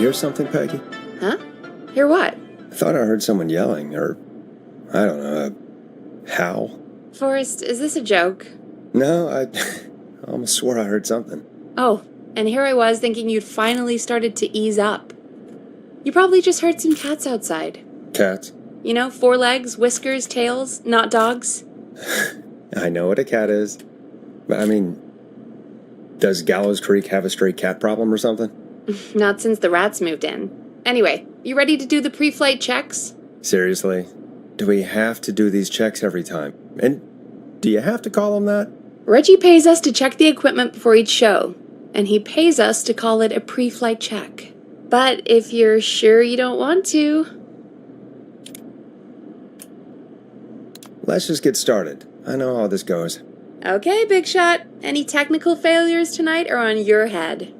hear something, Peggy? Huh? Hear what? I thought I heard someone yelling, or, I don't know, a howl. Forrest, is this a joke? No, I almost swore I heard something. Oh, and here I was thinking you'd finally started to ease up. You probably just heard some cats outside. Cats? You know, 4 legs, whiskers, tails, not dogs. I know what a cat is. But I mean, does Gallows Creek have a stray cat problem or something? Not since the rats moved in. Anyway, you ready to do the pre-flight checks? Seriously? Do we have to do these checks every time? And do you have to call them that? Reggie pays us to check the equipment before each show, and he pays us to call it a pre-flight check. But if you're sure you don't want to... Let's just get started. I know how this goes. Okay, Big Shot. Any technical failures tonight are on your head.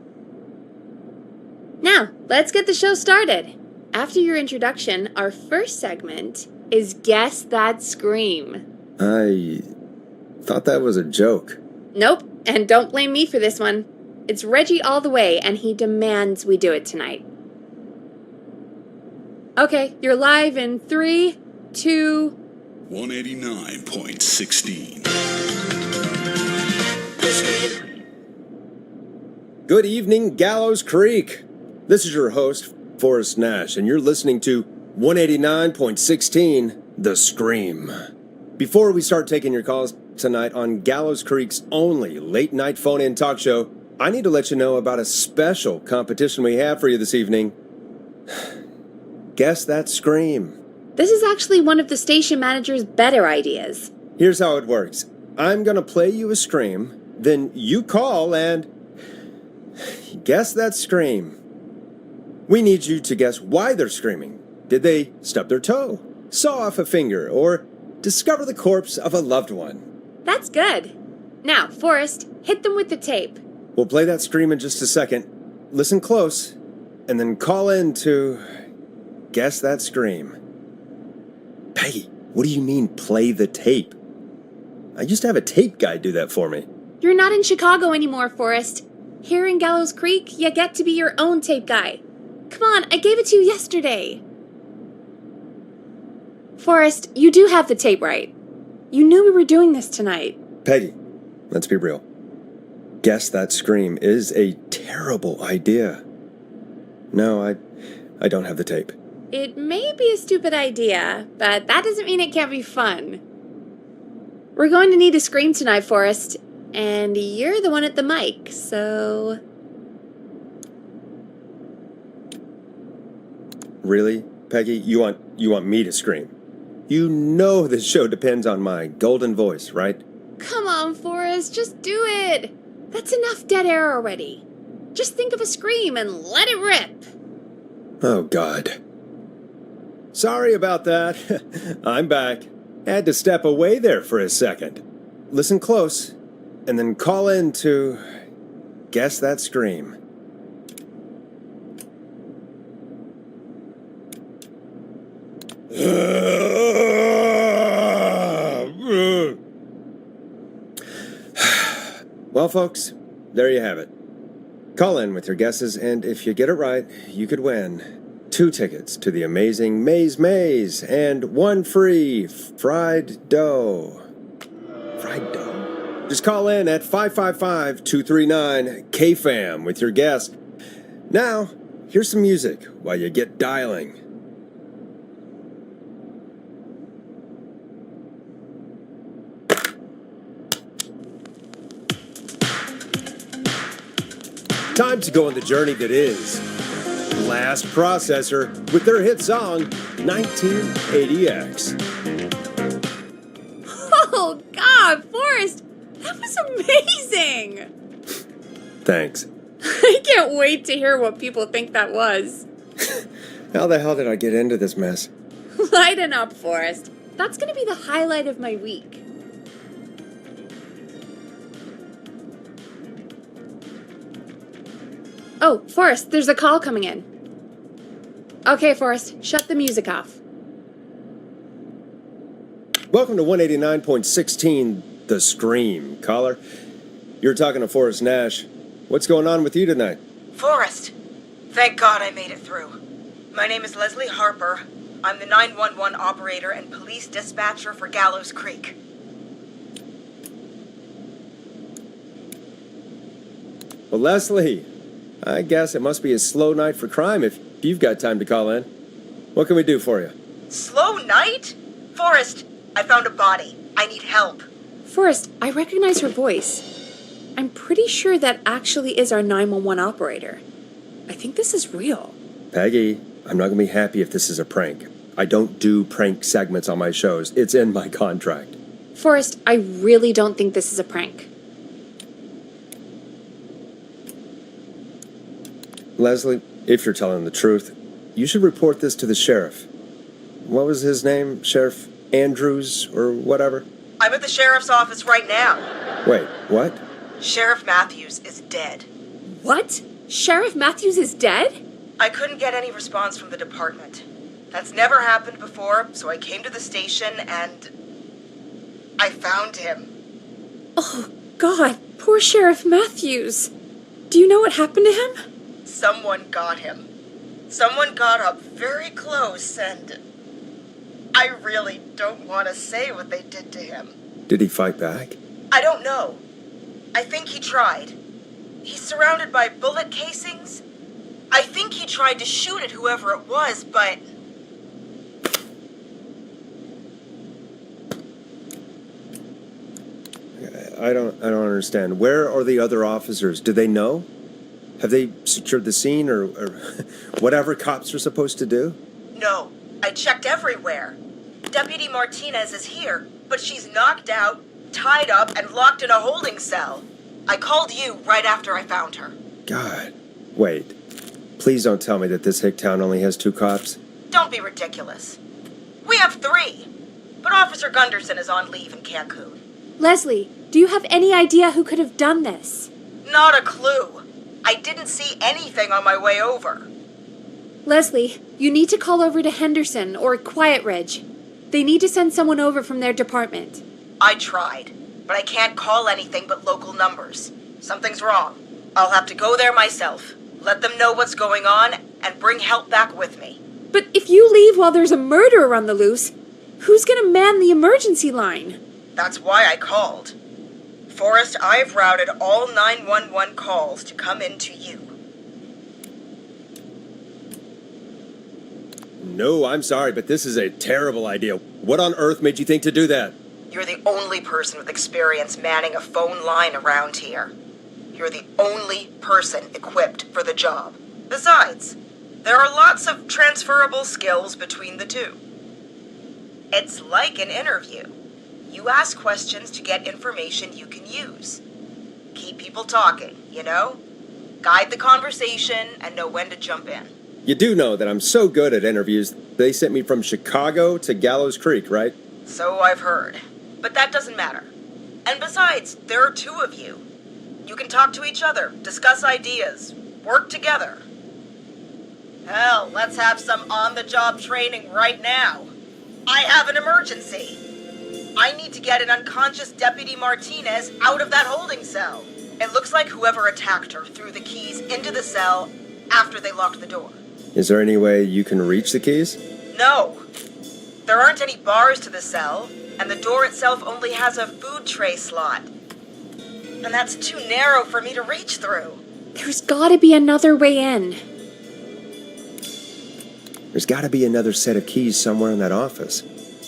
Now, let's get the show started. After your introduction, our first segment is Guess That Scream. I thought that was a joke. Nope, and don't blame me for this one. It's Reggie all the way, and he demands we do it tonight. Okay, you're live in 3, 2... 189.16. Good evening, Gallows Creek. This is your host, Forrest Nash, and you're listening to 189.16, The Scream. Before we start taking your calls tonight on Gallows Creek's only late-night phone-in talk show, I need to let you know about a special competition we have for you this evening. Guess That Scream. This is actually one of the station manager's better ideas. Here's how it works. I'm going to play you a scream, then you call and guess that scream. We need you to guess why they're screaming. Did they stub their toe, saw off a finger, or discover the corpse of a loved one? That's good. Now, Forrest, hit them with the tape. We'll play that scream in just a second. Listen close, and then call in to guess that scream. Peggy, what do you mean, play the tape? I used to have a tape guy do that for me. You're not in Chicago anymore, Forrest. Here in Gallows Creek, you get to be your own tape guy. Come on, I gave it to you yesterday. Forrest, you do have the tape right. You knew we were doing this tonight. Peggy, let's be real. Guess That Scream is a terrible idea. No, I don't have the tape. It may be a stupid idea, but that doesn't mean it can't be fun. We're going to need a scream tonight, Forrest, and you're the one at the mic, so... Really, Peggy? You want me to scream? You know this show depends on my golden voice, right? Come on, Forrest, just do it. That's enough dead air already. Just think of a scream and let it rip. Oh, God. Sorry about that. I'm back. Had to step away there for a second. Listen close, and then call in to guess that scream. Well, folks, there you have it. Call in with your guesses, and if you get it right, you could win 2 tickets to the amazing Maze and 1 free fried dough. Fried dough? Just call in at 555-239-KFAM with your guess. Now, here's some music while you get dialing. Time to go on the journey that is Blast Processor with their hit song 1980X. Oh, God, Forrest, that was amazing. Thanks. I can't wait to hear what people think that was. How the hell did I get into this mess? Lighten up, Forrest. That's going to be the highlight of my week. Oh, Forrest, there's a call coming in. Okay, Forrest, shut the music off. Welcome to 189.16, The Scream. Caller, you're talking to Forrest Nash. What's going on with you tonight? Forrest, Thank God I made it through. My name is Leslie Harper. I'm the 911 operator and police dispatcher for Gallows Creek. Well, Leslie, I guess it must be a slow night for crime if you've got time to call in. What can we do for you? Slow night? Forrest, I found a body. I need help. Forrest, I recognize her voice. I'm pretty sure that actually is our 911 operator. I think this is real. Peggy, I'm not going to be happy if this is a prank. I don't do prank segments on my shows. It's in my contract. Forrest, I really don't think this is a prank. Leslie, if you're telling the truth, you should report this to the sheriff. What was his name? Sheriff Andrews or whatever? I'm at the sheriff's office right now. Wait, what? Sheriff Matthews is dead. What? Sheriff Matthews is dead? I couldn't get any response from the department. That's never happened before, so I came to the station and I found him. Oh, God, poor Sheriff Matthews. Do you know what happened to him? Someone got him. Someone got up very close and I really don't want to say what they did to him. Did he fight back? I don't know. I think he tried. He's surrounded by bullet casings. I think he tried to shoot at whoever it was, but... I don't understand. Where are the other officers? Do they know? Have they secured the scene or whatever cops are supposed to do? No, I checked everywhere. Deputy Martinez is here, but she's knocked out, tied up, and locked in a holding cell. I called you right after I found her. God. Wait. Please don't tell me that this hick town only has 2 cops. Don't be ridiculous. We have 3, but Officer Gunderson is on leave in Cancun. Leslie, do you have any idea who could have done this? Not a clue. I didn't see anything on my way over. Leslie, you need to call over to Henderson or Quiet Ridge. They need to send someone over from their department. I tried, but I can't call anything but local numbers. Something's wrong. I'll have to go there myself, let them know what's going on, and bring help back with me. But if you leave while there's a murderer on the loose, who's gonna man the emergency line? That's why I called. Forrest, I've routed all 911 calls to come in to you. No, I'm sorry, but this is a terrible idea. What on earth made you think to do that? You're the only person with experience manning a phone line around here. You're the only person equipped for the job. Besides, there are lots of transferable skills between the two. It's like an interview. You ask questions to get information you can use. Keep people talking, you know? Guide the conversation and know when to jump in. You do know that I'm so good at interviews, they sent me from Chicago to Gallows Creek, right? So I've heard. But that doesn't matter. And besides, there are 2 of you. You can talk to each other, discuss ideas, work together. Hell, let's have some on-the-job training right now. I have an emergency. I need to get an unconscious Deputy Martinez out of that holding cell. It looks like whoever attacked her threw the keys into the cell after they locked the door. Is there any way you can reach the keys? No. There aren't any bars to the cell, and the door itself only has a food tray slot. And that's too narrow for me to reach through. There's gotta be another way in. There's got to be another set of keys somewhere in that office.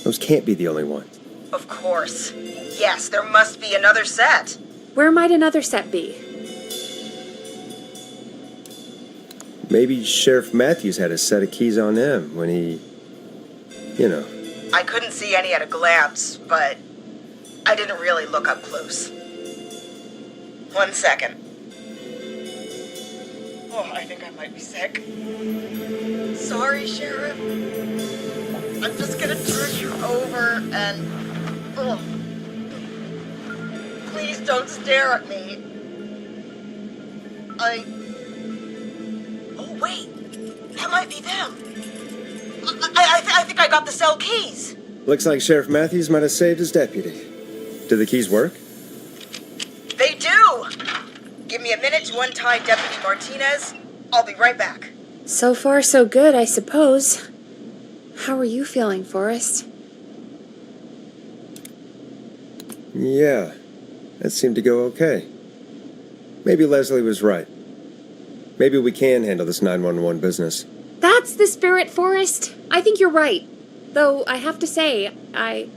Those can't be the only ones. Of course. Yes, there must be another set. Where might another set be? Maybe Sheriff Matthews had a set of keys on him when he... I couldn't see any at a glance, but I didn't really look up close. 1 second. Oh, I think I might be sick. Sorry, Sheriff. I'm just gonna turn you over and... Oh. Please don't stare at me. Oh, wait. That might be them. I think I got the cell keys. Looks like Sheriff Matthews might have saved his deputy. Do the keys work? They do. Give me a minute to untie Deputy Martinez, I'll be right back. So far, so good, I suppose. How are you feeling, Forrest? Yeah, that seemed to go okay. Maybe Leslie was right. Maybe we can handle this 911 business. That's the spirit, Forrest. I think you're right. Though, I have to say, I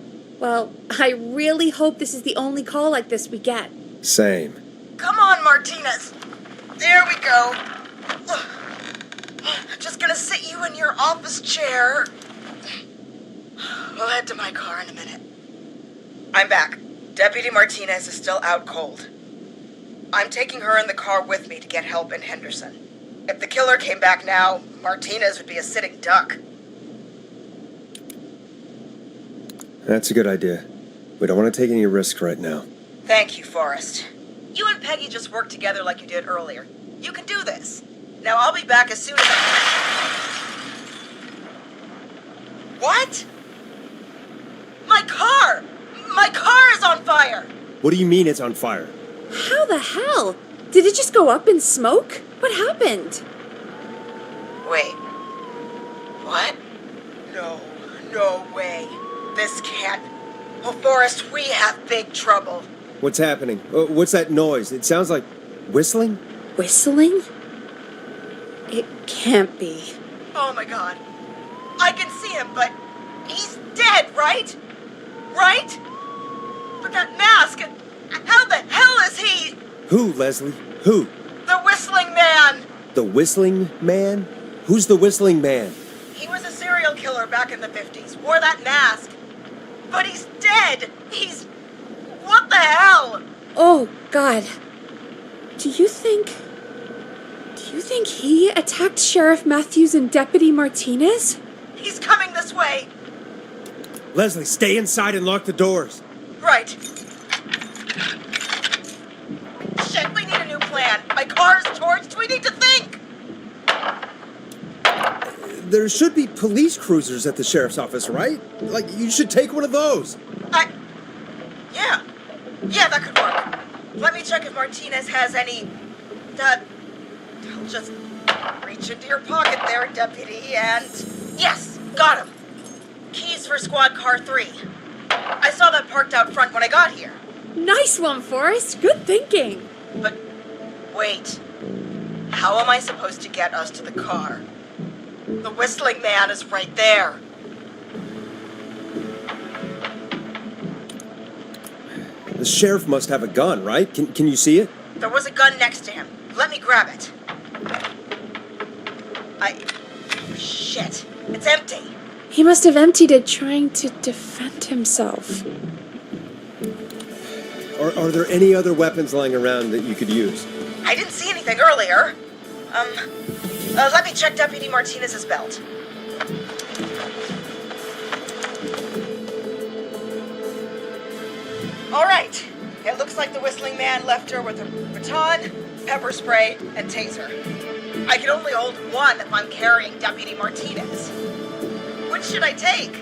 really hope this is the only call like this we get. Same. Come on, Martinez. There we go. Just gonna sit you in your office chair. We'll head to my car in a minute. I'm back. Deputy Martinez is still out cold. I'm taking her in the car with me to get help in Henderson. If the killer came back now, Martinez would be a sitting duck. That's a good idea. We don't want to take any risks right now. Thank you, Forrest. You and Peggy just worked together like you did earlier. You can do this. Now I'll be back as soon as What? My car! My car is on fire! What do you mean it's on fire? How the hell? Did it just go up in smoke? What happened? Wait. What? No way. This can't. Oh, Forrest, we have big trouble. What's happening? What's that noise? It sounds like whistling? Whistling? It can't be. Oh my God. I can see him, but he's dead, right? Right? But that mask, how the hell is he? Who, Leslie? Who? The Whistling Man! The Whistling Man? Who's the Whistling Man? He was a serial killer back in the 50s, wore that mask. But he's dead! What the hell? Oh, God. Do you think he attacked Sheriff Matthews and Deputy Martinez? He's coming this way! Leslie, stay inside and lock the doors. Right. Shit, we need a new plan. My car's torched. We need to think. There should be police cruisers at the sheriff's office, right? Like, you should take one of those. Yeah, that could work. Let me check if Martinez has any... I'll just reach into your pocket there, Deputy, and... Yes, got him. Keys for squad car 3. I saw that parked out front when I got here. Nice one, Forrest. Good thinking. But, wait. How am I supposed to get us to the car? The Whistling Man is right there. The sheriff must have a gun, right? Can you see it? There was a gun next to him. Let me grab it. Shit. It's empty. He must have emptied it trying to defend himself. Are there any other weapons lying around that you could use? I didn't see anything earlier. Let me check Deputy Martinez's belt. All right. It looks like the Whistling Man left her with a baton, pepper spray, and taser. I can only hold one if I'm carrying Deputy Martinez. Which should I take?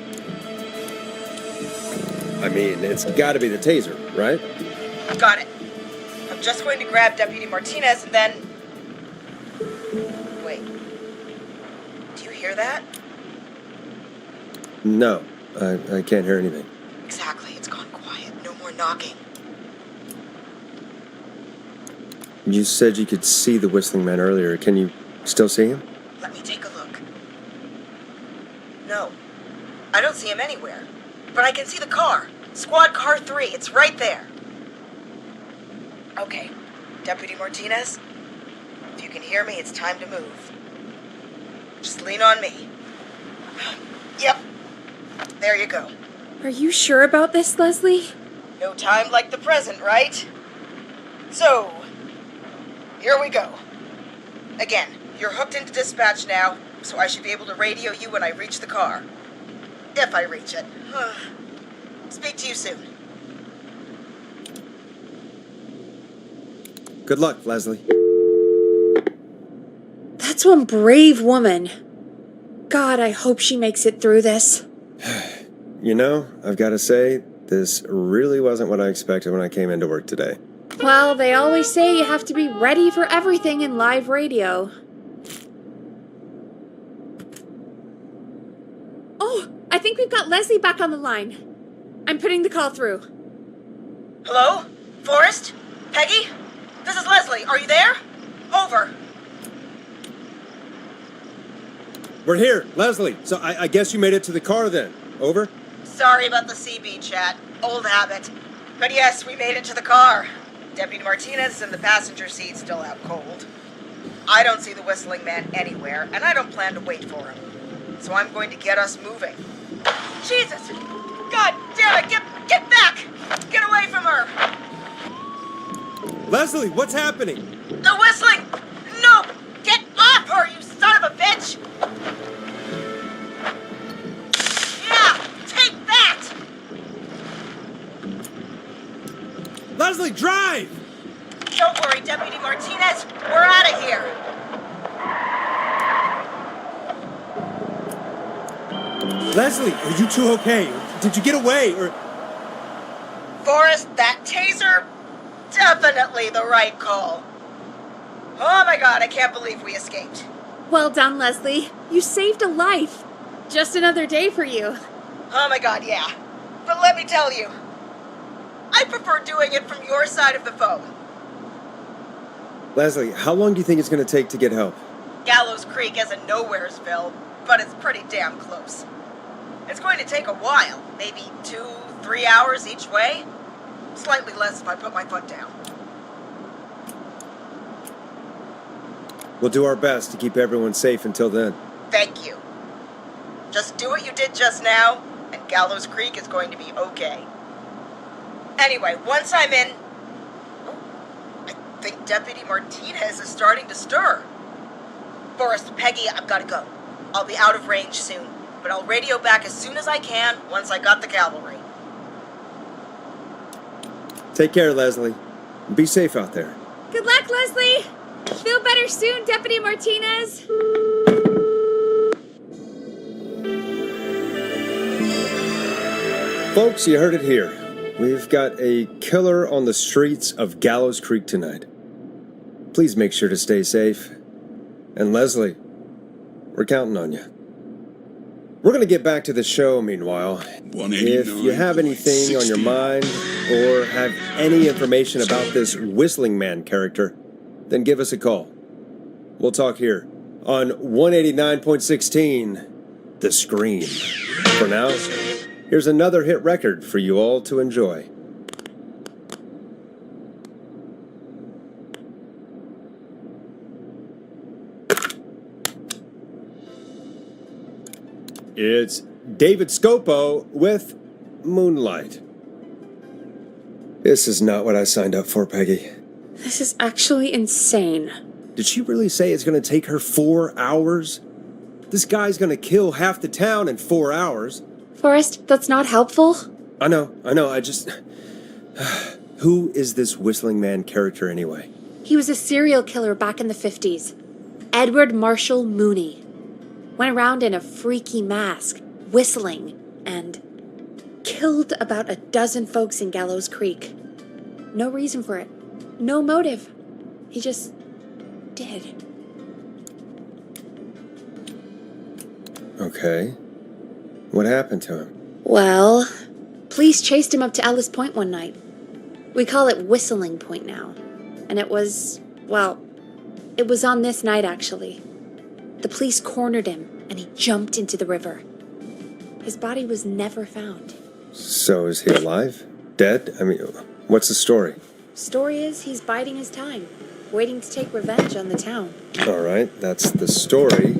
I mean, it's got to be the taser, right? Got it. I'm just going to grab Deputy Martinez and then... Wait. Do you hear that? No, I can't hear anything. Exactly. It's gone quiet. No more knocking. You said you could see the Whistling Man earlier. Can you still see him? Let me take a look. No. I don't see him anywhere. But I can see the car. Squad car 3. It's right there. Okay. Deputy Martinez, if you can hear me, it's time to move. Just lean on me. Yep. There you go. Are you sure about this, Leslie? No time like the present, right? So, here we go. Again, you're hooked into dispatch now, so I should be able to radio you when I reach the car. If I reach it. Speak to you soon. Good luck, Leslie. That's one brave woman. God, I hope she makes it through this. You know, I've got to say, this really wasn't what I expected when I came into work today. Well, they always say you have to be ready for everything in live radio. we've got Leslie back on the line. I'm putting the call through. Hello? Forrest? Peggy? This is Leslie. Are you there? Over. We're here, Leslie. So I guess you made it to the car then. Over? Sorry about the CB chat. Old habit. But yes, we made it to the car. Deputy Martinez is in the passenger seat, still out cold. I don't see the whistling man anywhere, and I don't plan to wait for him. So I'm going to get us moving. Jesus! God damn it! Get back! Get away from her! Leslie, what's happening? The whistling! No! Get off her, you son of a bitch! Yeah! Take that! Leslie, drive! Don't worry, Deputy Martinez. We're out of here. Leslie, are you two okay? Did you get away, or... Forrest, that taser? Definitely the right call. Oh my god, I can't believe we escaped. Well done, Leslie. You saved a life. Just another day for you. Oh my god, yeah. But let me tell you, I prefer doing it from your side of the phone. Leslie, how long do you think it's going to take to get help? Gallows Creek isn't Nowheresville, but it's pretty damn close. It's going to take a while, maybe 2-3 hours each way. Slightly less if I put my foot down. We'll do our best to keep everyone safe until then. Thank you. Just do what you did just now, and Gallows Creek is going to be okay. Anyway, once I'm in... Oh, I think Deputy Martinez is starting to stir. Forrest, Peggy, I've got to go. I'll be out of range soon, but I'll radio back as soon as I can once I got the cavalry. Take care, Leslie. Be safe out there. Good luck, Leslie. Feel better soon, Deputy Martinez. Folks, you heard it here. We've got a killer on the streets of Gallows Creek tonight. Please make sure to stay safe. And Leslie, we're counting on you. We're going to get back to the show, meanwhile. If you have anything on your mind or have any information about this Whistling Man character, then give us a call. We'll talk here on 189.16, The Scream. For now, here's another hit record for you all to enjoy. It's David Scopo with Moonlight. This is not what I signed up for, Peggy. This is actually insane. Did she really say it's going to take her 4 hours? This guy's going to kill half the town in 4 hours. Forrest, that's not helpful. I know, I just... Who is this Whistling Man character anyway? He was a serial killer back in the 50s. Edward Marshall Mooney. Went around in a freaky mask, whistling, and killed about a dozen folks in Gallows Creek. No reason for it. No motive. He just did. Okay. What happened to him? Well, police chased him up to Ellis Point one night. We call it Whistling Point now. And it was on this night, actually. The police cornered him, and he jumped into the river. His body was never found. So is he alive? Dead? I mean, what's the story? Story is he's biding his time, waiting to take revenge on the town. All right, that's the story.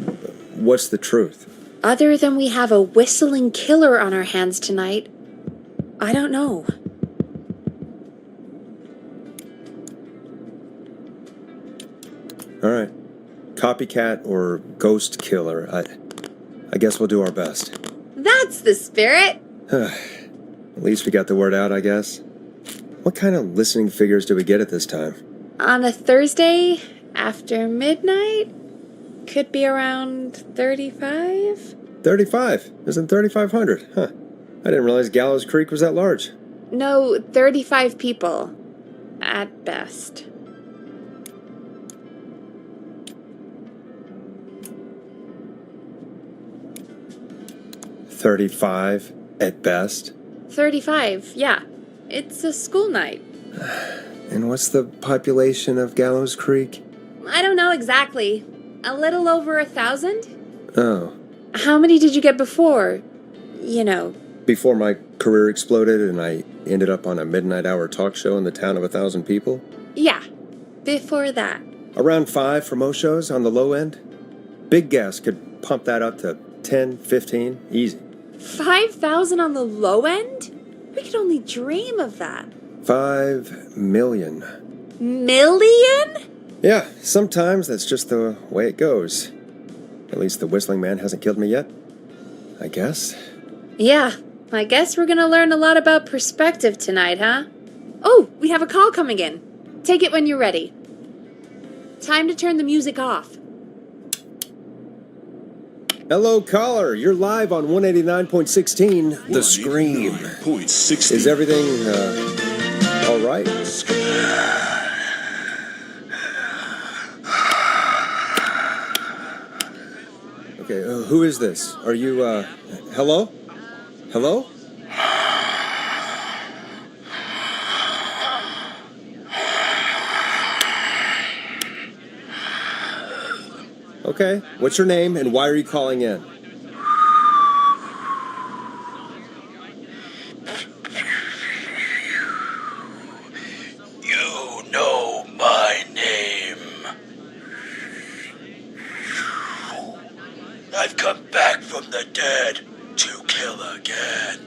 What's the truth? Other than we have a whistling killer on our hands tonight, I don't know. All right. Copycat or ghost killer. I guess we'll do our best. That's the spirit! At least we got the word out, I guess. What kind of listening figures do we get at this time? On a Thursday after midnight? Could be around 35? 35? Isn't 3,500? Huh. I didn't realize Gallows Creek was that large. No, 35 people. At best. 35 at best. 35, yeah. It's a school night. And what's the population of Gallows Creek? I don't know exactly. A little over 1,000? Oh. How many did you get before? You know. Before my career exploded and I ended up on a midnight hour talk show in the town of 1,000 people? Yeah, before that. Around 5 for most shows on the low end. Big gas could pump that up to 10, 15, easy. 5,000 on the low end? We could only dream of that. 5 million. Million? Yeah, sometimes that's just the way it goes. At least the Whistling Man hasn't killed me yet, I guess. Yeah, I guess we're gonna learn a lot about perspective tonight, huh? Oh, we have a call coming in. Take it when you're ready. Time to turn the music off. Hello, caller. You're live on 189.16, The Scream. 189.16. Is everything, all right? Okay, who is this? Are you, hello? Hello? Okay, what's your name and why are you calling in? You know my name. I've come back from the dead to kill again.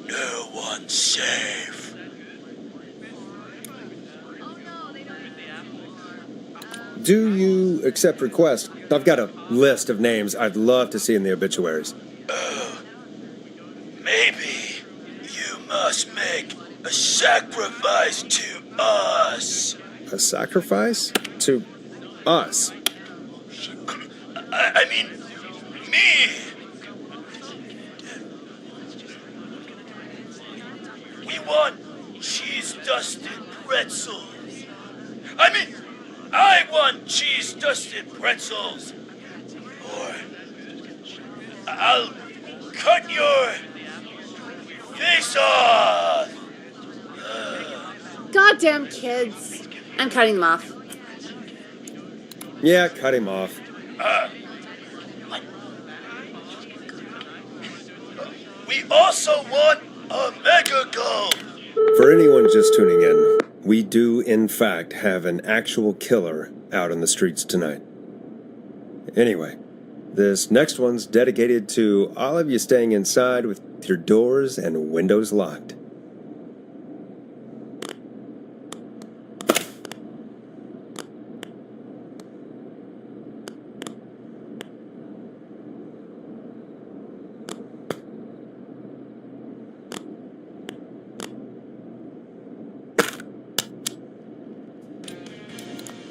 No one's safe. Do you accept requests? I've got a list of names I'd love to see in the obituaries. Maybe you must make a sacrifice to us. A sacrifice? To us? I mean, me. We want cheese-dusted pretzels. I want cheese-dusted pretzels. Or I'll cut your face off. Goddamn kids. I'm cutting them off. Yeah, cut him off. What? We also want a mega goal. For anyone just tuning in, we do, in fact, have an actual killer out on the streets tonight. Anyway, this next one's dedicated to all of you staying inside with your doors and windows locked.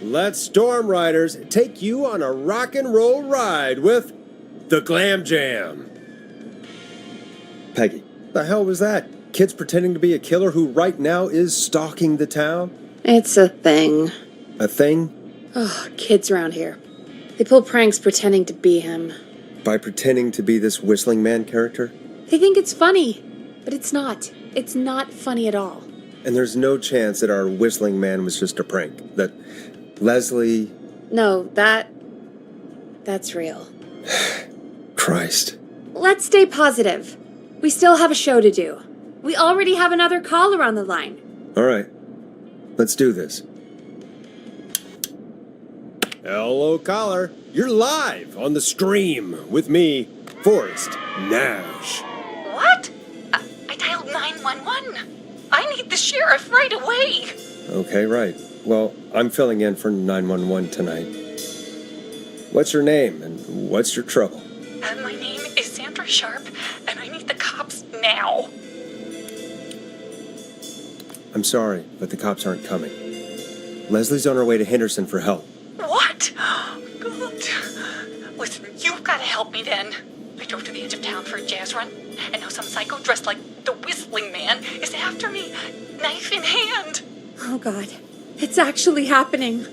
Let Storm Riders take you on a rock and roll ride with the Glam Jam. Peggy, the hell was that? Kids pretending to be a killer who right now is stalking the town? It's a thing. A thing? Oh, kids around here. They pull pranks pretending to be him. By pretending to be this Whistling Man character? They think it's funny, but it's not. It's not funny at all. And there's no chance that our Whistling Man was just a prank. That Leslie... No, that's real. Christ. Let's stay positive. We still have a show to do. We already have another caller on the line. All right. Let's do this. Hello, caller. You're live on The Scream with me, Forrest Nash. What? I dialed 911. I need the sheriff right away. Okay, right. Well, I'm filling in for 911 tonight. What's your name and what's your trouble? My name is Sandra Sharp, and I need the cops now. I'm sorry, but the cops aren't coming. Leslie's on her way to Henderson for help. What? God. Listen, you've got to help me then. I drove to the edge of town for a jazz run, and now some psycho dressed like the Whistling Man is after me, knife in hand. Oh, God. It's actually happening.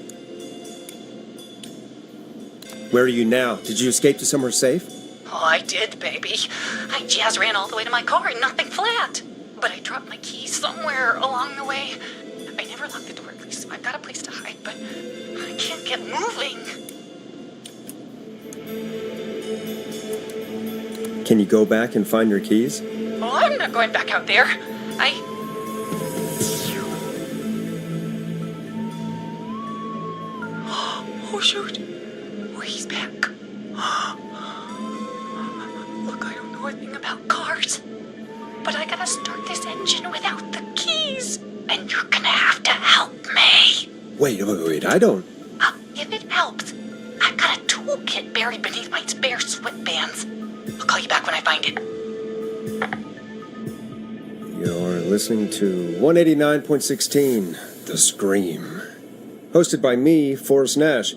Where are you now? Did you escape to somewhere safe? Oh, I did, baby. I jazz ran all the way to my car and nothing flat. But I dropped my keys somewhere along the way. I never locked the door, at least, so I've got a place to hide, but I can't get moving. Can you go back and find your keys? Oh, I'm not going back out there. Oh, shoot. Oh, he's back. Look, I don't know anything about cars, but I gotta start this engine without the keys. And you're gonna have to help me. Wait, I don't... If it helps, I've got a toolkit buried beneath my spare sweatbands. I'll call you back when I find it. You're listening to 189.16, The Scream. Hosted by me, Forrest Nash,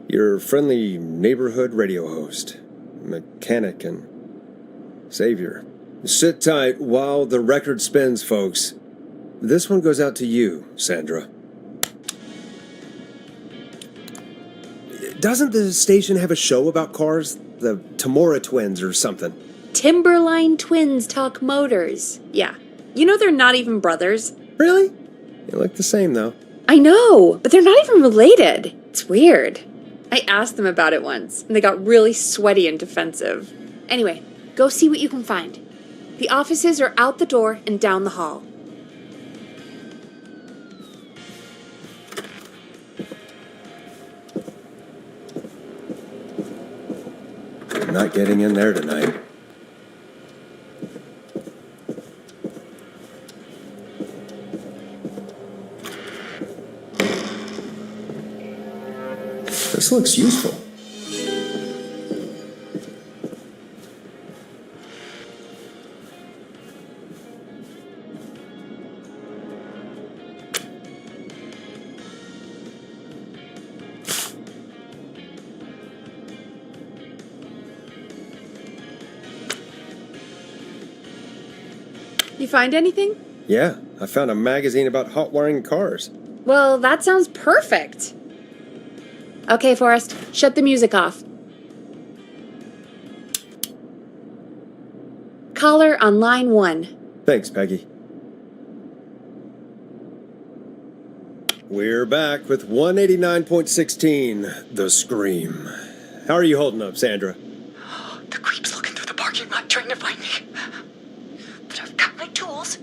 your friendly neighborhood radio host, mechanic, and savior. Sit tight while the record spins, folks. This one goes out to you, Sandra. Doesn't the station have a show about cars? The Tamora twins or something? Timberline twins talk motors. Yeah. You know they're not even brothers. Really? You look the same, though. I know, but they're not even related. It's weird. I asked them about it once, and they got really sweaty and defensive. Anyway, go see what you can find. The offices are out the door and down the hall. I'm not getting in there tonight. This looks useful. You find anything? Yeah, I found a magazine about hot wiring cars. Well, that sounds perfect. Okay, Forrest, shut the music off. Caller on line 1. Thanks, Peggy. We're back with 189.16, The Scream. How are you holding up, Sandra? The creep's looking through the parking lot trying to find me. But I've got my tools,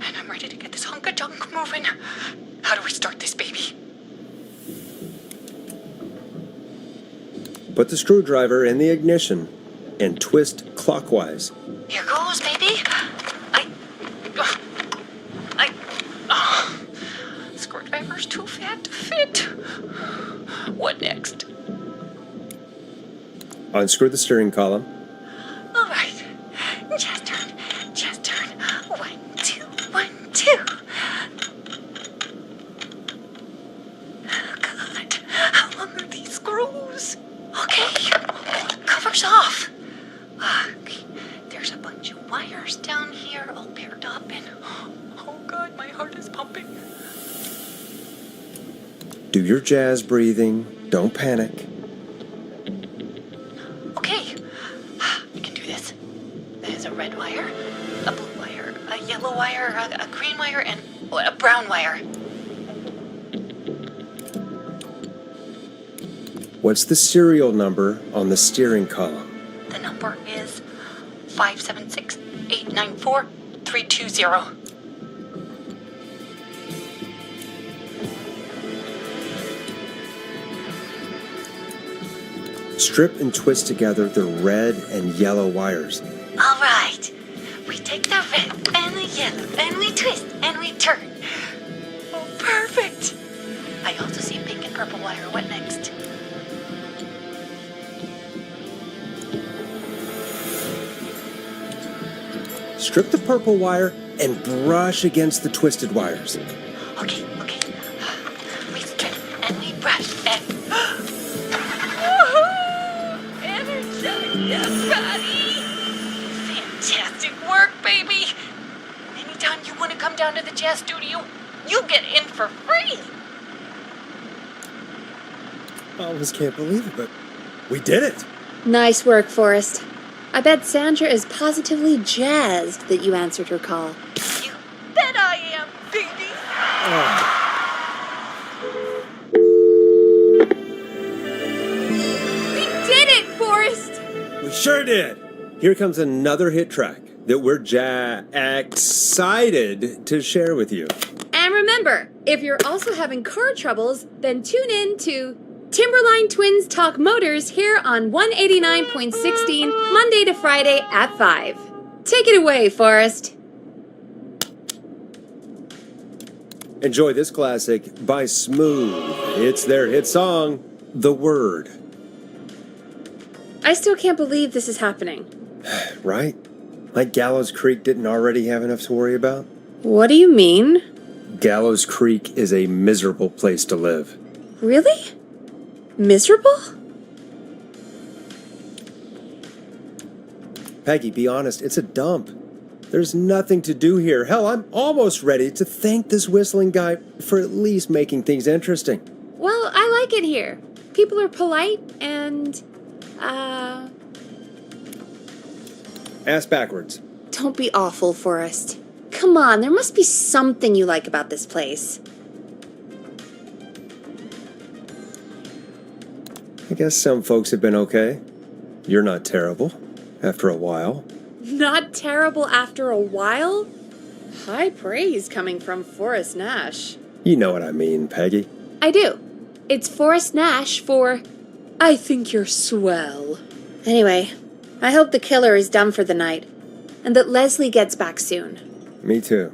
and I'm ready to get this hunk of junk moving. How do we start this baby? Put the screwdriver in the ignition and twist clockwise. Here goes, baby. Screwdriver's too fat to fit. What next? Unscrew the steering column. All right. Just turn. 1, 2, 1, 2. Oh, God. How long are these screws? Okay. Cover's off. Okay. There's a bunch of wires down here all paired up, and oh, God, my heart is pumping. Do your jazz breathing. Don't panic. Okay. We can do this. There's a red wire, a blue wire, a yellow wire, a green wire, and a brown wire. What's the serial number on the steering column? The number is 576-894-320. Strip and twist together the red and yellow wires. All right. We take the red and the yellow, and we twist, and we turn. Oh, perfect. I also see pink and purple wire. What next? Strip the purple wire and brush against the twisted wires. Okay. We strip, and we brush, and... Energize that body! Fantastic work, baby! Anytime you want to come down to the jazz studio, you get in for free! I almost can't believe it, but we did it. Nice work, Forrest. I bet Sandra is positively jazzed that you answered her call. You bet I am, baby. We did it, Forrest! We sure did. Here comes another hit track that we're excited to share with you. And remember, if you're also having car troubles, then tune in to Timberline Twins Talk Motors here on 189.16, Monday to Friday at 5. Take it away, Forrest. Enjoy this classic by Smooth. It's their hit song, The Word. I still can't believe this is happening. Right? Like Gallows Creek didn't already have enough to worry about? What do you mean? Gallows Creek is a miserable place to live. Really? Miserable? Peggy, be honest, it's a dump. There's nothing to do here. Hell, I'm almost ready to thank this whistling guy for at least making things interesting. Well, I like it here. People are polite and, Ass backwards. Don't be awful, Forrest. Come on, there must be something you like about this place. I guess some folks have been okay. You're not terrible, after a while. Not terrible after a while? High praise coming from Forrest Nash. You know what I mean, Peggy. I do. It's Forrest Nash for I think you're swell. Anyway, I hope the killer is done for the night, and that Leslie gets back soon. Me too.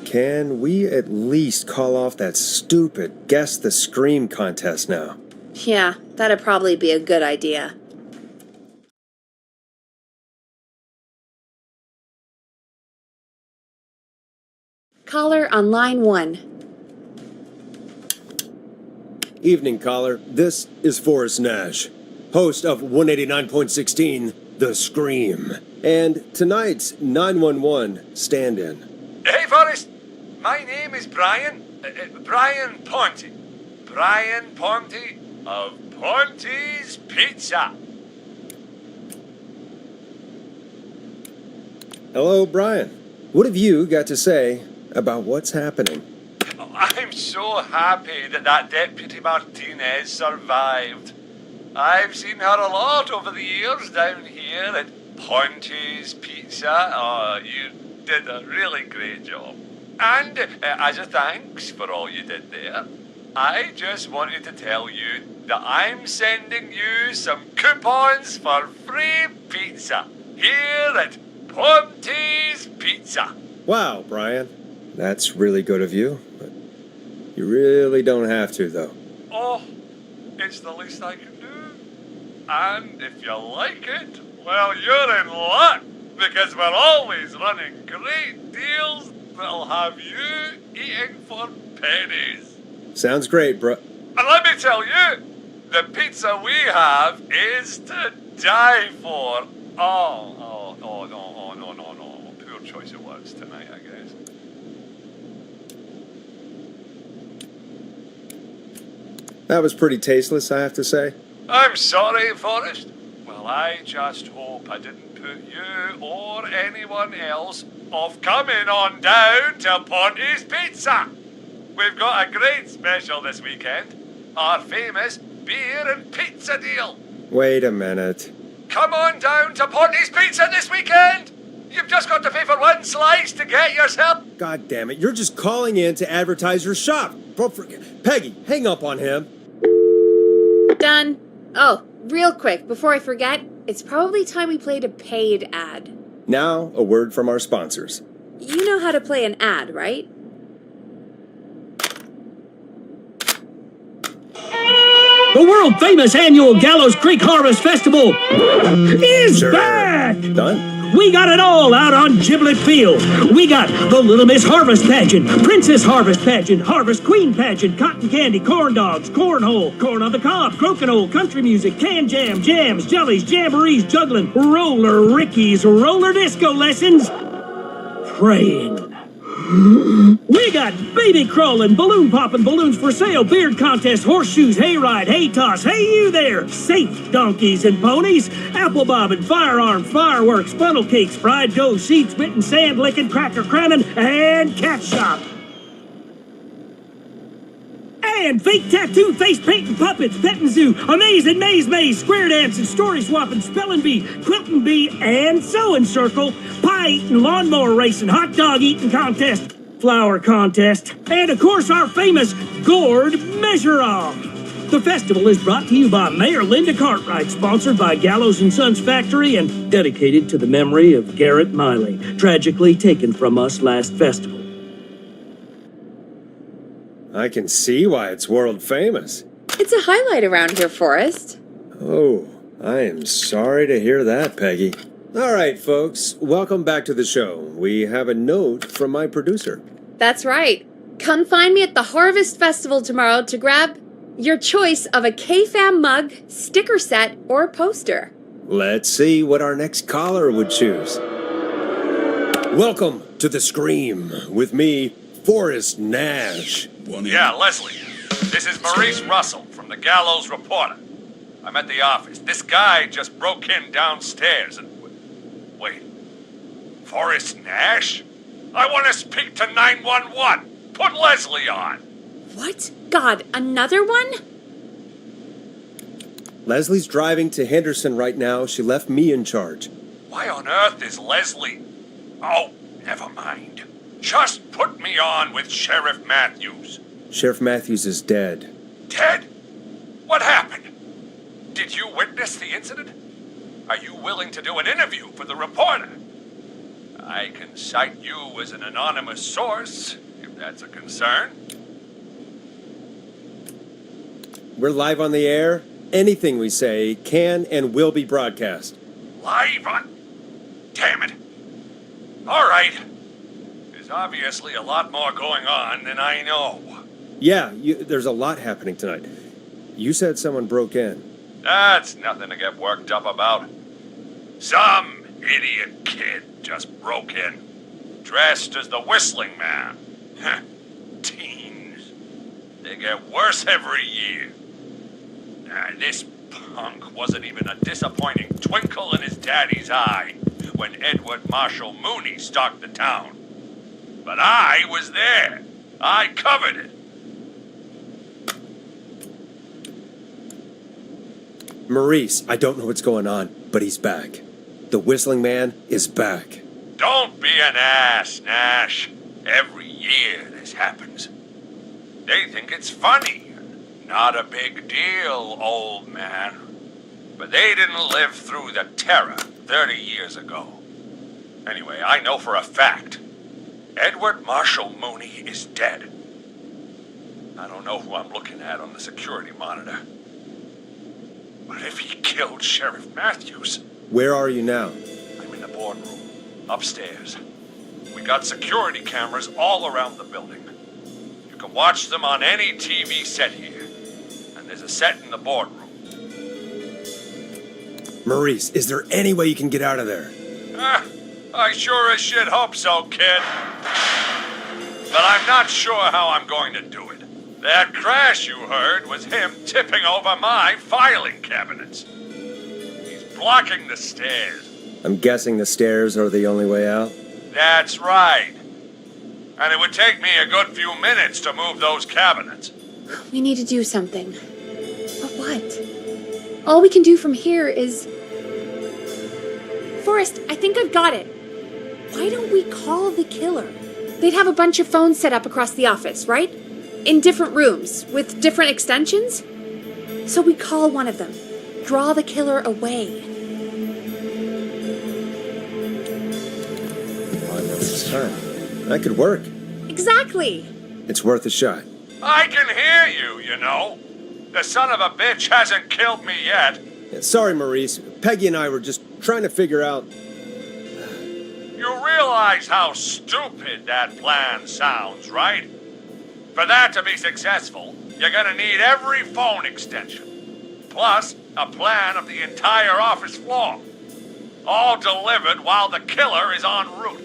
Can we at least call off that stupid Guess the Scream contest now? Yeah, that'd probably be a good idea. Caller on line 1. Evening, caller. This is Forrest Nash, host of 189.16, The Scream, and tonight's 911 stand-in. Hey, Forrest. My name is Brian. Brian Ponte. Brian Ponte of Ponte's Pizza. Hello, Brian. What have you got to say about what's happening? I'm so happy that Deputy Martinez survived. I've seen her a lot over the years down here at Ponte's Pizza. Oh, you did a really great job. And as a thanks for all you did there, I just wanted to tell you that I'm sending you some coupons for free pizza here at Ponte's Pizza. Wow, Brian. That's really good of you, but you really don't have to, though. Oh, it's the least I can do. And if you like it, well, you're in luck, because we're always running great deals that'll have you eating for pennies. Sounds great, bro. And let me tell you, the pizza we have is to die for. No. Poor choice of words tonight, I guess. That was pretty tasteless, I have to say. I'm sorry, Forrest. Well, I just hope I didn't put you or anyone else off coming on down to Ponte's Pizza. We've got a great special this weekend. Our famous beer and pizza deal. Wait a minute. Come on down to Ponte's Pizza this weekend. You've just got to pay for one slice to get yourself. God damn it, you're just calling in to advertise your shop. Peggy, hang up on him. Done. Oh, real quick, before I forget, it's probably time we played a paid ad. Now, a word from our sponsors. You know how to play an ad, right? The world-famous annual Gallows Creek Harvest Festival is back! Done? We got it all out on Giblet Field. We got the Little Miss Harvest Pageant, Princess Harvest Pageant, Harvest Queen Pageant, Cotton Candy, Corn Dogs, Cornhole, Corn on the Cob, Crokinole, Country Music, Can Jam, Jams, Jellies, Jamborees, Juggling, Roller Rickies, Roller Disco Lessons, Praying. We got baby crawling, balloon popping, balloons for sale, beard contest, horseshoes, hayride, hay toss, hey you there, safe donkeys and ponies, apple bobbing, firearms, fireworks, funnel cakes, fried dough, seed spitting, sand licking, cracker cramming, and cat shop. And fake tattoo, face painting, puppets, petting zoo, amazing maze, square dancing, story swapping, spelling bee, quilting bee, and sewing circle, pie eating, lawnmower racing, hot dog eating contest, flower contest, and of course our famous gourd measure-off. The festival is brought to you by Mayor Linda Cartwright, sponsored by Gallows & Sons Factory, and dedicated to the memory of Garrett Miley, tragically taken from us last festival. I can see why it's world famous. It's a highlight around here, Forrest. Oh, I am sorry to hear that, Peggy. All right, folks, welcome back to the show. We have a note from my producer. That's right. Come find me at the Harvest Festival tomorrow to grab your choice of a K-Fam mug, sticker set, or poster. Let's see what our next caller would choose. Welcome to The Scream with me, Forrest Nash. Yeah, Leslie. This is Maurice Russell from the Gallows Reporter. I'm at the office. This guy just broke in downstairs and... Wait. Forrest Nash? I want to speak to 911. Put Leslie on. What? God, another one? Leslie's driving to Henderson right now. She left me in charge. Why on earth is Leslie... Oh, never mind. Just put me on with Sheriff Matthews. Sheriff Matthews is dead. Dead? What happened? Did you witness the incident? Are you willing to do an interview for the reporter? I can cite you as an anonymous source, if that's a concern. We're live on the air. Anything we say can and will be broadcast. Live on... Damn it. All right. There's obviously a lot more going on than I know. Yeah, there's a lot happening tonight. You said someone broke in. That's nothing to get worked up about. Some idiot kid just broke in, dressed as the Whistling Man. Teens. They get worse every year. This punk wasn't even a disappointing twinkle in his daddy's eye when Edward Marshall Mooney stalked the town. But I was there. I covered it. Maurice, I don't know what's going on, but he's back. The Whistling Man is back. Don't be an ass, Nash. Every year this happens. They think it's funny. Not a big deal, old man. But they didn't live through the terror 30 years ago. Anyway, I know for a fact Edward Marshall Mooney is dead. I don't know who I'm looking at on the security monitor. But if he killed Sheriff Matthews... Where are you now? I'm in the boardroom, upstairs. We got security cameras all around the building. You can watch them on any TV set here. And there's a set in the boardroom. Maurice, is there any way you can get out of there? I sure as shit hope so, kid. But I'm not sure how I'm going to do it. That crash you heard was him tipping over my filing cabinets. He's blocking the stairs. I'm guessing the stairs are the only way out? That's right. And it would take me a good few minutes to move those cabinets. We need to do something. But what? All we can do from here is... Forrest, I think I've got it. Why don't we call the killer? They'd have a bunch of phones set up across the office, right? In different rooms, with different extensions? So we call one of them. Draw the killer away. That could work. Exactly. It's worth a shot. I can hear you, you know. The son of a bitch hasn't killed me yet. Sorry, Maurice. Peggy and I were just trying to figure out... You realize how stupid that plan sounds, right? For that to be successful, you're gonna need every phone extension. Plus, a plan of the entire office floor. All delivered while the killer is en route.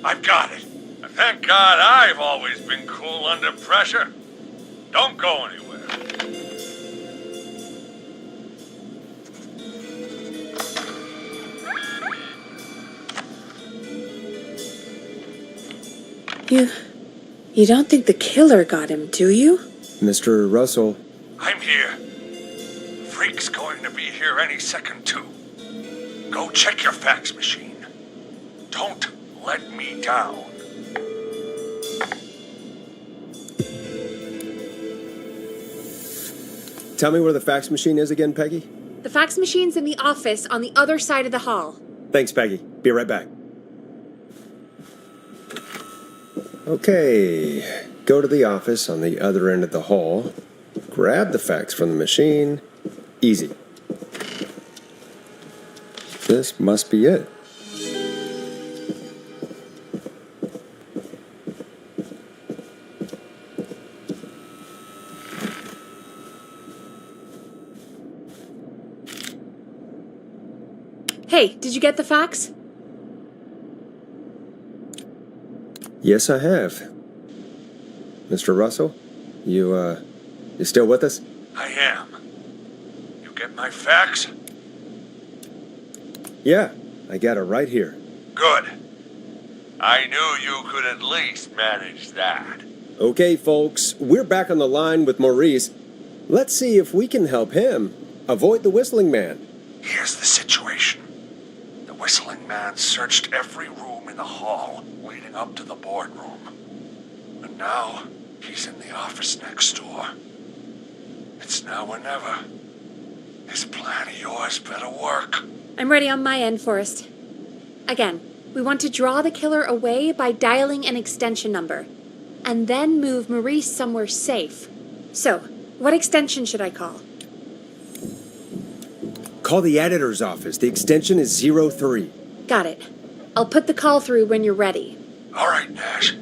I've got it. A Thank God I've always been cool under pressure. Don't go anywhere. You don't think the killer got him, do you? Mr. Russell, I'm here. Freak's going to be here any second, too. Go check your fax machine. Don't let me down. tell me where the fax machine is again, Peggy? The fax machine's in the office on the other side of the hall. Thanks, Peggy. Be right back. Okay, go to the office on the other end of the hall. Grab the fax from the machine. Easy. This must be it. Hey, did you get the fax? Yes, I have. Mr. Russell, you still with us? I am. You get my fax? Yeah, I got it right here. Good. I knew you could at least manage that. Okay, folks, we're back on the line with Maurice. Let's see if we can help him avoid the Whistling Man. Here's the situation. The Whistling Man searched every room in the hall leading up to the boardroom. And now he's in the office next door. It's now or never. This plan of yours better work. I'm ready on my end, Forrest. Again, we want to draw the killer away by dialing an extension number, and then move Maurice somewhere safe. So, what extension should I call? Call the editor's office. The extension is 03. Got it. I'll put the call through when you're ready. All right, Nash.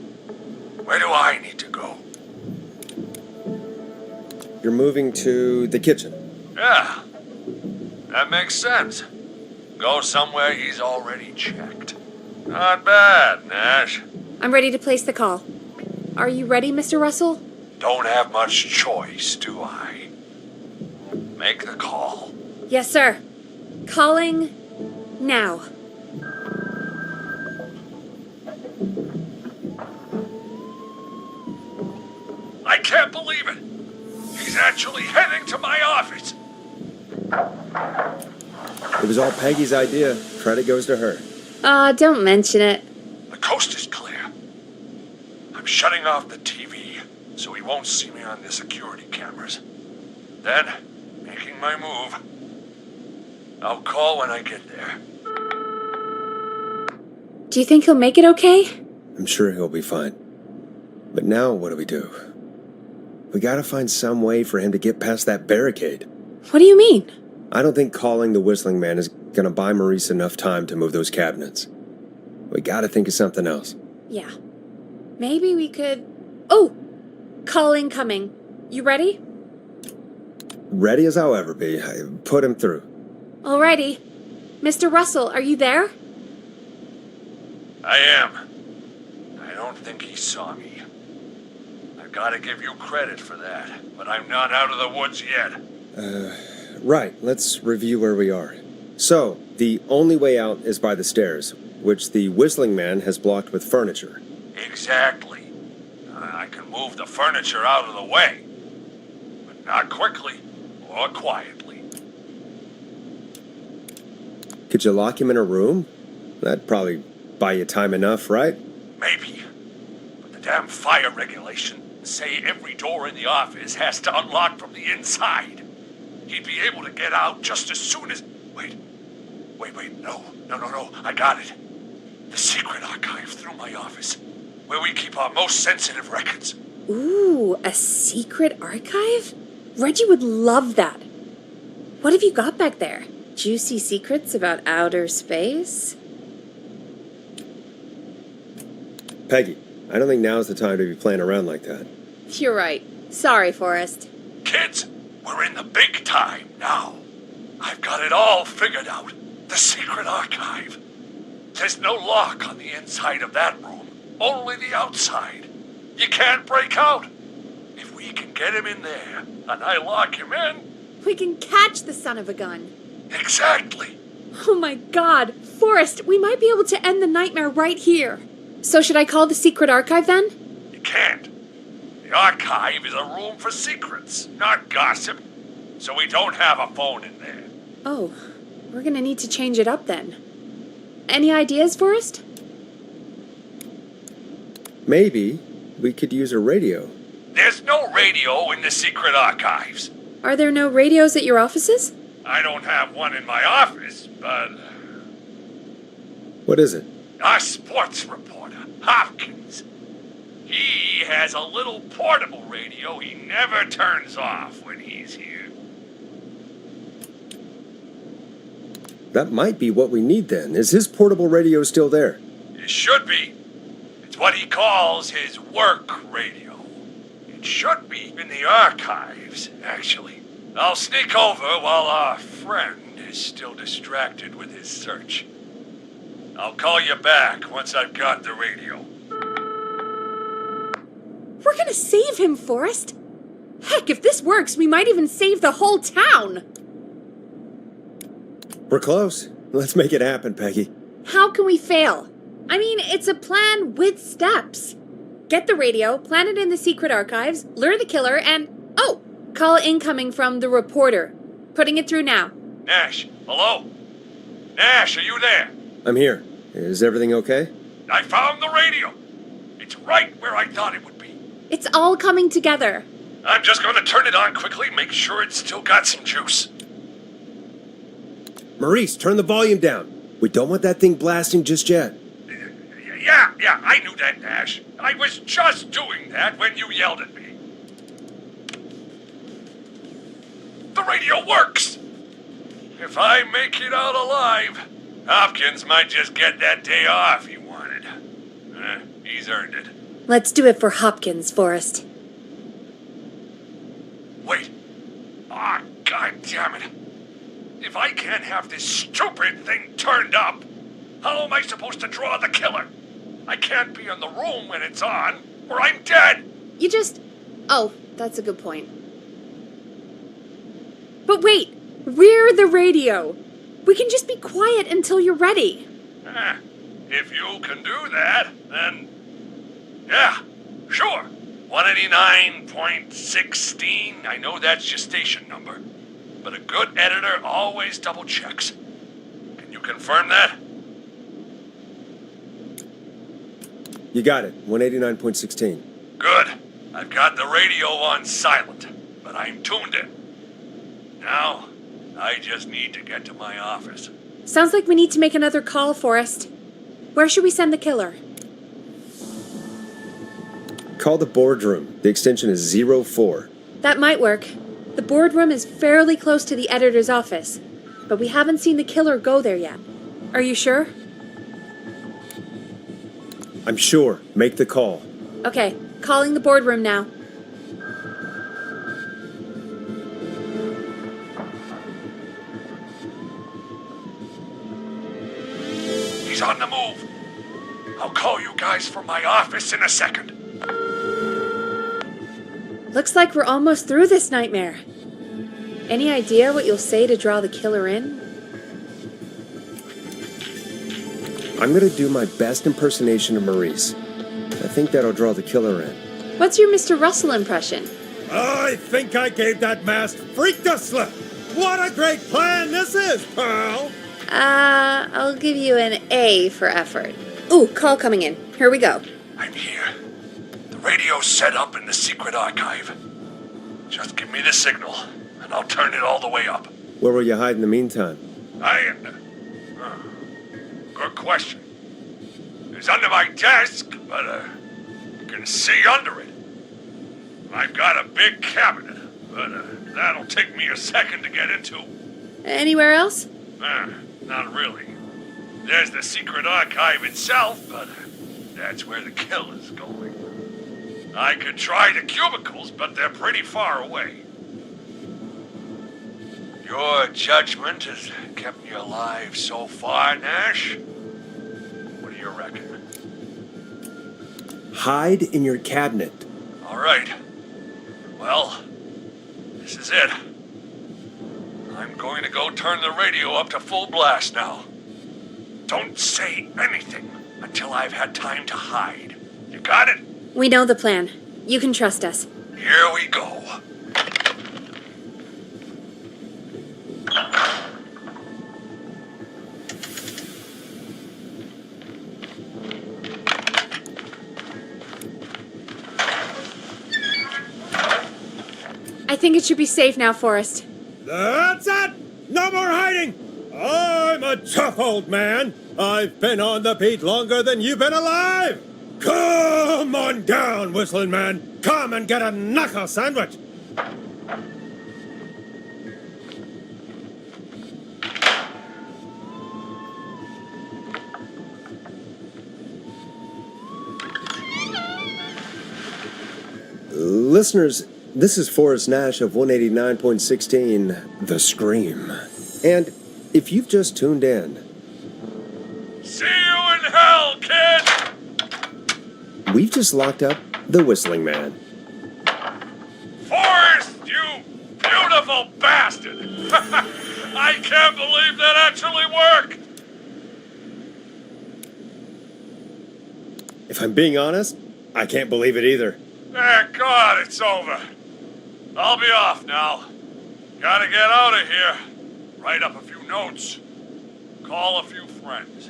Where do I need to go? You're moving to the kitchen. Yeah, that makes sense. Go somewhere he's already checked. Not bad, Nash. I'm ready to place the call. Are you ready, Mr. Russell? Don't have much choice, do I? Make the call. Yes, sir. Calling now. I can't believe it. He's actually heading to my office. It was all Peggy's idea. Credit goes to her. Don't mention it. The coast is clear. I'm shutting off the TV so he won't see me on the security cameras. Then, making my move. I'll call when I get there. Do you think he'll make it okay? I'm sure he'll be fine. But now what do we do? We gotta find some way for him to get past that barricade. What do you mean? I don't think calling the Whistling Man is gonna buy Maurice enough time to move those cabinets. We gotta think of something else. Yeah. Maybe we could... Oh! Call incoming. You ready? Ready as I'll ever be. I put him through. Alrighty. Mr. Russell, are you there? I am. I don't think he saw me. I've got to give you credit for that, but I'm not out of the woods yet. Right, let's review where we are. So, the only way out is by the stairs, which the Whistling Man has blocked with furniture. Exactly. I can move the furniture out of the way, but not quickly or quietly. Could you lock him in a room? That'd probably buy you time enough, right? Maybe. But the damn fire regulations say every door in the office has to unlock from the inside. He'd be able to get out just as soon as... Wait, no, I got it. The secret archive through my office, where we keep our most sensitive records. Ooh, a secret archive? Reggie would love that. What have you got back there? Juicy secrets about outer space? Peggy, I don't think now's the time to be playing around like that. You're right. Sorry, Forrest. Kids, we're in the big time now. I've got it all figured out. The secret archive. There's no lock on the inside of that room only the outside. You can't break out. If we can get him in there, and I lock him in... We can catch the son of a gun. Exactly. Oh my God. Forrest, we might be able to end the nightmare right here. So should I call the secret archive then? You can't. The archive is a room for secrets, not gossip. So we don't have a phone in there. Oh, we're gonna need to change it up then. Any ideas, Forrest? Maybe we could use a radio. There's no radio in the secret archives. Are there no radios at your offices? I don't have one in my office, but... What is it? Our sports reporter, Hopkins. He has a little portable radio he never turns off when he's here. That might be what we need then. Is his portable radio still there? It should be. It's what he calls his work radio. It should be in the archives, actually. I'll sneak over while our friend is still distracted with his search. I'll call you back once I've got the radio. We're gonna save him, Forrest. Heck, if this works, we might even save the whole town. We're close. Let's make it happen, Peggy. How can we fail? I mean, it's a plan with steps. Get the radio, plant it in the secret archives, lure the killer, and... Oh! Call incoming from the reporter. Putting it through now. Nash, hello? Nash, are you there? I'm here. Is everything okay? I found the radio. It's right where I thought it would be. It's all coming together. I'm just going to turn it on quickly, make sure it's still got some juice. Maurice, turn the volume down. We don't want that thing blasting just yet. Yeah, I knew that, Nash. I was just doing that when you yelled at me. The radio works! If I make it out alive, Hopkins might just get that day off he wanted. He's earned it. Let's do it for Hopkins, Forrest. Wait. Ah, God damn it. If I can't have this stupid thing turned up, how am I supposed to draw the killer? I can't be in the room when it's on, or I'm dead. You just... Oh, that's a good point. But wait, we're the radio. We can just be quiet until you're ready. If you can do that, then... Yeah, sure. 189.16, I know that's your station number. But a good editor always double checks. Can you confirm that? You got it. 189.16. Good. I've got the radio on silent, but I'm tuned in. Now, I just need to get to my office. Sounds like we need to make another call, Forrest. Where should we send the killer? Call the boardroom. The extension is 04. That might work. The boardroom is fairly close to the editor's office, but we haven't seen the killer go there yet. Are you sure? I'm sure. Make the call. Okay, calling the boardroom now. He's on the move. I'll call you guys from my office in a second. Looks like we're almost through this nightmare. Any idea what you'll say to draw the killer in? I'm going to do my best impersonation of Maurice. I think that'll draw the killer in. What's your Mr. Russell impression? I think I gave that masked freak the slip. What a great plan this is, pal. I'll give you an A for effort. Ooh, call coming in. Here we go. I'm here. The radio's set up in the secret archive. Just give me the signal, and I'll turn it all the way up. Where will you hide in the meantime? Good question. It's under my desk, but you can see under it. I've got a big cabinet, but that'll take me a second to get into. Anywhere else? Not really. There's the secret archive itself, but that's where the killer's going. I could try the cubicles, but they're pretty far away. Your judgment has kept me alive so far, Nash. What do you reckon? Hide in your cabinet. All right. Well, this is it. I'm going to go turn the radio up to full blast now. Don't say anything until I've had time to hide. You got it? We know the plan. You can trust us. Here we go. I think it should be safe now, Forrest. That's it! No more hiding! I'm a tough old man. I've been on the beat longer than you've been alive! Come on down, whistling man. Come and get a knuckle sandwich. Listeners, this is Forrest Nash of 189.16, The Scream. And if you've just tuned in, See you in hell, kid! we've just locked up the Whistling Man. Forrest, you beautiful bastard! I can't believe that actually worked! If I'm being honest, I can't believe it either. Thank God it's over. I'll be off now. Gotta get out of here. Write up a few notes. Call a few friends.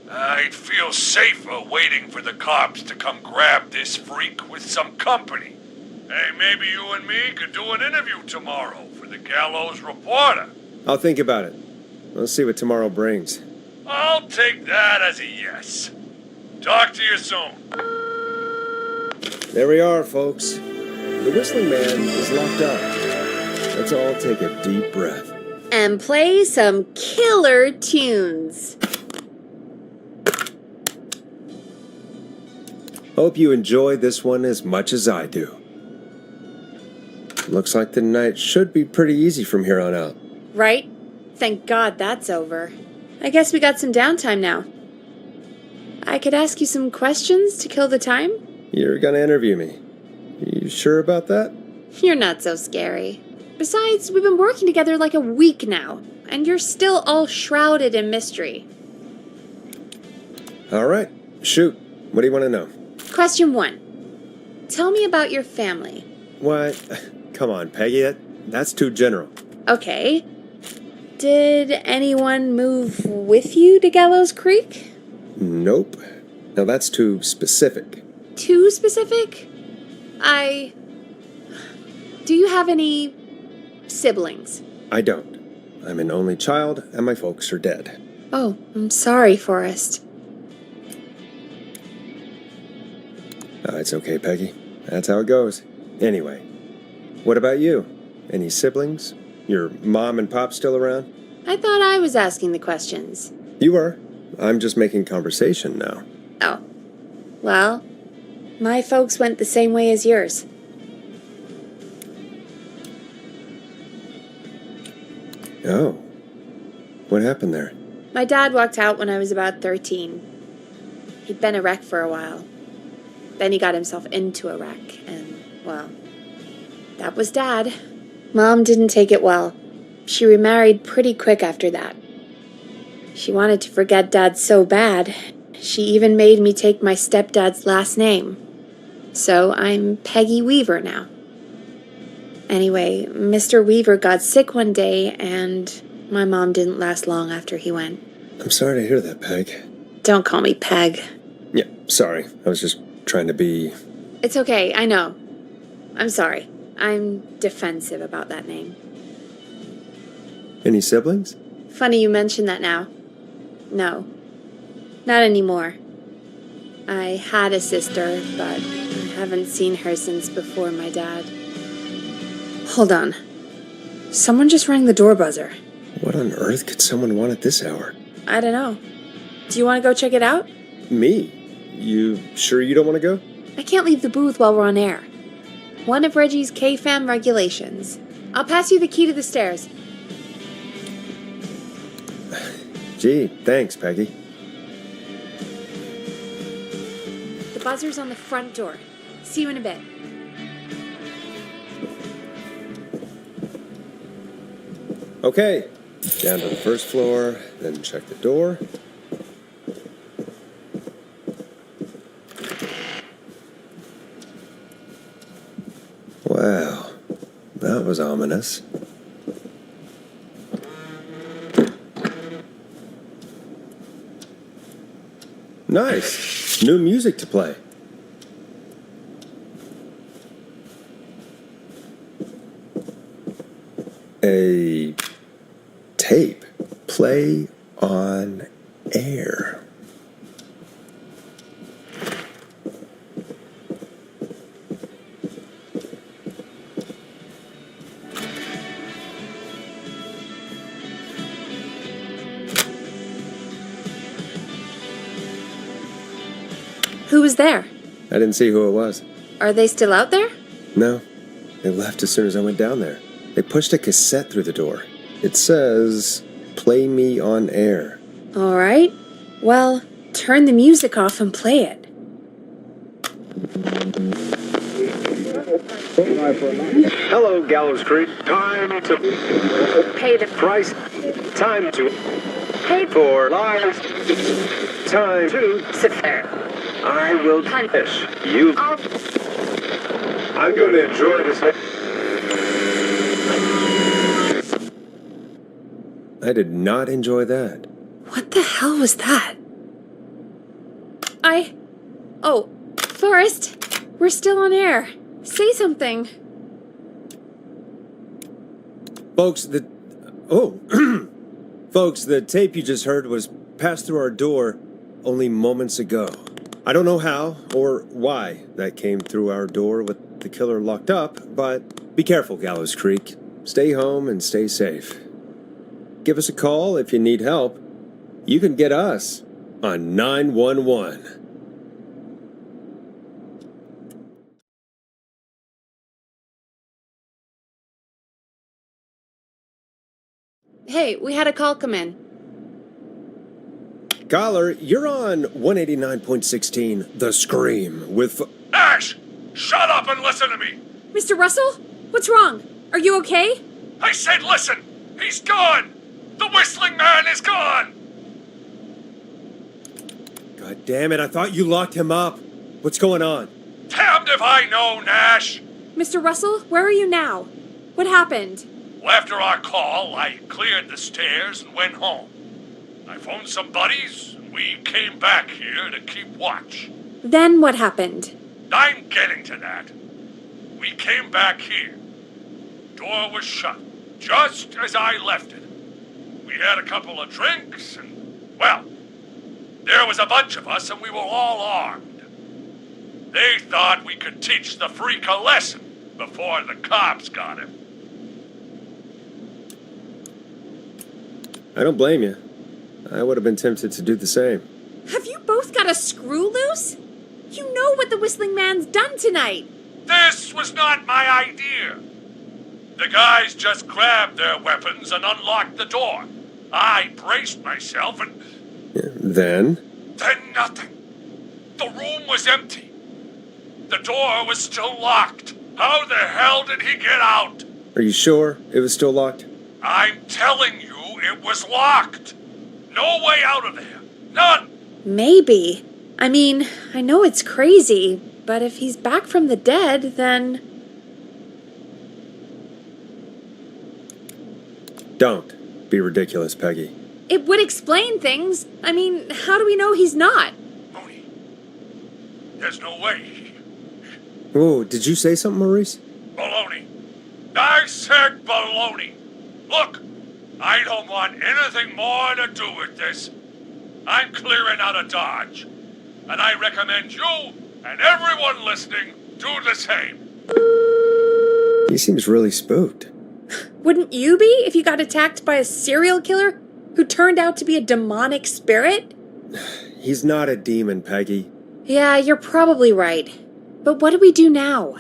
I'd feel safer waiting for the cops to come grab this freak with some company. Hey, maybe you and me could do an interview tomorrow for the Gallows Reporter. I'll think about it. Let's see what tomorrow brings. I'll take that as a yes. Talk to you soon. There we are, folks. The Whistling Man is locked up. Let's all take a deep breath. And play some killer tunes. Hope you enjoy this one as much as I do. Looks like the night should be pretty easy from here on out. Right? Thank God that's over. I guess we got some downtime now. I could ask you some questions to kill the time? You're gonna interview me. You sure about that? You're not so scary. Besides, we've been working together like a week now, and you're still all shrouded in mystery. All right, shoot. What do you want to know? Question 1. Tell me about your family. What? Come on, Peggy. That's too general. Okay. Did anyone move with you to Gallows Creek? Nope. Now that's too specific. Too specific? Do you have any siblings? I don't. I'm an only child, and my folks are dead. Oh, I'm sorry, Forrest. It's okay, Peggy. That's how it goes. Anyway, what about you? Any siblings? Your mom and pop still around? I thought I was asking the questions. You are. I'm just making conversation now. Oh. Well, my folks went the same way as yours. Oh. What happened there? My dad walked out when I was about 13. He'd been a wreck for a while. Then he got himself into a wreck, and, well, that was Dad. Mom didn't take it well. She remarried pretty quick after that. She wanted to forget Dad so bad, she even made me take my stepdad's last name. So I'm Peggy Weaver now. Anyway, Mr. Weaver got sick one day, and my mom didn't last long after he went. I'm sorry to hear that, Peg. Don't call me Peg. Yeah, sorry. I was just trying to be... It's okay, I know. I'm sorry. I'm defensive about that name. Any siblings? Funny you mention that now. No. Not anymore. I had a sister, but I haven't seen her since before my dad. Hold on. Someone just rang the door buzzer. What on earth could someone want at this hour? I don't know. Do you want to go check it out? Me? You sure you don't want to go? I can't leave the booth while we're on air. One of Reggie's K-Fam regulations. I'll pass you the key to the stairs. Gee, thanks, Peggy. The buzzer's on the front door. See you in a bit. Okay, down to the first floor, then check the door. Wow, that was ominous. Nice, new music to play. A tape. Play on air. Who was there? I didn't see who it was. Are they still out there? No, they left as soon as I went down there. They pushed a cassette through the door. It says, "Play me on air." All right. Well, turn the music off and play it. Hello, Gallows Creek. Time to Pay the price. Time to pay for lives. Time to sit there. I will punish you. I'm going to enjoy this. I did not enjoy that. What the hell was that? Oh, Forrest, we're still on air. Say something. Folks, Folks, the tape you just heard was passed through our door only moments ago. I don't know how or why that came through our door with the killer locked up, but be careful, Gallows Creek. Stay home and stay safe. Give us a call if you need help. You can get us on 911. Hey, we had a call come in. Collar, you're on 189.16, The Scream, with... Nash! Shut up and listen to me! Mr. Russell? What's wrong? Are you okay? I said listen! He's gone! The whistling man is gone! God damn it, I thought you locked him up. What's going on? Damned if I know, Nash! Mr. Russell, where are you now? What happened? Well, after our call, I cleared the stairs and went home. I phoned some buddies, and we came back here to keep watch. Then what happened? I'm getting to that. We came back here. Door was shut, just as I left it. We had a couple of drinks, and, well, there was a bunch of us, and we were all armed. They thought we could teach the freak a lesson before the cops got him. I don't blame you. I would have been tempted to do the same. Have you both got a screw loose? You know what the Whistling Man's done tonight. This was not my idea. The guys just grabbed their weapons and unlocked the door. I braced myself and... Then nothing. The room was empty. The door was still locked. How the hell did he get out? Are you sure it was still locked? I'm telling you, it was locked. No way out of there. None. Maybe. I mean, I know it's crazy, but if he's back from the dead, then... Don't be ridiculous, Peggy. It would explain things. I mean, how do we know he's not? Mooney, there's no way. Oh, did you say something, Maurice? Baloney. I said baloney. Look, I don't want anything more to do with this. I'm clearing out of Dodge. And I recommend you and everyone listening do the same. He seems really spooked. Wouldn't you be if you got attacked by a serial killer who turned out to be a demonic spirit? He's not a demon, Peggy. Yeah, you're probably right. But what do we do now?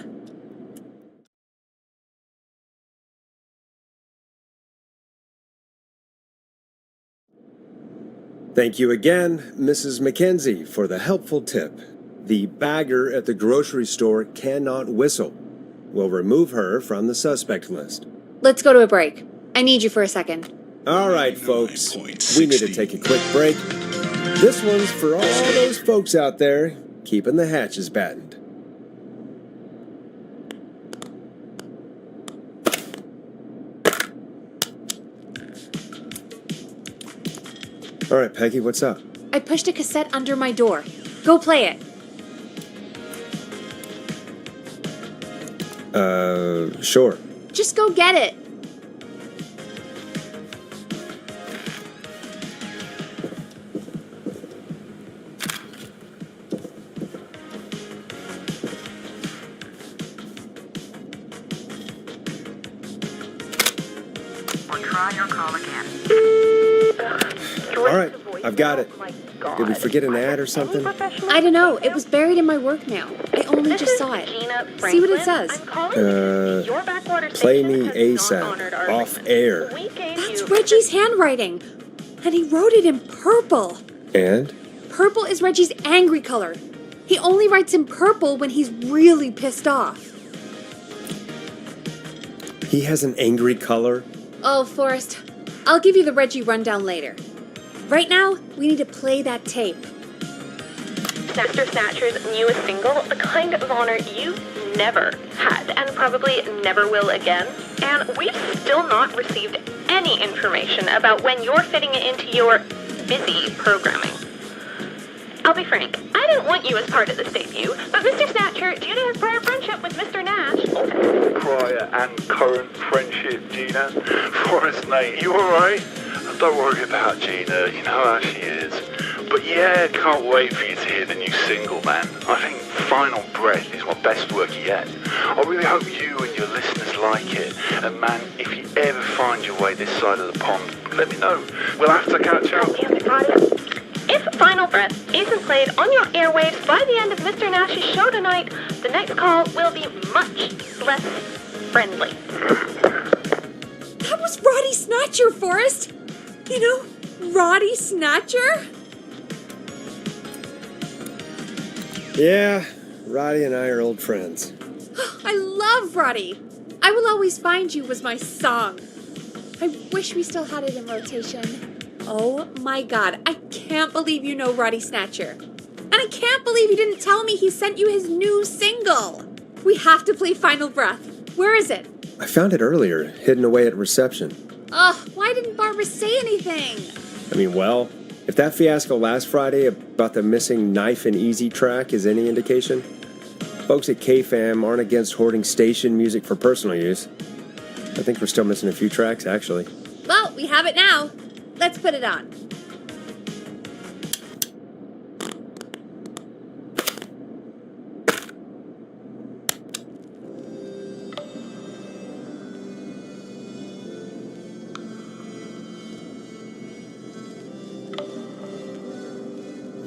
Thank you again, Mrs. Mackenzie, for the helpful tip. The bagger at the grocery store cannot whistle. We'll remove her from the suspect list. Let's go to a break. I need you for a second. All right, folks. We need to take a quick break. This one's for all those folks out there keeping the hatches battened. All right, Peggy, what's up? I pushed a cassette under my door. Go play it. Sure. Just go get it. Or try your call again. All right, I've got it. Did we forget an ad or something? I don't know. It was buried in my work mail. I only just saw it. See what it says. Play me ASAP, off air. That's Reggie's handwriting. And he wrote it in purple. And? Purple is Reggie's angry color. He only writes in purple when he's really pissed off. He has an angry color? Oh, Forrest, I'll give you the Reggie rundown later. Right now, we need to play that tape. Snatcher Snatcher's newest single, the kind of honor you never had and probably never will again. And we've still not received any information about when you're fitting it into your busy programming. I'll be frank, I didn't want you as part of this debut, but Mr. Snatcher, due to his prior friendship with Mr. Nash... Prior and current friendship, Gina. Forrest, mate, you alright? Don't worry about Gina, you know how she is. But yeah, can't wait for you to hear the new single, man. I think Final Breath is my best work yet. I really hope you and your listeners like it. And man, if you ever find your way this side of the pond, let me know. We'll have to catch up. If Final Breath isn't played on your airwaves by the end of Mr. Nash's show tonight, the next call will be much less friendly. That was Roddy Snatcher, Forrest. You know, Roddy Snatcher? Yeah, Roddy and I are old friends. I love Roddy. I Will Always Find You was my song. I wish we still had it in rotation. Oh my God, I can't believe you know Roddy Snatcher. And I can't believe you didn't tell me he sent you his new single. We have to play Final Breath. Where is it? I found it earlier, hidden away at reception. Ugh, why didn't Barbara say anything? I mean, well, if that fiasco last Friday about the missing Knife and Easy track is any indication, folks at KFAM aren't against hoarding station music for personal use. I think we're still missing a few tracks, actually. Well, we have it now. Let's put it on.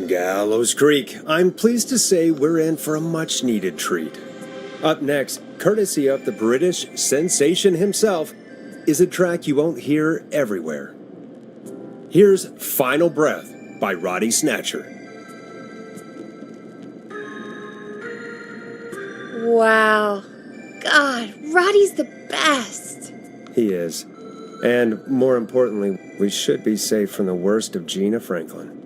Gallows Creek. I'm pleased to say we're in for a much-needed treat. Up next, courtesy of the British sensation himself, is a track you won't hear everywhere. Here's Final Breath by Roddy Snatcher. Wow. God, Roddy's the best. He is. And more importantly, we should be safe from the worst of Gina Franklin.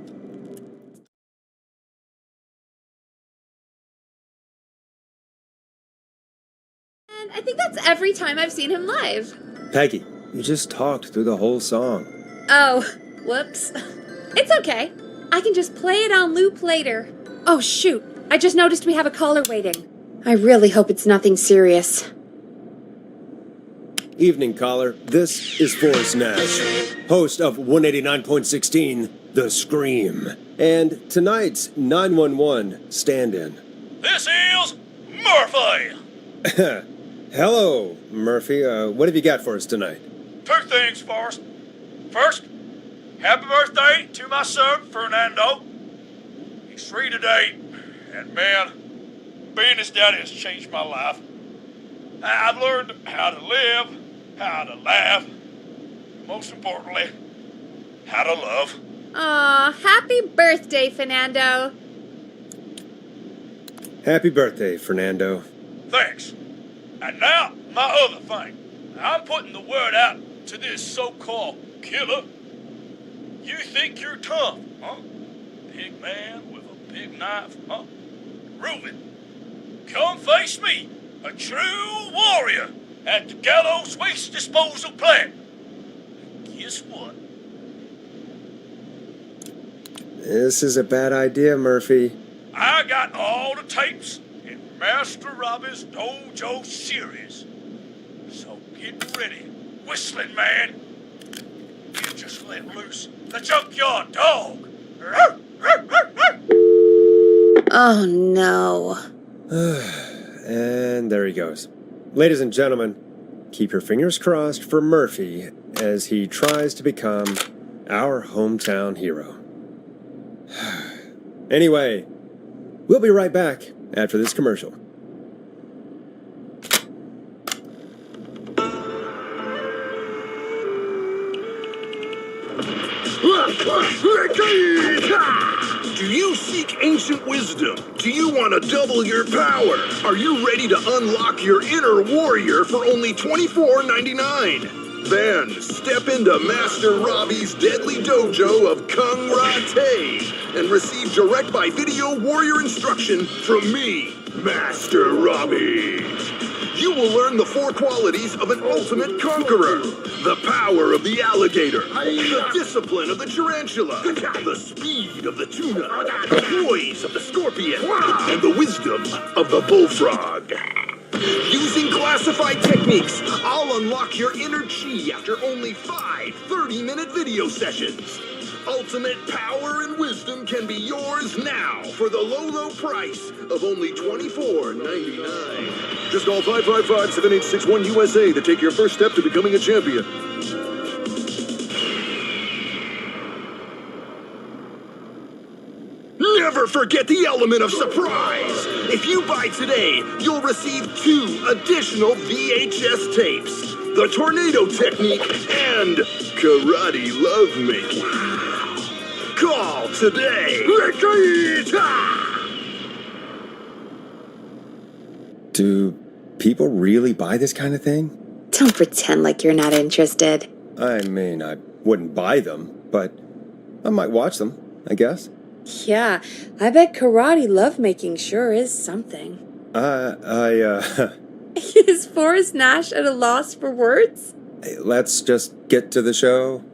And I think that's every time I've seen him live. Peggy, you just talked through the whole song. Oh, whoops. It's okay. I can just play it on loop later. Oh, shoot. I just noticed we have a caller waiting. I really hope it's nothing serious. Evening, caller. This is Forrest Nash, host of 189.16, The Scream. And tonight's 911 stand-in. This is Murphy. Hello, Murphy. What have you got for us tonight? Two things, Forrest. First, happy birthday to my son, Fernando. He's 3 today, and man, being his daddy has changed my life. I've learned how to live, how to laugh, most importantly, how to love. Aw, happy birthday, Fernando. Happy birthday, Fernando. Thanks. And now, my other thing. I'm putting the word out to this so-called killer. You think you're tough, huh? Big man with a big knife, huh? Reuben, come face me, a true warrior, at the Gallows Waste Disposal Plant. Guess what? This is a bad idea, Murphy. I got all the tapes in Master Robbie's Dojo series. So get ready, whistling man. You just let loose the junkyard dog. Oh no. And there he goes. Ladies and gentlemen, keep your fingers crossed for Murphy as he tries to become our hometown hero. Anyway, we'll be right back after this commercial. Do you seek ancient wisdom? Do you want to double your power? Are you ready to unlock your inner warrior for only $24.99? Then step into Master Robbie's deadly dojo of Kung Rate and receive direct by video warrior instruction from me, Master Robbie. You will learn the 4 qualities of an ultimate conqueror. The power of the alligator, the discipline of the tarantula, the speed of the tuna, the poise of the scorpion, and the wisdom of the bullfrog. Using classified techniques, I'll unlock your inner chi after only 5 30-minute video sessions. Ultimate power and wisdom can be yours now for the low price of only $24.99. Just call 555-7861 USA to take your first step to becoming a champion. Never forget the element of surprise. If you buy today, you'll receive 2 additional VHS tapes. The Tornado Technique and Karate Lovemaking. Call today. Do people really buy this kind of thing? Don't pretend like you're not interested. I mean, I wouldn't buy them, but I might watch them, I guess. Yeah, I bet karate lovemaking sure is something. Is Forrest Nash at a loss for words? Let's just get to the show.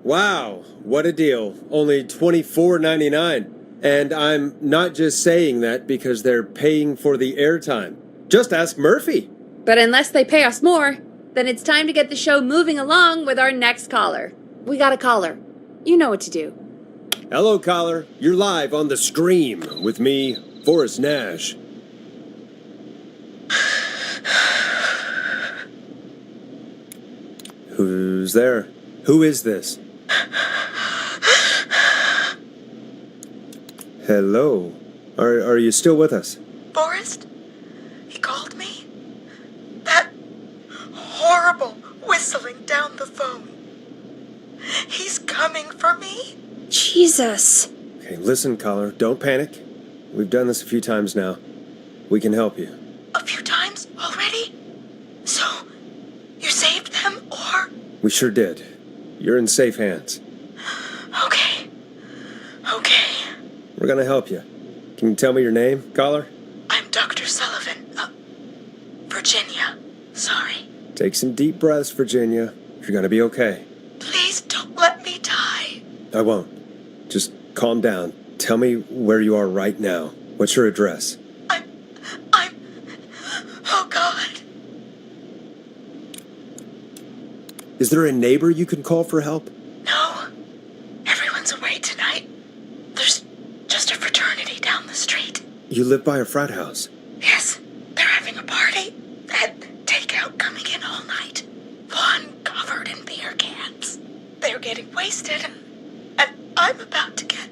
Wow, what a deal. Only $24.99. And I'm not just saying that because they're paying for the airtime. Just ask Murphy. But unless they pay us more, then it's time to get the show moving along with our next caller. We got a caller. You know what to do. Hello, caller. You're live on The Scream with me, Forrest Nash. Who's there? Who is this? Hello. Are you still with us? Forrest? He called me? That horrible whistling down the phone. He's coming for me? Jesus. Okay, listen, caller. Don't panic. We've done this a few times now. We can help you. A few times already? So, you saved them, or? We sure did. You're in safe hands. Okay. We're gonna help you. Can you tell me your name, caller? I'm Dr. Sullivan. Virginia. Sorry. Take some deep breaths, Virginia. You're gonna be okay. Please don't let me die. I won't. Just calm down. Tell me where you are right now. What's your address? Oh, God. Is there a neighbor you can call for help? No. Everyone's away tonight. There's just a fraternity down the street. You live by a frat house. Yes, they're having a party. Had takeout coming in all night. One covered in beer cans. They're getting wasted, and I'm about to get...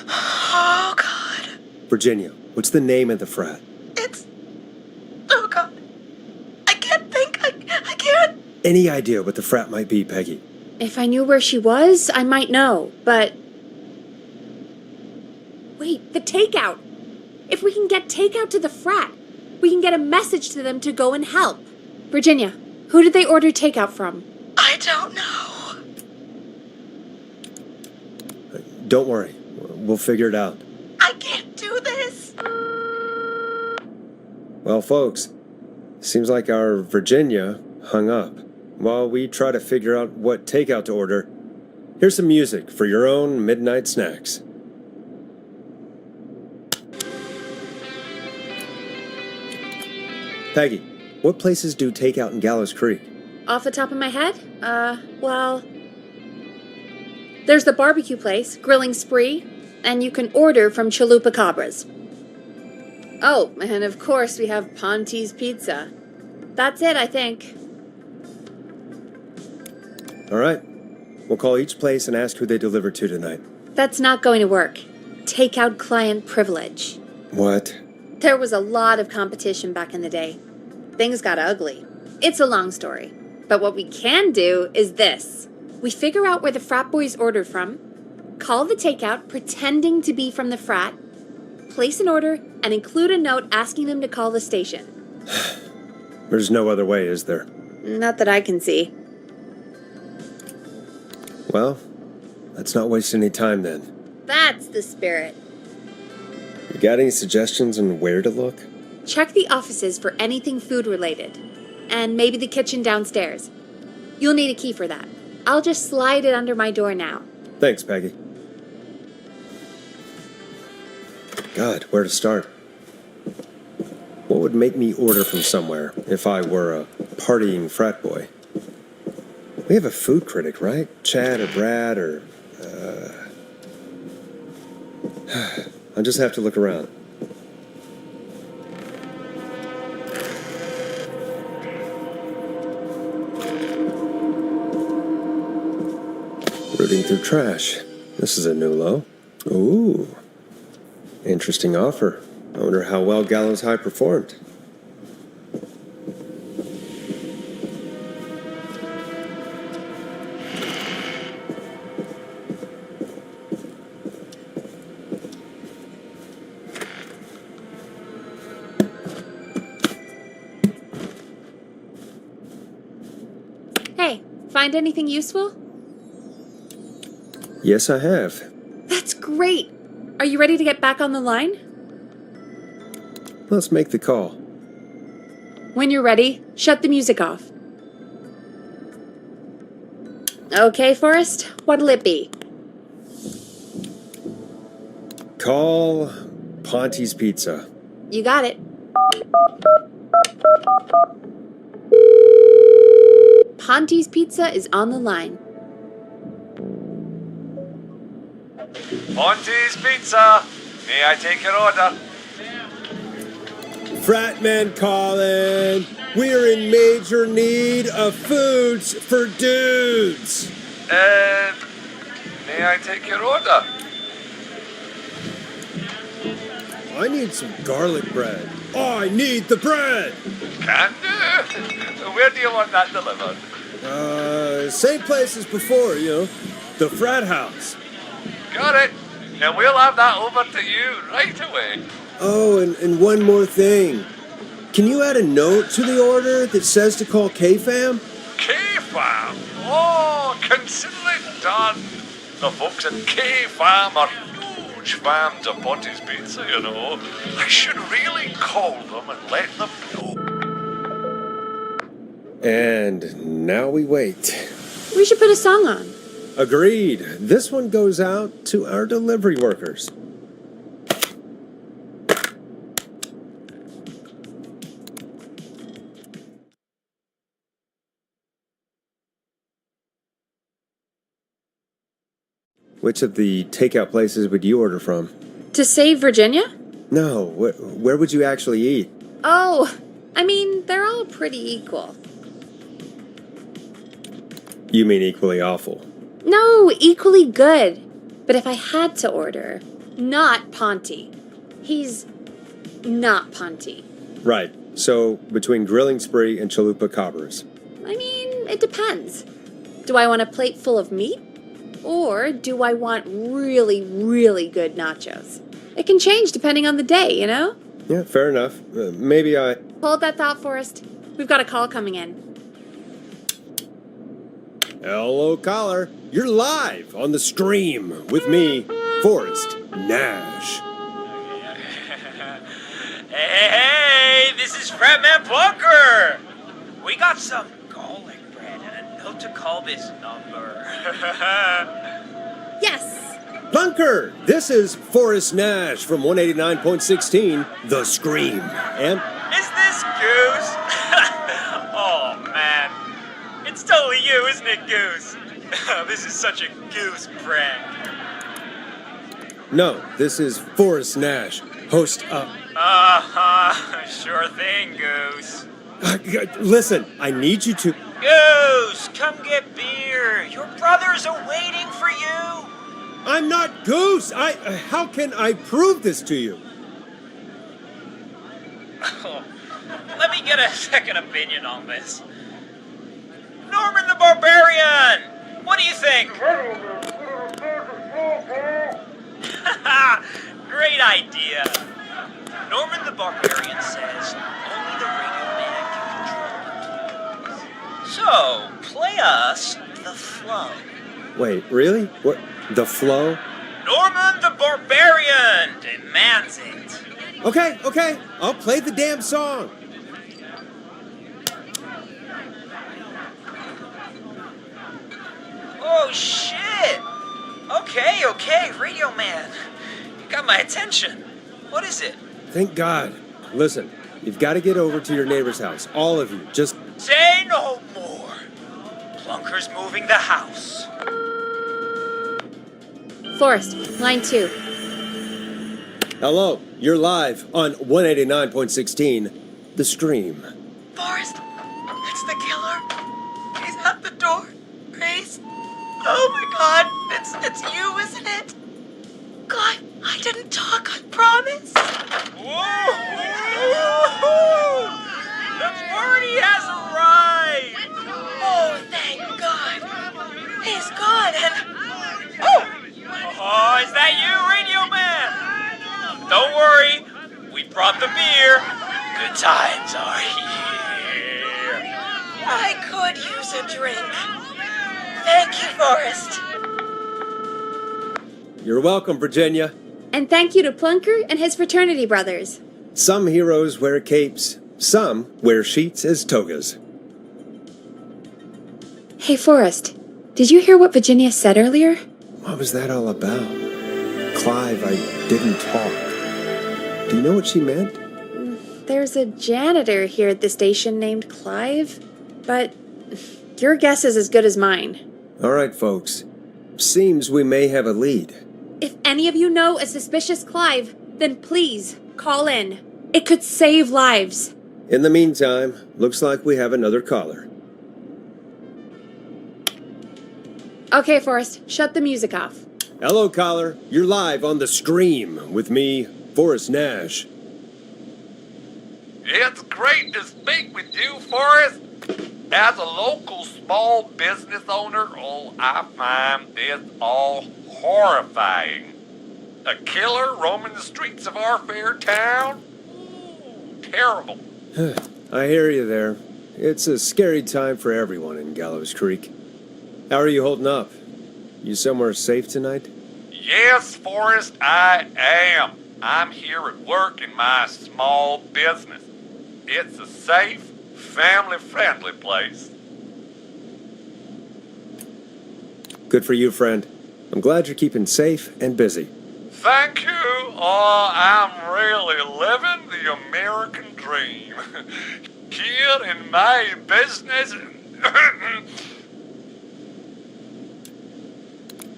Oh, God. Virginia, what's the name of the frat? It's... Oh, God. I can't think. I can't... Any idea what the frat might be, Peggy? If I knew where she was, I might know, but... Wait, the takeout! If we can get takeout to the frat, we can get a message to them to go and help. Virginia, who did they order takeout from? I don't know. Don't worry. We'll figure it out. I can't do this. Well, folks, seems like our Virginia hung up. While we try to figure out what takeout to order, here's some music for your own midnight snacks. Peggy, what places do takeout in Gallows Creek? Off the top of my head? Well... There's the barbecue place, Grilling Spree, and you can order from Chalupa Cabra's. Oh, and of course we have Ponte's Pizza. That's it, I think. All right. We'll call each place and ask who they deliver to tonight. That's not going to work. Takeout client privilege. What? There was a lot of competition back in the day. Things got ugly. It's a long story. But what we can do is this. We figure out where the frat boys ordered from, call the takeout pretending to be from the frat, place an order, and include a note asking them to call the station. There's no other way, is there? Not that I can see. Well, let's not waste any time then. That's the spirit. You got any suggestions on where to look? Check the offices for anything food related. And maybe the kitchen downstairs. You'll need a key for that. I'll just slide it under my door now. Thanks, Peggy. God, where to start? What would make me order from somewhere if I were a partying frat boy? We have a food critic, right? Chad or Brad or... I'll just have to look around. Rooting through trash. This is a new low. Ooh. Interesting offer. I wonder how well Gallows High performed. Hey, find anything useful? Yes, I have. That's great. Are you ready to get back on the line? Let's make the call. When you're ready, shut the music off. Okay, Forrest, what'll it be? Call Ponte's Pizza. You got it. Ponte's Pizza is on the line. Ponte's Pizza. May I take your order? Fratman calling. We're in major need of foods for dudes. May I take your order? I need some garlic bread. I need the bread. Can do. Where do you want that delivered? Same place as before, the frat house. Got it. And we'll have that over to you right away. Oh, and one more thing. Can you add a note to the order that says to call K-Fam? K-Fam? Oh, consider it done. The folks at K-Fam are huge fans of Ponte's Pizza, I should really call them and let them know. And now we wait. We should put a song on. Agreed. This one goes out to our delivery workers. Which of the takeout places would you order from? To save Virginia? No, where would you actually eat? Oh, I mean, they're all pretty equal. You mean equally awful? No, equally good. But if I had to order, not Ponte. He's not Ponte. Right. So, between Grilling Spree and Chalupa Cabra's. I mean, it depends. Do I want a plate full of meat? Or do I want really, really good nachos? It can change depending on the day, you know? Yeah, fair enough. Maybe I... Hold that thought, Forrest. We've got a call coming in. Hello, caller. You're live on the Scream with me, Forrest Nash. Hey, this is Fratman Bunker. We got some garlic bread and a note to call this number. Yes! Bunker, this is Forrest Nash from 189.16, The Scream. And... Is this Goose? Oh, man. It's totally you, isn't it, Goose? This is such a Goose prank. No, this is Forrest Nash, host of... Sure thing, Goose. Listen, I need you to... Goose, come get beer. Your brothers are waiting for you. I'm not Goose! How can I prove this to you? Let me get a second opinion on this. Norman the Barbarian! What do you think? Great idea. Norman the Barbarian says only the radio man can control it. So, play us the flow. Wait, really? What? The flow? Norman the Barbarian demands it. Okay, I'll play the damn song. Oh, shit! Okay, radio man. You got my attention. What is it? Thank God. Listen, you've got to get over to your neighbor's house. All of you. Just... Say no more. Plunker's moving the house. Forrest, line 2. Hello, you're live on 189.16, The Scream. Forrest, it's the killer. He's at the door. Grace. Oh my God, it's you, isn't it? God, I didn't talk, I promise. Whoa! The party has arrived! Oh, thank God. He's gone and... Oh, is that you, radio man? Don't worry, we brought the beer. Good times are here. I could use a drink. Thank you, Forrest. You're welcome, Virginia. And thank you to Plunker and his fraternity brothers. Some heroes wear capes, some wear sheets as togas. Hey, Forrest, did you hear what Virginia said earlier? What was that all about? Clive, I didn't talk. Do you know what she meant? There's a janitor here at the station named Clive, but your guess is as good as mine. All right, folks. Seems we may have a lead. If any of you know a suspicious Clive, then please call in. It could save lives. In the meantime, looks like we have another caller. Okay, Forrest, shut the music off. Hello, caller. You're live on The Scream with me, Forrest Nash. It's great to speak with you, Forrest. As a local small business owner, I find this all horrifying. A killer roaming the streets of our fair town? Ooh, terrible. I hear you there. It's a scary time for everyone in Gallows Creek. How are you holding up? You somewhere safe tonight? Yes, Forrest, I am. I'm here at work in my small business. It's a safe, family-friendly place. Good for you, friend. I'm glad you're keeping safe and busy. Thank you. Oh, I'm really living the American dream. Here in my business.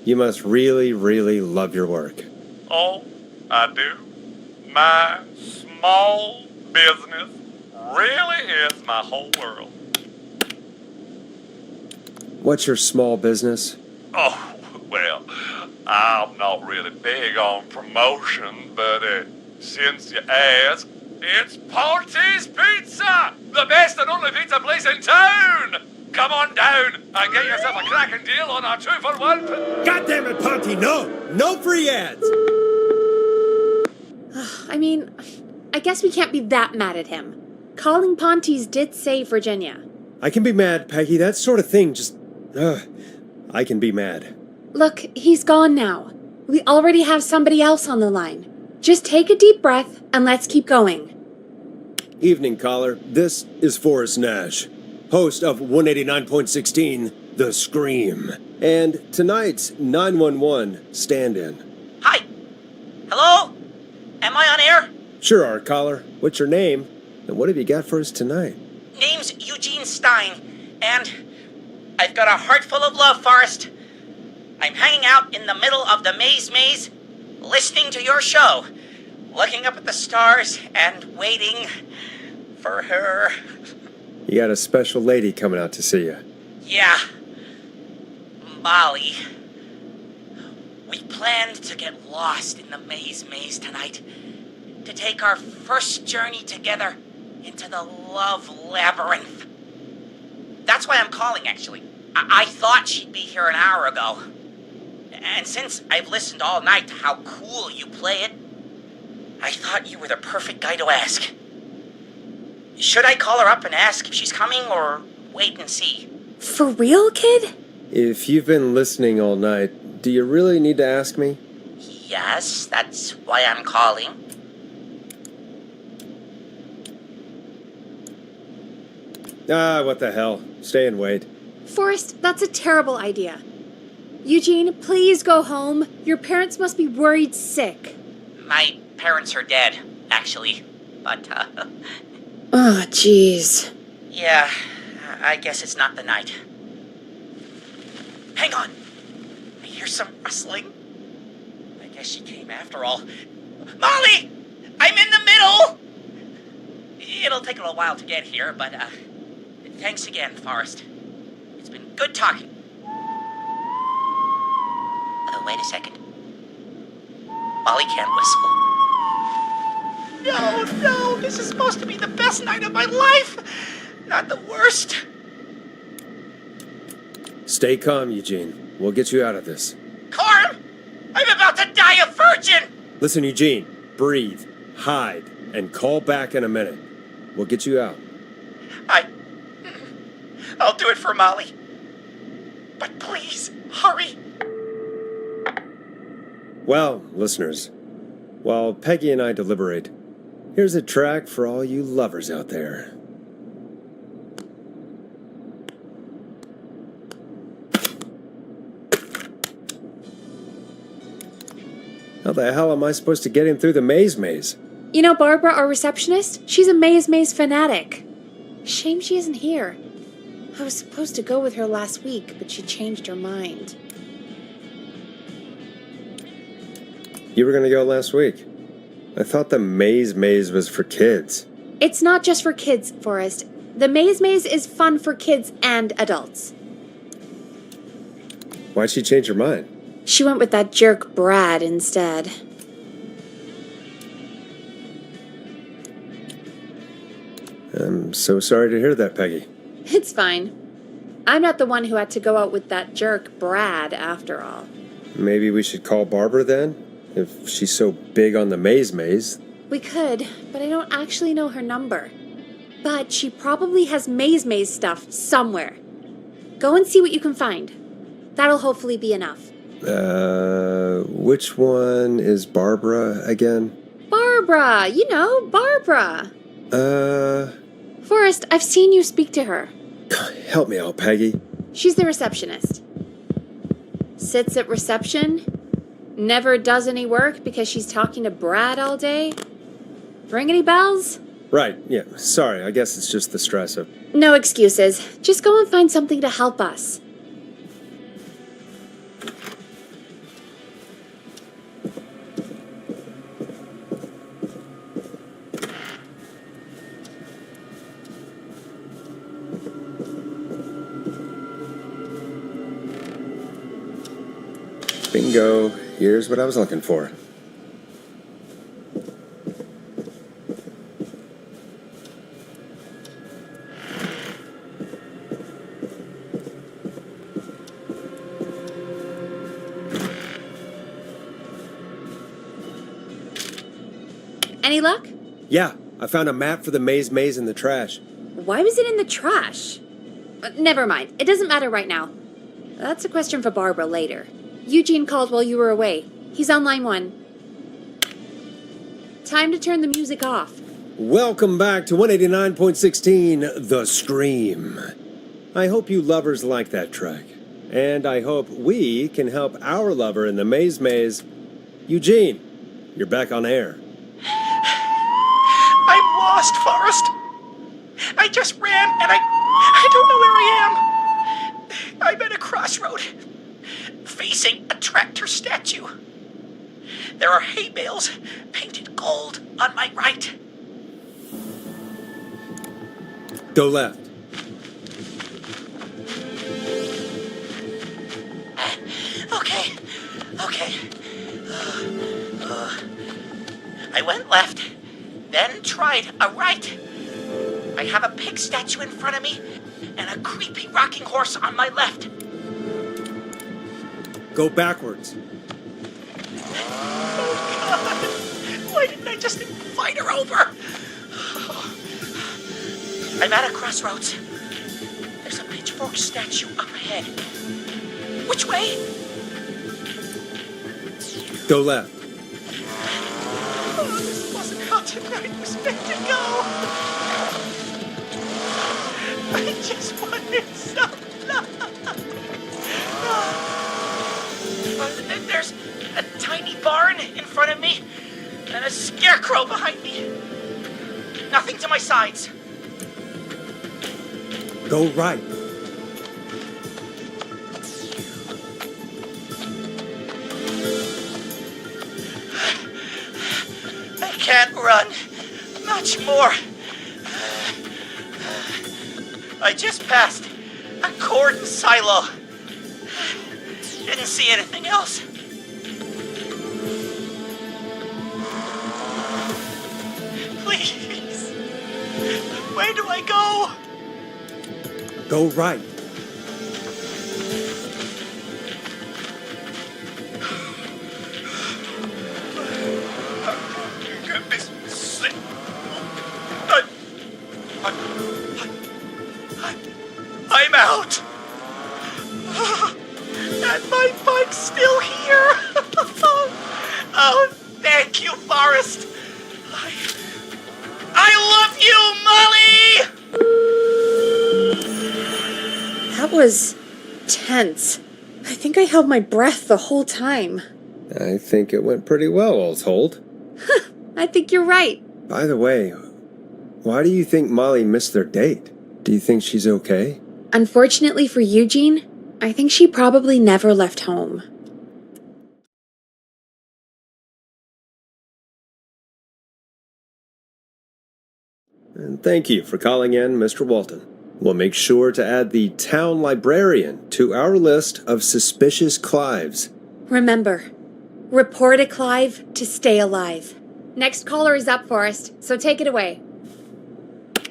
You must really, really love your work. Oh, I do. My small business really is my whole world. What's your small business? Oh, well, I'm not really big on promotion, but since you ask, it's Ponti's Pizza! The best and only pizza place in town! Come on down and get yourself a cracking deal on our 2-for-1. God damn it, Ponty, no! No free ads! I mean, I guess we can't be that mad at him. Calling Pontes did save Virginia. I can be mad, Peggy. That sort of thing just... I can be mad. Look, he's gone now. We already have somebody else on the line. Just take a deep breath and let's keep going. Evening, caller. This is Forrest Nash, host of 189.16, The Scream. And tonight's 911 stand-in. Hi. Hello? Am I on air? Sure are, caller. What's your name? And what have you got for us tonight? Name's Eugene Stein, and I've got a heart full of love, Forrest. I'm hanging out in the middle of the maze, listening to your show, looking up at the stars and waiting for her. You got a special lady coming out to see you. Yeah. Molly. We planned to get lost in the maze tonight, to take our first journey together into the love labyrinth. That's why I'm calling, actually. I thought she'd be here an hour ago. And since I've listened all night to how cool you play it, I thought you were the perfect guy to ask. Should I call her up and ask if she's coming, or wait and see? For real, kid? If you've been listening all night, do you really need to ask me? Yes, that's why I'm calling. What the hell. Stay and wait. Forrest, that's a terrible idea. Eugene, please go home. Your parents must be worried sick. My parents are dead, actually. But, Oh, jeez. yeah, I guess it's not the night. Hang on. I hear some rustling. I guess she came after all. Molly! I'm in the middle! It'll take a little while to get here, but, thanks again, Forrest. It's been good talking. Oh, wait a second. Molly can't whistle. No, this is supposed to be the best night of my life! Not the worst. Stay calm, Eugene. We'll get you out of this. Carm! I'm about to die a virgin! Listen, Eugene. Breathe. Hide. And call back in a minute. We'll get you out. I'll do it for Molly. But please, hurry. Well, listeners, while Peggy and I deliberate, here's a track for all you lovers out there. How the hell am I supposed to get him through the maze? You know Barbara, our receptionist? She's a maze fanatic. Shame she isn't here. I was supposed to go with her last week, but she changed her mind. You were going to go last week. I thought the maze was for kids. It's not just for kids, Forrest. The maze is fun for kids and adults. Why'd she change her mind? She went with that jerk Brad instead. I'm so sorry to hear that, Peggy. It's fine. I'm not the one who had to go out with that jerk Brad, after all. Maybe we should call Barbara then? If she's so big on the maze. We could, but I don't actually know her number. But she probably has maze stuff somewhere. Go and see what you can find. That'll hopefully be enough. Which one is Barbara again? Barbara! You know, Barbara! Forrest, I've seen you speak to her. Help me out, Peggy. She's the receptionist. Sits at reception. Never does any work because she's talking to Brad all day. Ring any bells? Right, yeah. Sorry, I guess it's just the stress of... No excuses. Just go and find something to help us. Bingo. Here's what I was looking for. Any luck? Yeah, I found a map for the maze in the trash. Why was it in the trash? Never mind. It doesn't matter right now. That's a question for Barbara later. Eugene called while you were away. He's on line 1. Time to turn the music off. Welcome back to 189.16, The Scream. I hope you lovers like that track. And I hope we can help our lover in the maze. Eugene, you're back on air. I'm lost, Forrest. I just ran and I don't know where I am. I'm at a crossroad, facing a tractor statue. There are hay bales painted gold on my right. Go left. Okay. I went left, then tried a right. I have a pig statue in front of me and a creepy rocking horse on my left. Go backwards. Oh, God. Why didn't I just invite her over? I'm at a crossroads. There's a pitchfork statue up ahead. Which way? Go left. Oh, this wasn't how tonight was meant to go. I just wanted some love. There's a tiny barn in front of me and a scarecrow behind me. Nothing to my sides. Go right. I can't run much more. I just passed a corn silo. Didn't see anything else. Please. Where do I go? Go right. I'm out. And my bike's still here. Oh, thank you, Forrest. I love you, Molly! That was tense. I think I held my breath the whole time. I think it went pretty well, all told. I think you're right. By the way, why do you think Molly missed their date? Do you think she's okay? Unfortunately for Eugene, I think she probably never left home. And thank you for calling in, Mr. Walton. We'll make sure to add the town librarian to our list of suspicious Clives. Remember, report a Clive to stay alive. Next caller is up, Forrest, so take it away.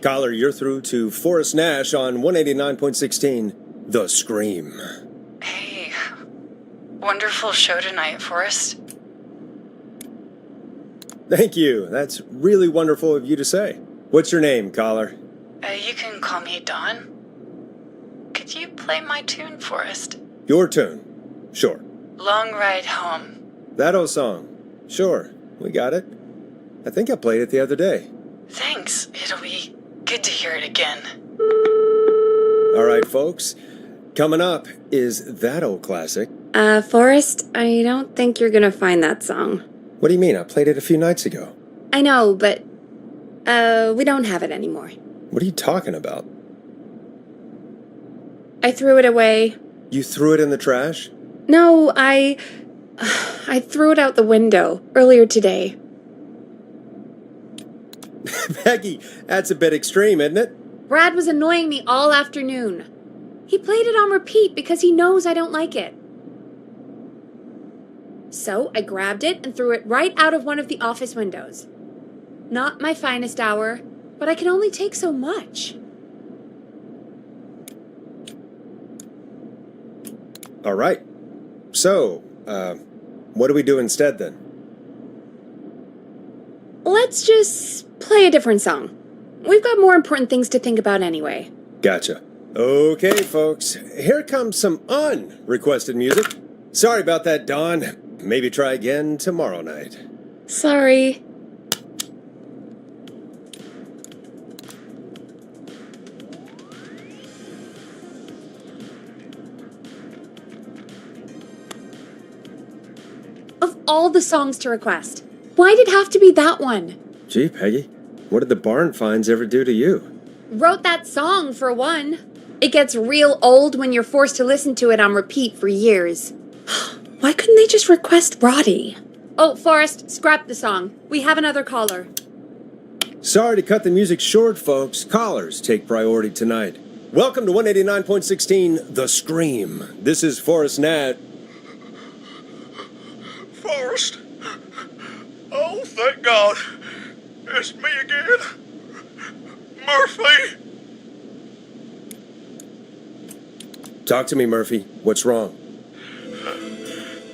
Caller, you're through to Forrest Nash on 189.16, The Scream. Hey, wonderful show tonight, Forrest. Thank you. That's really wonderful of you to say. What's your name, caller? You can call me Dawn. Could you play my tune, Forrest? Your tune. Sure. Long Ride Home. That old song. Sure. We got it. I think I played it the other day. Thanks. It'll be good to hear it again. All right, folks. Coming up is that old classic. Forrest, I don't think you're gonna find that song. What do you mean? I played it a few nights ago. I know, but, we don't have it anymore. What are you talking about? I threw it away. You threw it in the trash? No, I threw it out the window earlier today. Becky, that's a bit extreme, isn't it? Brad was annoying me all afternoon. He played it on repeat because he knows I don't like it. So I grabbed it and threw it right out of one of the office windows. Not my finest hour, but I can only take so much. All right. So, what do we do instead then? Let's let's just play a different song. We've got more important things to think about anyway. Gotcha. Okay, folks, here comes some unrequested music. Sorry about that, Dawn. Maybe try again tomorrow night. Sorry. Of all the songs to request, why did it have to be that one? Gee, Peggy, what did the barn finds ever do to you? Wrote that song, for one. It gets real old when you're forced to listen to it on repeat for years. Why couldn't they just request Roddy? Oh, Forrest, scrap the song. We have another caller. Sorry to cut the music short, folks. Callers take priority tonight. Welcome to 189.16, The Scream. This is Forrest Nash. Forrest? Oh, thank God. It's me again. Murphy. Talk to me, Murphy. What's wrong?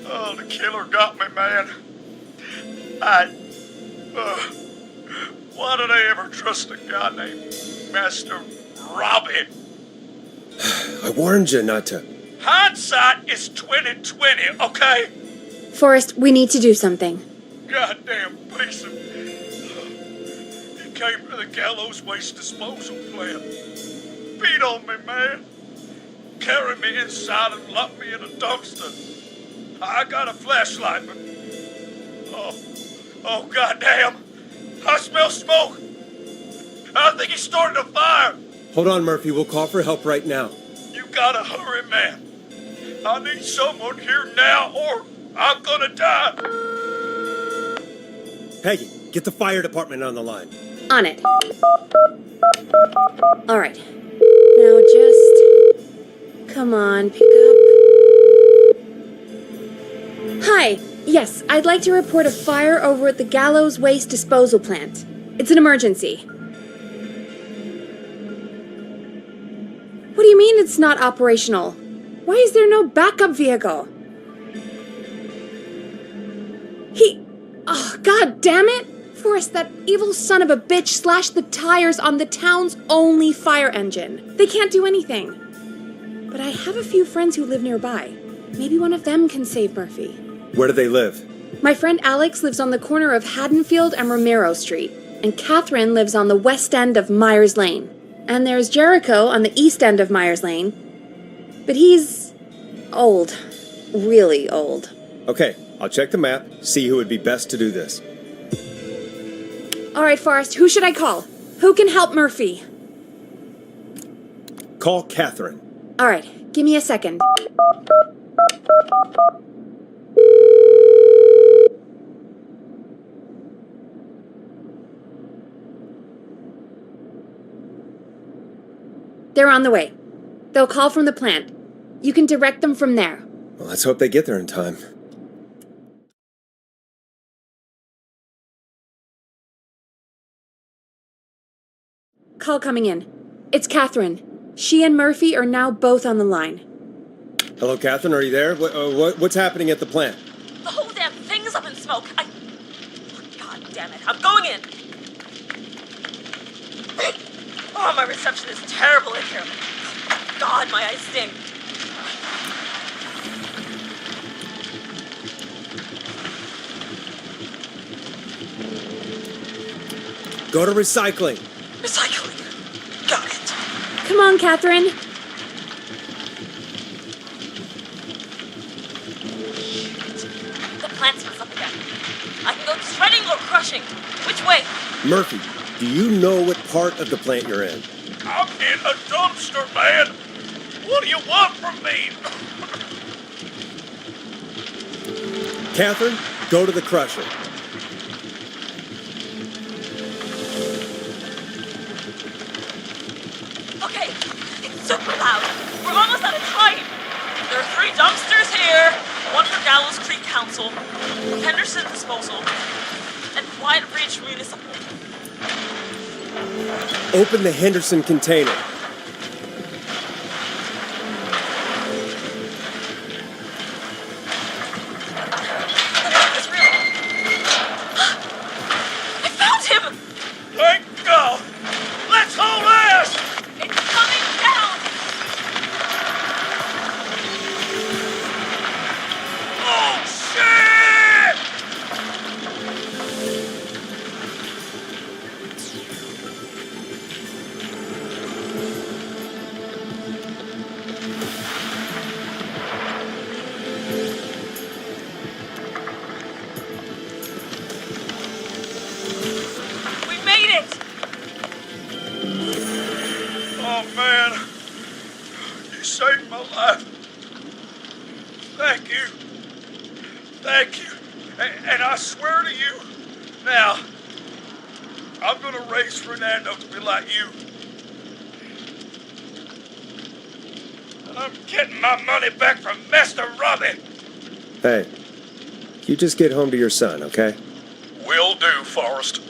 Oh, the killer got me, man. Why did I ever trust a guy named Master Robbie? I warned you not to. Hindsight is 20/20, okay? Forrest, we need to do something. Goddamn piece of... He came to the Gallows waste disposal plant. Beat on me, man. Carried me inside and locked me in a dumpster. I got a flashlight, but... Oh, goddamn. I smell smoke. I think he started a fire. Hold on, Murphy. We'll call for help right now. You gotta hurry, man. I need someone here now or I'm gonna die. Peggy, get the fire department on the line. On it. All right. Now just... Come on, pick up. Hi. Yes, I'd like to report a fire over at the Gallows Waste Disposal Plant. It's an emergency. What do you mean it's not operational? Why is there no backup vehicle? Oh, God damn it! Forrest, that evil son of a bitch slashed the tires on the town's only fire engine. They can't do anything. But I have a few friends who live nearby. Maybe one of them can save Murphy. Where do they live? My friend Alex lives on the corner of Haddonfield and Romero Street, and Catherine lives on the west end of Myers Lane. And there's Jericho on the east end of Myers Lane. But he's... old. Really old. Okay, I'll check the map, see who would be best to do this. All right, Forrest, who should I call? Who can help Murphy? Call Catherine. All right, give me a second. They're on the way. They'll call from the plant. You can direct them from there. Well, let's hope they get there in time. Call coming in. It's Catherine. She and Murphy are now both on the line. Hello, Catherine, are you there? What's happening at the plant? The whole damn thing's up in smoke. God damn it. I'm going in. Oh, my reception is terrible in here. God, my eyes sting. Go to recycling. Recycling. Got it. Come on, Catherine. The plant smells up again. I can go shredding or crushing. Which way? Murphy, do you know what part of the plant you're in? I'm in a dumpster, man. What do you want from me? Catherine, go to the crusher. Okay, it's super loud. We're almost out of time. There are 3 dumpsters here. One for Gallows Creek Council, Henderson Disposal, and Quiet Ridge Municipal. Open the Henderson container. It's real. I found him! my life. Thank you. Thank you. And I swear to you, now, I'm gonna raise Fernando to be like you. I'm getting my money back from Master Robbie. Hey, you just get home to your son, okay? Will do, Forrest.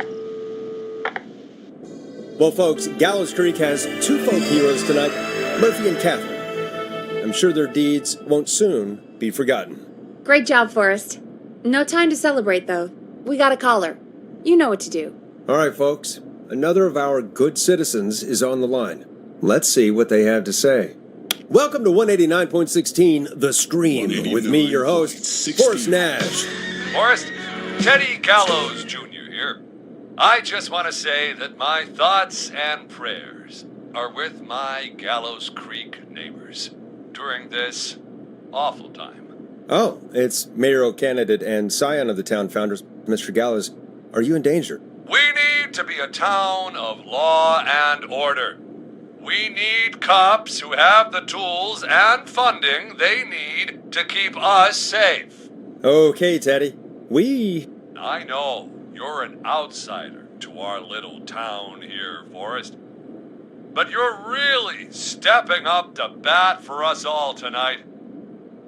Well, folks, Gallows Creek has two folk heroes tonight, Murphy and Catherine. I'm sure their deeds won't soon be forgotten. Great job, Forrest. No time to celebrate, though. We got a caller. You know what to do. All right, folks. Another of our good citizens is on the line. Let's see what they have to say. Welcome to 189.16 The Scream, with me, your host, Forrest Nash. Forrest, Teddy Gallows Jr. here. I just want to say that my thoughts and prayers are with my Gallows Creek neighbors during this awful time. Oh, it's mayoral candidate and scion of the town founders, Mr. Gallows. Are you in danger? We need to be a town of law and order. We need cops who have the tools and funding they need to keep us safe. Okay, Teddy. I know you're an outsider to our little town here, Forrest. But you're really stepping up to bat for us all tonight.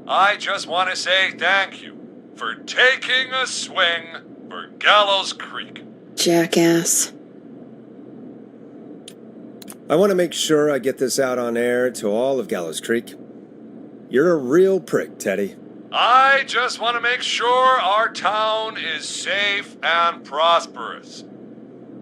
I just want to say thank you for taking a swing for Gallows Creek. Jackass. I want to make sure I get this out on air to all of Gallows Creek. You're a real prick, Teddy. I just want to make sure our town is safe and prosperous.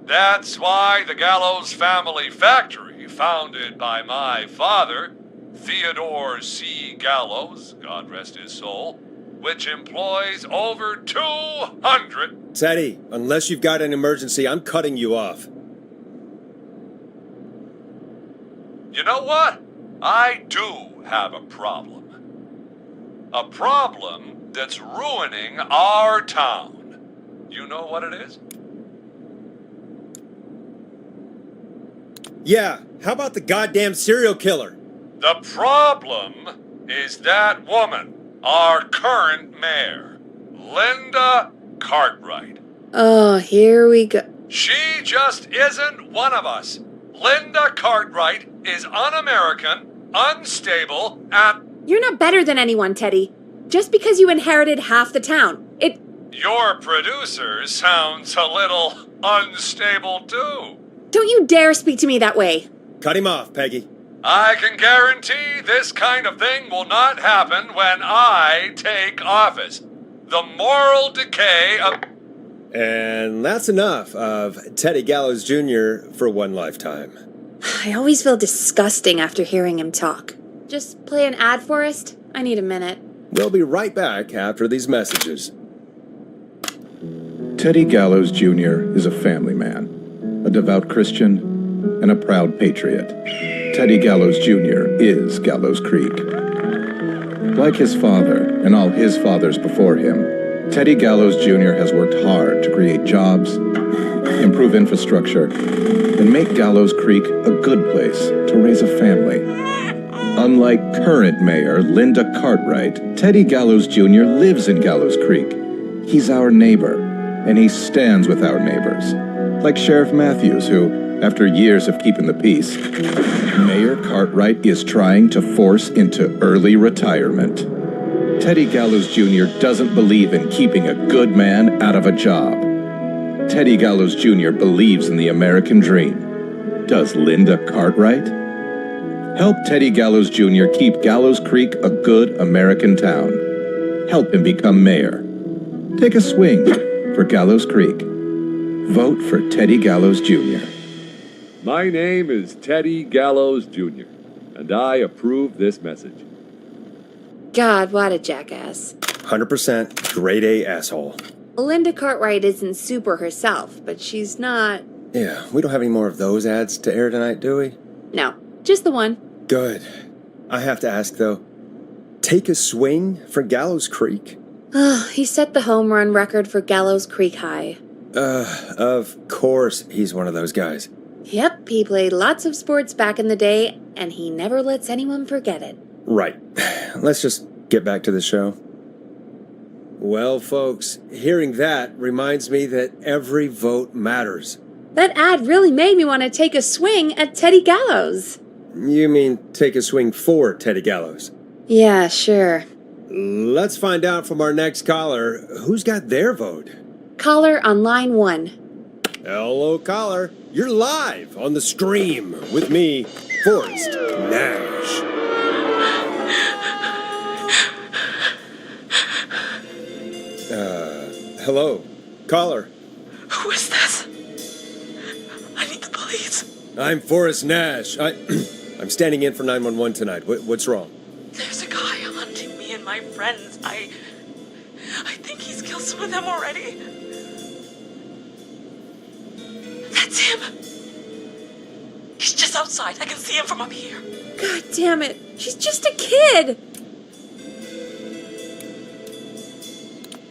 That's why the Gallows Family Factory, founded by my father, Theodore C. Gallows, God rest his soul, which employs over 200... Teddy, unless you've got an emergency, I'm cutting you off. You know what? I do have a problem. A problem that's ruining our town. You know what it is? Yeah, how about the goddamn serial killer? The problem is that woman, our current mayor, Linda Cartwright. Oh, here we go. She just isn't one of us. Linda Cartwright is un-American, unstable, and... You're not better than anyone, Teddy. Just because you inherited half the town. Your producer sounds a little unstable, too. Don't you dare speak to me that way. Cut him off, Peggy. I can guarantee this kind of thing will not happen when I take office. The moral decay of... And that's enough of Teddy Gallows Jr. for one lifetime. I always feel disgusting after hearing him talk. Just play an ad, Forrest? I need a minute. We'll be right back after these messages. Teddy Gallows Jr. is a family man, a devout Christian, and a proud patriot. Teddy Gallows Jr. is Gallows Creek. Like his father and all his fathers before him, Teddy Gallows Jr. has worked hard to create jobs, improve infrastructure, and make Gallows Creek a good place to raise a family. Unlike current mayor Linda Cartwright, Teddy Gallows Jr. lives in Gallows Creek. He's our neighbor, and he stands with our neighbors. Like Sheriff Matthews, who, after years of keeping the peace, Mayor Cartwright is trying to force into early retirement. Teddy Gallows Jr. doesn't believe in keeping a good man out of a job. Teddy Gallows Jr. believes in the American dream. Does Linda Cartwright? Help Teddy Gallows Jr. keep Gallows Creek a good American town. Help him become mayor. Take a swing for Gallows Creek. Vote for Teddy Gallows Jr. My name is Teddy Gallows Jr., and I approve this message. God, what a jackass. 100% grade A asshole. Linda Cartwright isn't super herself, but she's not... Yeah, we don't have any more of those ads to air tonight, do we? No, just the one. Good. I have to ask, though, take a swing for Gallows Creek? He set the home run record for Gallows Creek High. Of course he's one of those guys. Yep, he played lots of sports back in the day, and he never lets anyone forget it. Right. Let's just get back to the show. Well, folks, hearing that reminds me that every vote matters. That ad really made me want to take a swing at Teddy Gallows. You mean take a swing for Teddy Gallows? Yeah, sure. Let's find out from our next caller who's got their vote. Caller on line 1. Hello, caller. You're live on the stream with me, Forrest Nash. Hello, caller. Who is this? I need the police. I'm Forrest Nash. I'm standing in for 911 tonight. What's wrong? There's a guy hunting me and my friends. I think he's killed some of them already. That's him. He's just outside. I can see him from up here. God damn it. She's just a kid.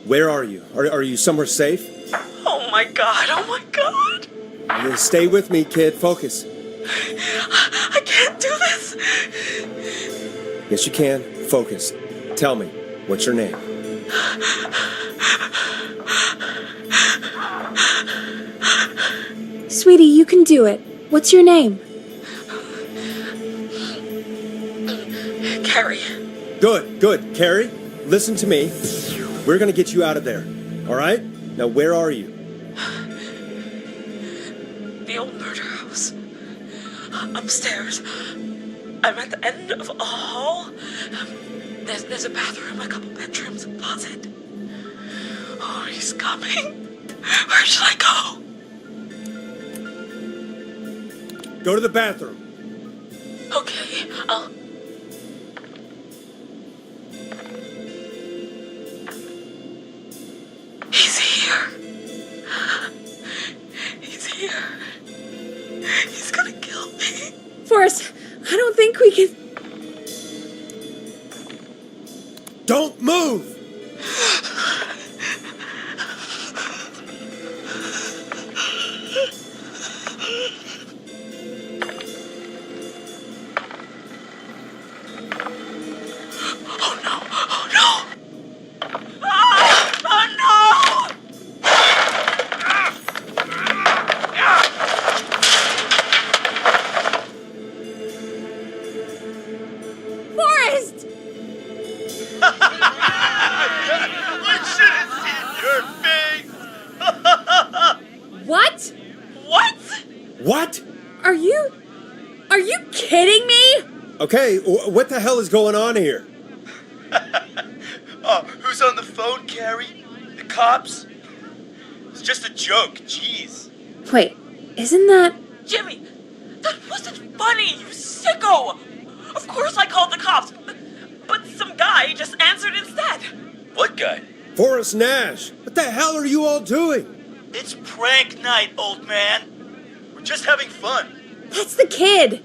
Where are you? Are you somewhere safe? Oh my god. Oh my god. Stay with me, kid. Focus. I can't do this. Yes, you can. Focus. Tell me, what's your name? Sweetie, you can do it. What's your name? Carrie. Good. Carrie, listen to me. We're gonna get you out of there. All right? Now, where are you? The old murder house. Upstairs. I'm at the end of a hall. There's a bathroom, a couple bedrooms, a closet. Oh, he's coming. Where should I go? Go to the bathroom. Okay, I'll... He's here. He's here. He's gonna kill me. Forrest, I don't think we can... Don't move! Oh no! Oh no! Ah! Oh no! Forrest! You should have seen your face! What? What? What? Are you kidding me? Okay, what the hell is going on here? Who's on the phone, Carrie? The cops? It's just a joke, jeez. Wait, isn't that... Jimmy, that wasn't funny, you sicko! Of course I called the cops, but some guy just answered instead. What guy? Forrest Nash, what the hell are you all doing? It's prank night, old man. We're just having fun. That's the kid!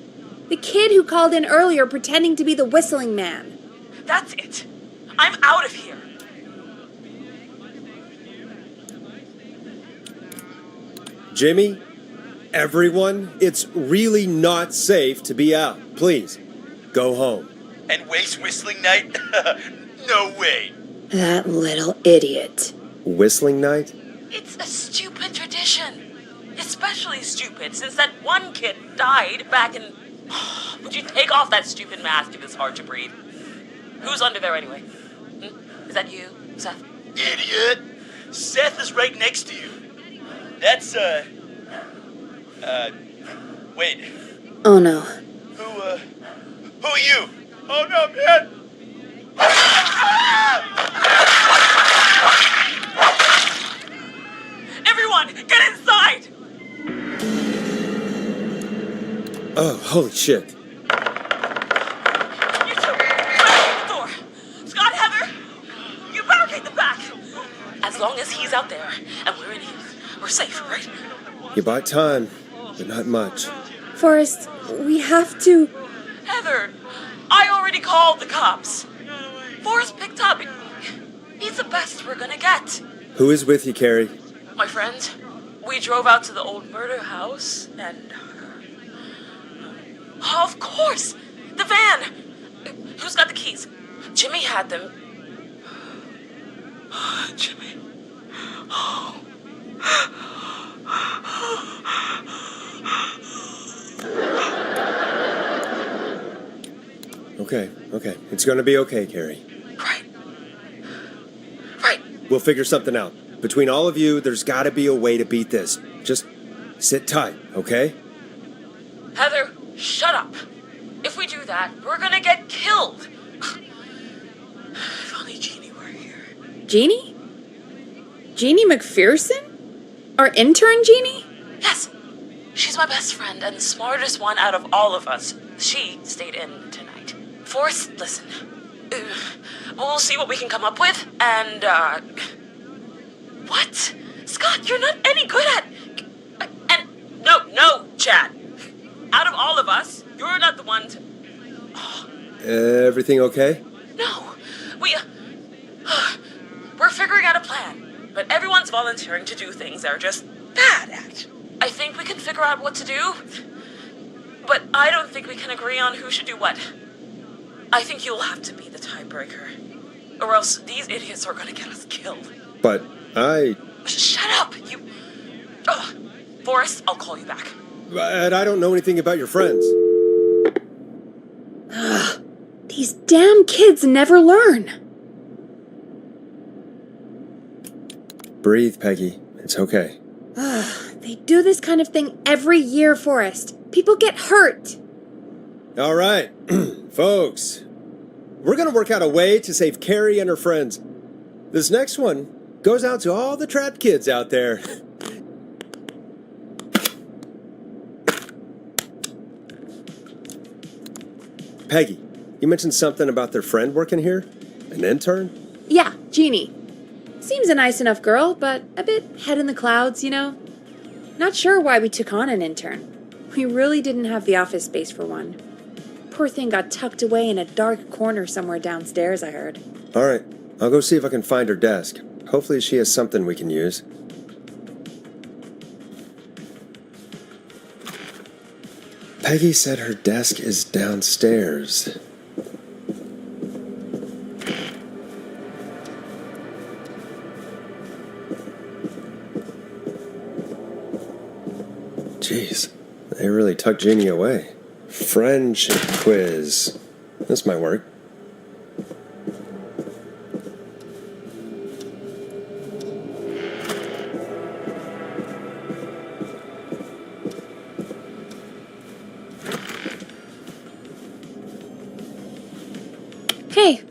The kid who called in earlier pretending to be the whistling man. That's it. I'm out of here. Jimmy, everyone, it's really not safe to be out. Please, go home. And waste whistling night? No way. That little idiot. Whistling night? It's a stupid tradition. Especially stupid since that one kid died back in... Would you take off that stupid mask if it's hard to breathe? Who's under there anyway? Is that you, Seth? Idiot. Seth is right next to you. That's, wait. Oh no. Who are you? Oh no, man! Everyone, get inside! Oh, holy shit. You two, barricade the door. Scott, Heather, you barricade the back. As long as he's out there and we're in here, we're safe, right? You bought time, but not much. Forrest, we have to... Heather, I already called the cops. Forrest picked up. He's the best we're gonna get. Who is with you, Carrie? My friend, we drove out to the old murder house and... Of course! The van! Who's got the keys? Jimmy had them. Jimmy. Oh. Okay. It's gonna be okay, Carrie. Right. We'll figure something out. Between all of you, there's gotta be a way to beat this. Just sit tight, okay? Heather, shut up. If we do that, we're gonna get killed. If only Jeannie were here. Jeannie? Jeannie McPherson? Our intern Jeannie? Yes. She's my best friend and the smartest one out of all of us. She stayed in tonight. Forrest, listen. We'll see what we can come up with, and, What? Scott, you're not any good at... And... No, Chad. Out of all of us, you're not the one to... Everything okay? No. We're figuring out a plan, but everyone's volunteering to do things they're just bad at. I think we can figure out what to do, but I don't think we can agree on who should do what. I think you'll have to be the tiebreaker, or else these idiots are gonna get us killed. But Shut up, you... Forrest, I'll call you back. But I don't know anything about your friends. These damn kids never learn. Breathe, Peggy. It's okay. They do this kind of thing every year, Forrest. People get hurt. All right, folks. We're gonna work out a way to save Carrie and her friends. This next one goes out to all the trapped kids out there. Peggy, you mentioned something about their friend working here? An intern? Yeah, Jeannie. Seems a nice enough girl, but a bit head in the clouds, you know? Not sure why we took on an intern. We really didn't have the office space for one. Poor thing got tucked away in a dark corner somewhere downstairs, I heard. All right, I'll go see if I can find her desk. Hopefully she has something we can use. Peggy said her desk is downstairs. Jeez, they really tucked Jeannie away. Friendship quiz. This might work. Hey,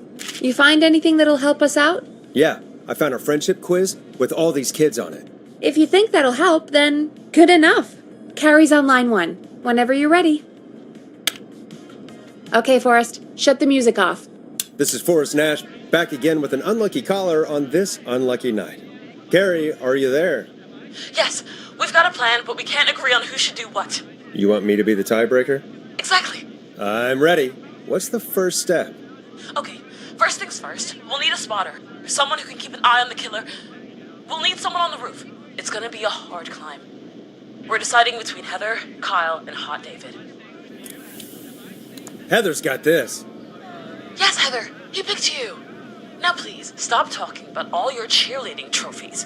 you find anything that'll help us out? Yeah, I found a friendship quiz with all these kids on it. If you think that'll help, then good enough. Carrie's on line 1, whenever you're ready. Okay, Forrest, shut the music off. This is Forrest Nash, back again with an unlucky caller on this unlucky night. Carrie, are you there? Yes, we've got a plan, but we can't agree on who should do what. You want me to be the tiebreaker? Exactly. I'm ready. What's the first step? Okay, first things first, we'll need a spotter. Someone who can keep an eye on the killer. We'll need someone on the roof. It's gonna be a hard climb. We're deciding between Heather, Kyle, and Hot David. Heather's got this. Yes, Heather, he picked you. Now please, stop talking about all your cheerleading trophies.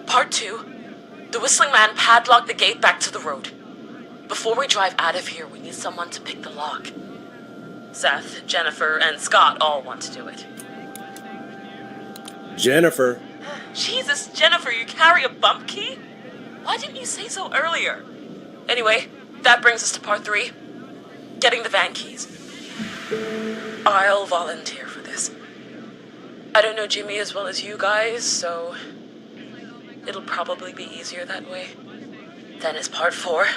Part 2, the Whistling Man padlocked the gate back to the road. Before we drive out of here, we need someone to pick the lock. Seth, Jennifer, and Scott all want to do it. Jennifer. Jesus, Jennifer, you carry a bump key? Why didn't you say so earlier? Anyway, that brings us to part 3. Getting the van keys. I'll volunteer for this. I don't know Jimmy as well as you guys, so it'll probably be easier that way. Then it's part 4.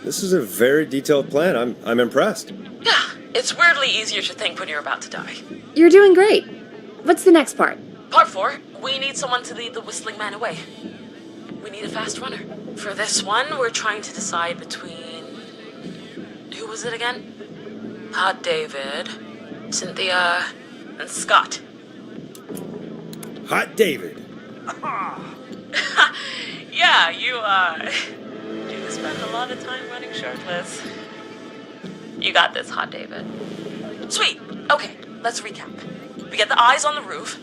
This is a very detailed plan. I'm impressed. Yeah, it's weirdly easier to think when you're about to die. You're doing great. What's the next part? Part 4, we need someone to lead the Whistling Man away. We need a fast runner. For this one, we're trying to decide between... Who was it again? Hot David, Cynthia, and Scott. Hot David. Yeah, you spend a lot of time running shirtless. You got this, Hot David. Sweet. Okay, let's recap. We get the eyes on the roof.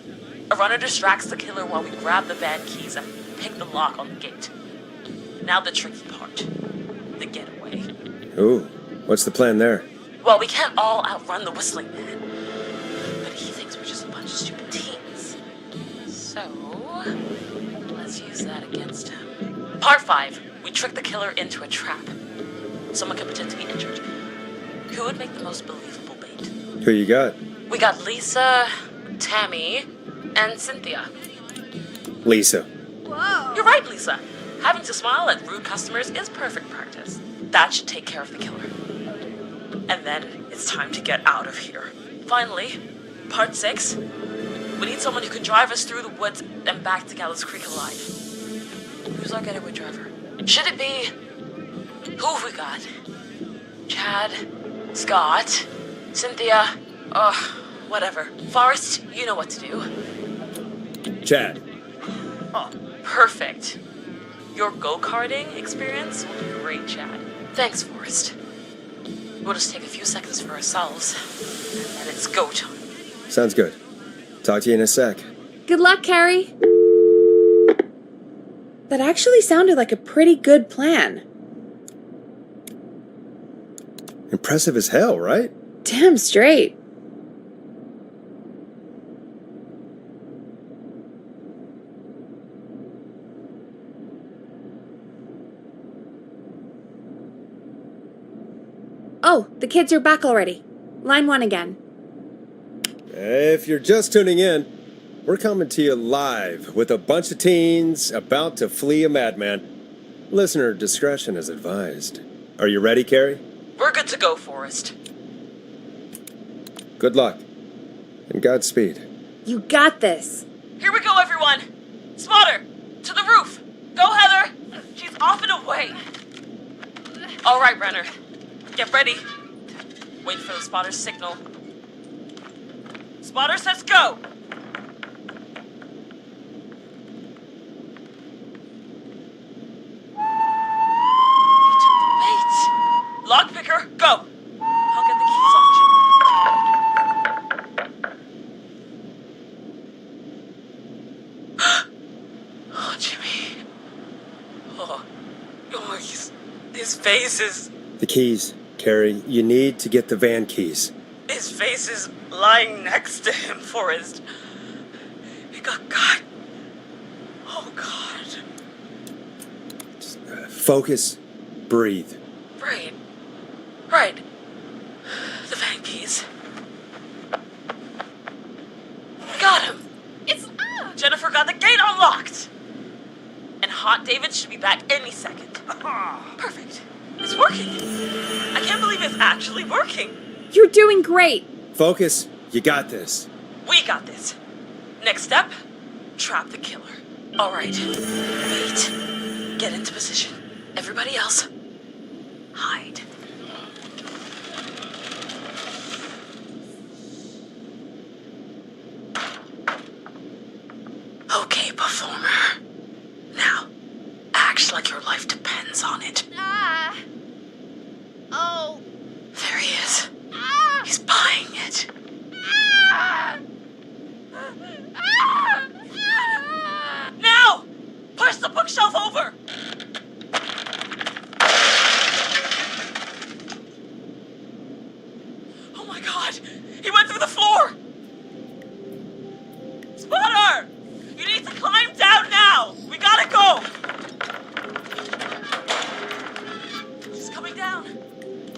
A runner distracts the killer while we grab the van keys and pick the lock on the gate. Now the tricky part. The getaway. Ooh, what's the plan there? Well, we can't all outrun the whistling man. But he thinks we're just a bunch of stupid teens. So, let's use that against him. Part 5. We trick the killer into a trap. Someone could pretend to be injured. Who would make the most believable bait? Who you got? We got Lisa, Tammy, and Cynthia. Lisa. Whoa. You're right, Lisa. Having to smile at rude customers is perfect practice. That should take care of the killer. And then it's time to get out of here. Finally, part 6. We need someone who can drive us through the woods and back to Gallows Creek alive. Who's our getaway driver? Should it be... Who have we got? Chad? Scott? Cynthia? Whatever. Forrest, you know what to do. Chad. Oh, perfect. Your go-karting experience will be great, Chad. Thanks, Forrest. We'll just take a few seconds for ourselves, and it's go time. Sounds good. Talk to you in a sec. Good luck, Carrie. That actually sounded like a pretty good plan. Impressive as hell, right? Damn straight. Oh, the kids are back already. Line 1 again. If you're just tuning in, we're coming to you live with a bunch of teens about to flee a madman. Listener discretion is advised. Are you ready, Carrie? We're good to go, Forrest. Good luck. And Godspeed. You got this. Here we go, everyone. Spotter, to the roof. Go, Heather. She's off and away. All right, Renner. Get ready. Wait for the spotter's signal. Spotter says go. He took the bait. Lockpicker, go. I'll get the keys off Jimmy. Oh, Jimmy. Oh, his face is... The keys, Carrie. You need to get the van keys. His face is lying next to him, Forrest. He got cut. Oh, God. Just, focus. Breathe. Right. The van keys. Got him. It's... Jennifer got the gate unlocked. And Hot David should be back any second. Perfect. It's working. I can't believe it's actually working. You're doing great. Focus. You got this. We got this. Next step, trap the killer. All right. Wait. Get into position. Everybody else, hide. Okay, performer. Now, act like your life depends on it. Oh. There he is. He's buying it. Now! Push the bookshelf over! Oh my God! He went through the floor! Spotter! You need to climb down now! We gotta go! She's coming down.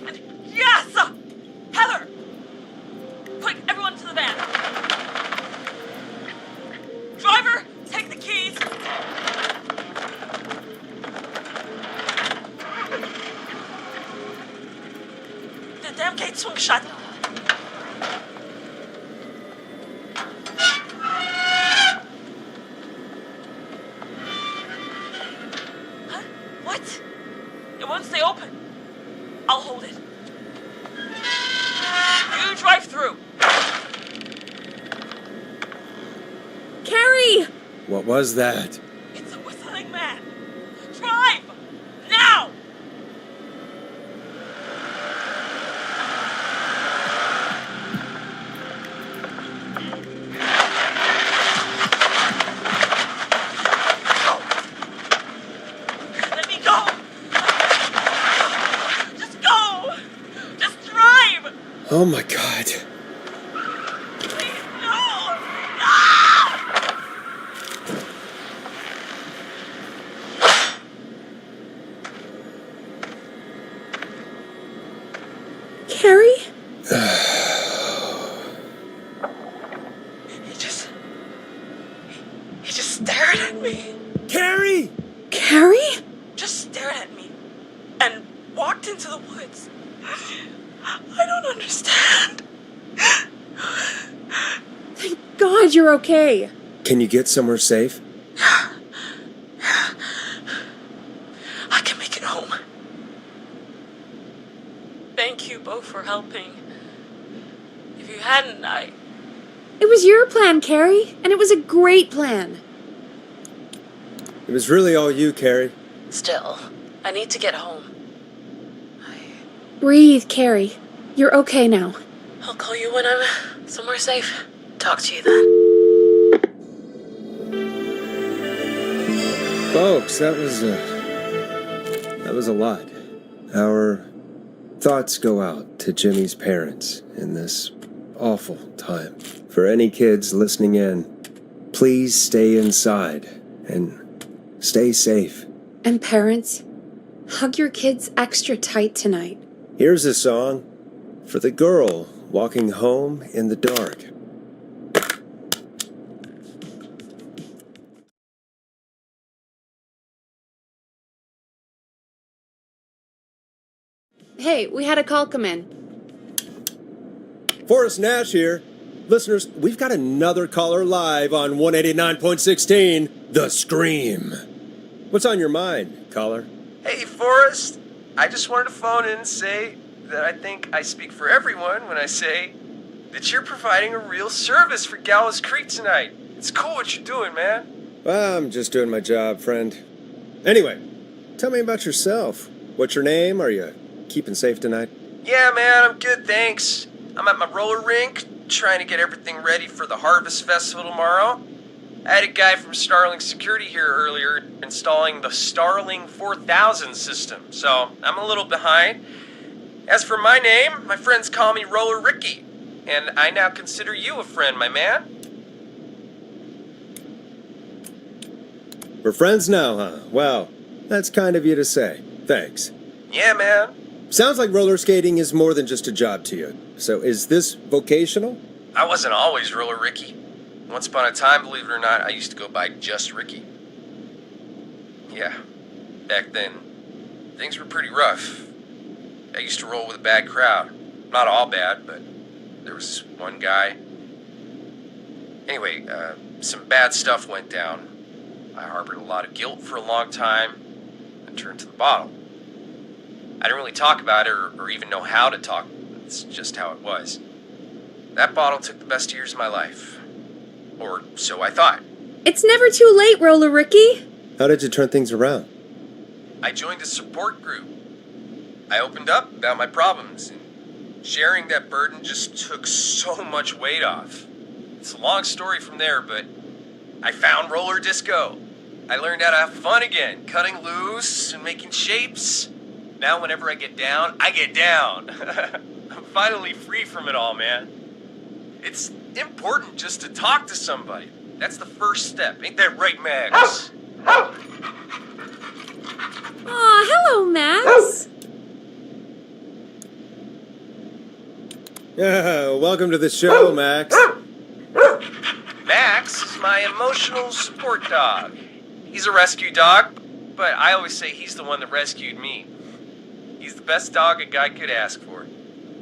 And yes! Heather! Quick, everyone to the van. Driver, take the keys. The damn gate swung shut. Huh? What? It won't stay open. I'll hold it. You drive through. Carrie! What was that? It's a whistling man. Drive! Now! Oh my God. Carrie? He just stared at me. Carrie! Carrie? Just stared at me and walked into the woods. I don't understand. Thank God you're okay. Can you get somewhere safe? I can make it home. Thank you both for helping. If you hadn't, It was your plan, Carrie, and it was a great plan. It was really all you, Carrie. Still, I need to get home. Breathe, Carrie. You're okay now. I'll call you when I'm somewhere safe. Talk to you then. Folks, that was a lot. Our thoughts go out to Jimmy's parents in this awful time. For any kids listening in, please stay inside and stay safe. And parents, hug your kids extra tight tonight. Here's a song for the girl walking home in the dark. Hey, we had a call come in. Forrest Nash here. Listeners, we've got another caller live on 189.16, The Scream. What's on your mind, caller? Hey, Forrest. I just wanted to phone in and say that I think I speak for everyone when I say that you're providing a real service for Gallows Creek tonight. It's cool what you're doing, man. Well, I'm just doing my job, friend. Anyway, tell me about yourself. What's your name? Are you keeping safe tonight? Yeah, man, I'm good, thanks. I'm at my roller rink, trying to get everything ready for the Harvest Festival tomorrow. I had a guy from Starling Security here earlier installing the Starling 4000 system, so I'm a little behind. As for my name, my friends call me Roller Ricky, and I now consider you a friend, my man. We're friends now, huh? Well, that's kind of you to say. Thanks. Yeah, man. Sounds like roller skating is more than just a job to you. So is this vocational? I wasn't always Roller Ricky. Once upon a time, believe it or not, I used to go by just Ricky. Yeah, back then, things were pretty rough. I used to roll with a bad crowd. Not all bad, but there was one guy. Anyway, some bad stuff went down. I harbored a lot of guilt for a long time and turned to the bottle. I didn't really talk about it or even know how to talk. It's just how it was. That bottle took the best years of my life. Or so I thought. It's never too late, Roller Ricky. How did you turn things around? I joined a support group. I opened up about my problems, and sharing that burden just took so much weight off. It's a long story from there, but I found roller disco. I learned how to have fun again, cutting loose and making shapes. Now whenever I get down, I get down. I'm finally free from it all, man. It's important just to talk to somebody. That's the first step. Ain't that right, Max? Aw, hello, Max. Yeah, welcome to the show, Max. Max is my emotional support dog. He's a rescue dog, but I always say he's the one that rescued me. He's the best dog a guy could ask for.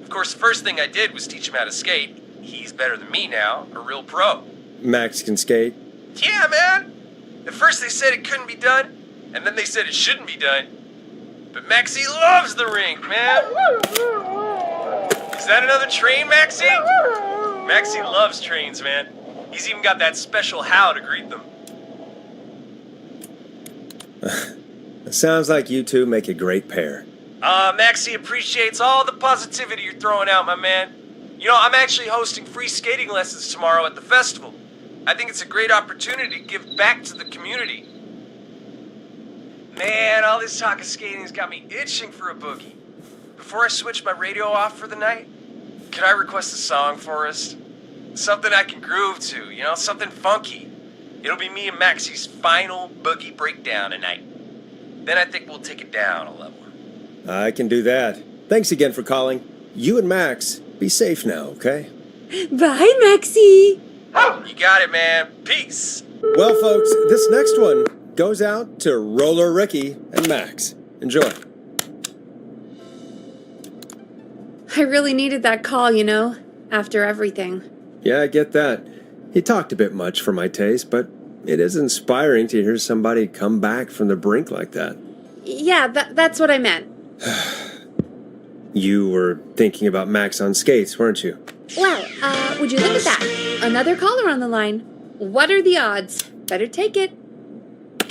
Of course, the first thing I did was teach him how to skate. He's better than me now, a real pro. Max can skate? Yeah, man! At first they said it couldn't be done, and then they said it shouldn't be done. But Maxie loves the rink, man! Is that another train, Maxie? Maxie loves trains, man. He's even got that special how to greet them. It sounds like you two make a great pair. Maxie appreciates all the positivity you're throwing out, my man. You know, I'm actually hosting free skating lessons tomorrow at the festival. I think it's a great opportunity to give back to the community. Man, all this talk of skating's got me itching for a boogie. Before I switch my radio off for the night, Could I request a song, Forrest? Something I can groove to, you know, something funky. It'll be me and Maxie's final boogie breakdown tonight. Then I think we'll take it down a level. I can do that. Thanks again for calling. You and Max, be safe now, okay? Bye, Maxie. You got it, man. Peace. Well, folks, this next one goes out to Roller Ricky and Max. Enjoy. I really needed that call, you know, after everything. Yeah, I get that. He talked a bit much for my taste, but it is inspiring to hear somebody come back from the brink like that. Yeah, that's what I meant. You were thinking about Max on skates, weren't you? Well, would you look at that? Another caller on the line. What are the odds? Better take it.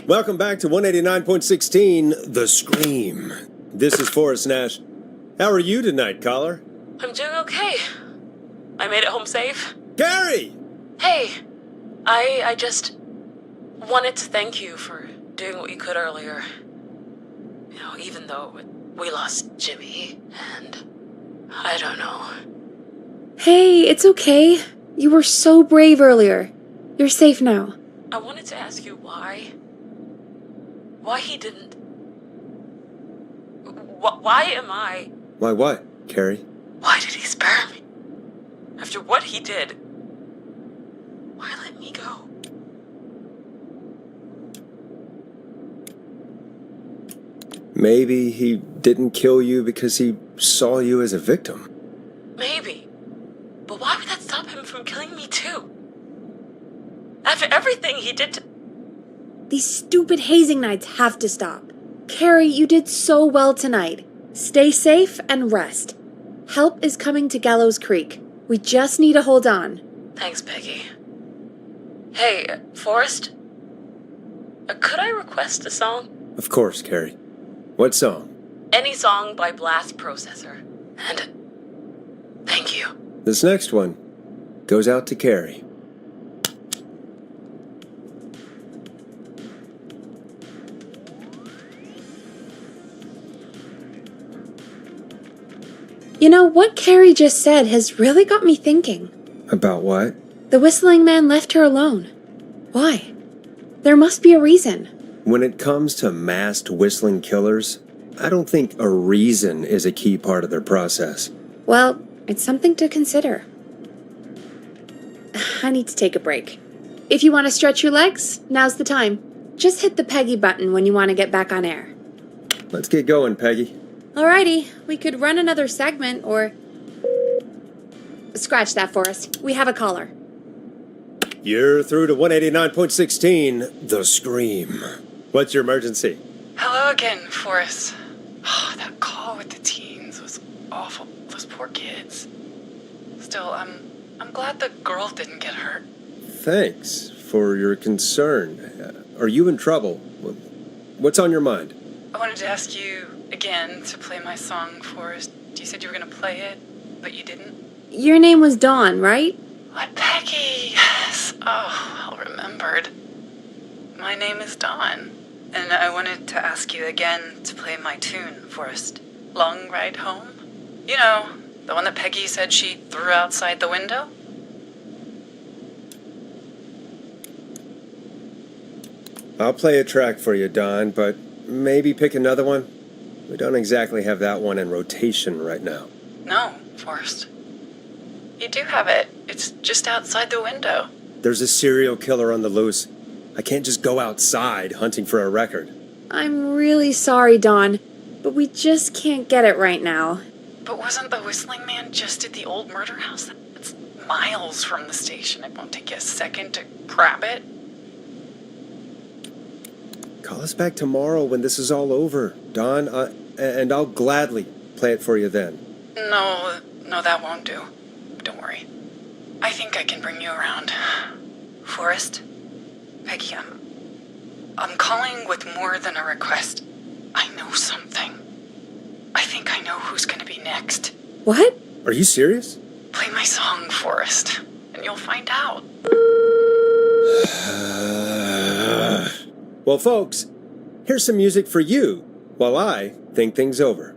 Welcome back to 189.16, The Scream. This is Forrest Nash. How are you tonight, caller? I'm doing okay. I made it home safe. Gary! Hey, I just wanted to thank you for doing what you could earlier. You know, even though we lost Jimmy, and I don't know. Hey, it's okay. You were so brave earlier. You're safe now. I wanted to ask you why he didn't... Why am I... Why what, Carrie? Why did he spare me? After what he did, why let me go? Maybe he didn't kill you because he saw you as a victim. Maybe. But why would that stop him from killing me too? After everything he did to... These stupid hazing nights have to stop. Carrie, you did so well tonight. Stay safe and rest. Help is coming to Gallows Creek. We just need to hold on. Thanks, Peggy. Hey, Forrest? Could I request a song? Of course, Carrie. What song? Any song by Blast Processor. And thank you. This next one goes out to Carrie. You know, what Carrie just said has really got me thinking. About what? The whistling man left her alone. Why? There must be a reason. When it comes to masked whistling killers, I don't think a reason is a key part of their process. Well, it's something to consider. I need to take a break. If you want to stretch your legs, now's the time. Just hit the Peggy button when you want to get back on air. Let's get going, Peggy. Alrighty, we could run another segment or... Scratch that, Forrest. We have a caller. You're through to 189.16, The Scream. What's your emergency? Hello again, Forrest. Oh, that call with the teens was awful. Those poor kids. Still, I'm glad the girl didn't get hurt. Thanks for your concern. Are you in trouble? What's on your mind? I wanted to ask you again to play my song, Forrest. You said you were going to play it, but you didn't. Your name was Dawn, right? What, Peggy? Yes. Oh, well remembered. My name is Dawn, and I wanted to ask you again to play my tune, Forrest. Long Ride Home? You know, the one that Peggy said she threw outside the window? I'll play a track for you, Don, but maybe pick another one. We don't exactly have that one in rotation right now. No, Forrest. You do have it. It's just outside the window. There's a serial killer on the loose. I can't just go outside hunting for a record. I'm really sorry, Dawn, but we just can't get it right now. But wasn't the whistling man just at the old murder house? It's miles from the station. It won't take you a second to grab it. Call us back tomorrow when this is all over, Don, and I'll gladly play it for you then. No, that won't do. Don't worry. I think I can bring you around. Forrest? Peggy, I'm calling with more than a request. I know something. I think I know who's gonna be next. What? Are you serious? Play my song, Forrest, and you'll find out. Well, folks, here's some music for you while I think things over.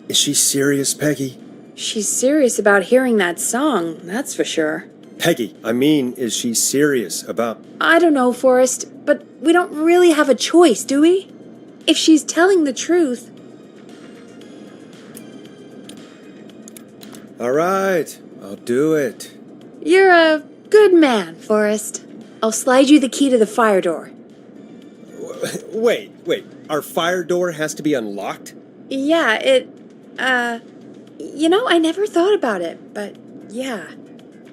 Is she serious, Peggy? She's serious about hearing that song, that's for sure. Peggy, I mean, is she serious about... I don't know, Forrest, but we don't really have a choice, do we? If she's telling the truth... All right, I'll do it. You're a good man, Forrest. I'll slide you the key to the fire door. Wait. Our fire door has to be unlocked? Yeah, I never thought about it, but yeah.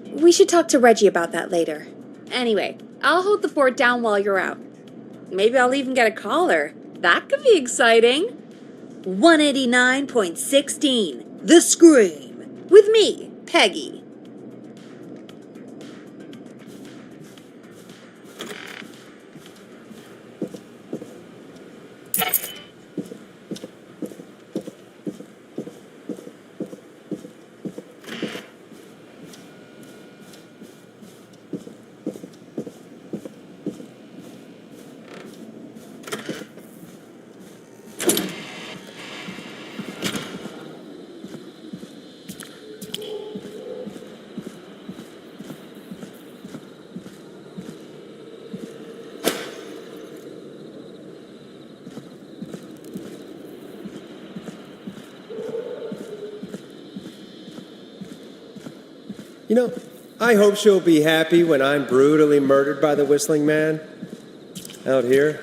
We should talk to Reggie about that later. Anyway, I'll hold the fort down while you're out. Maybe I'll even get a caller. That could be exciting. 189.16, The Scream. With me, Peggy. You know, I hope she'll be happy when I'm brutally murdered by the Whistling Man. Out here,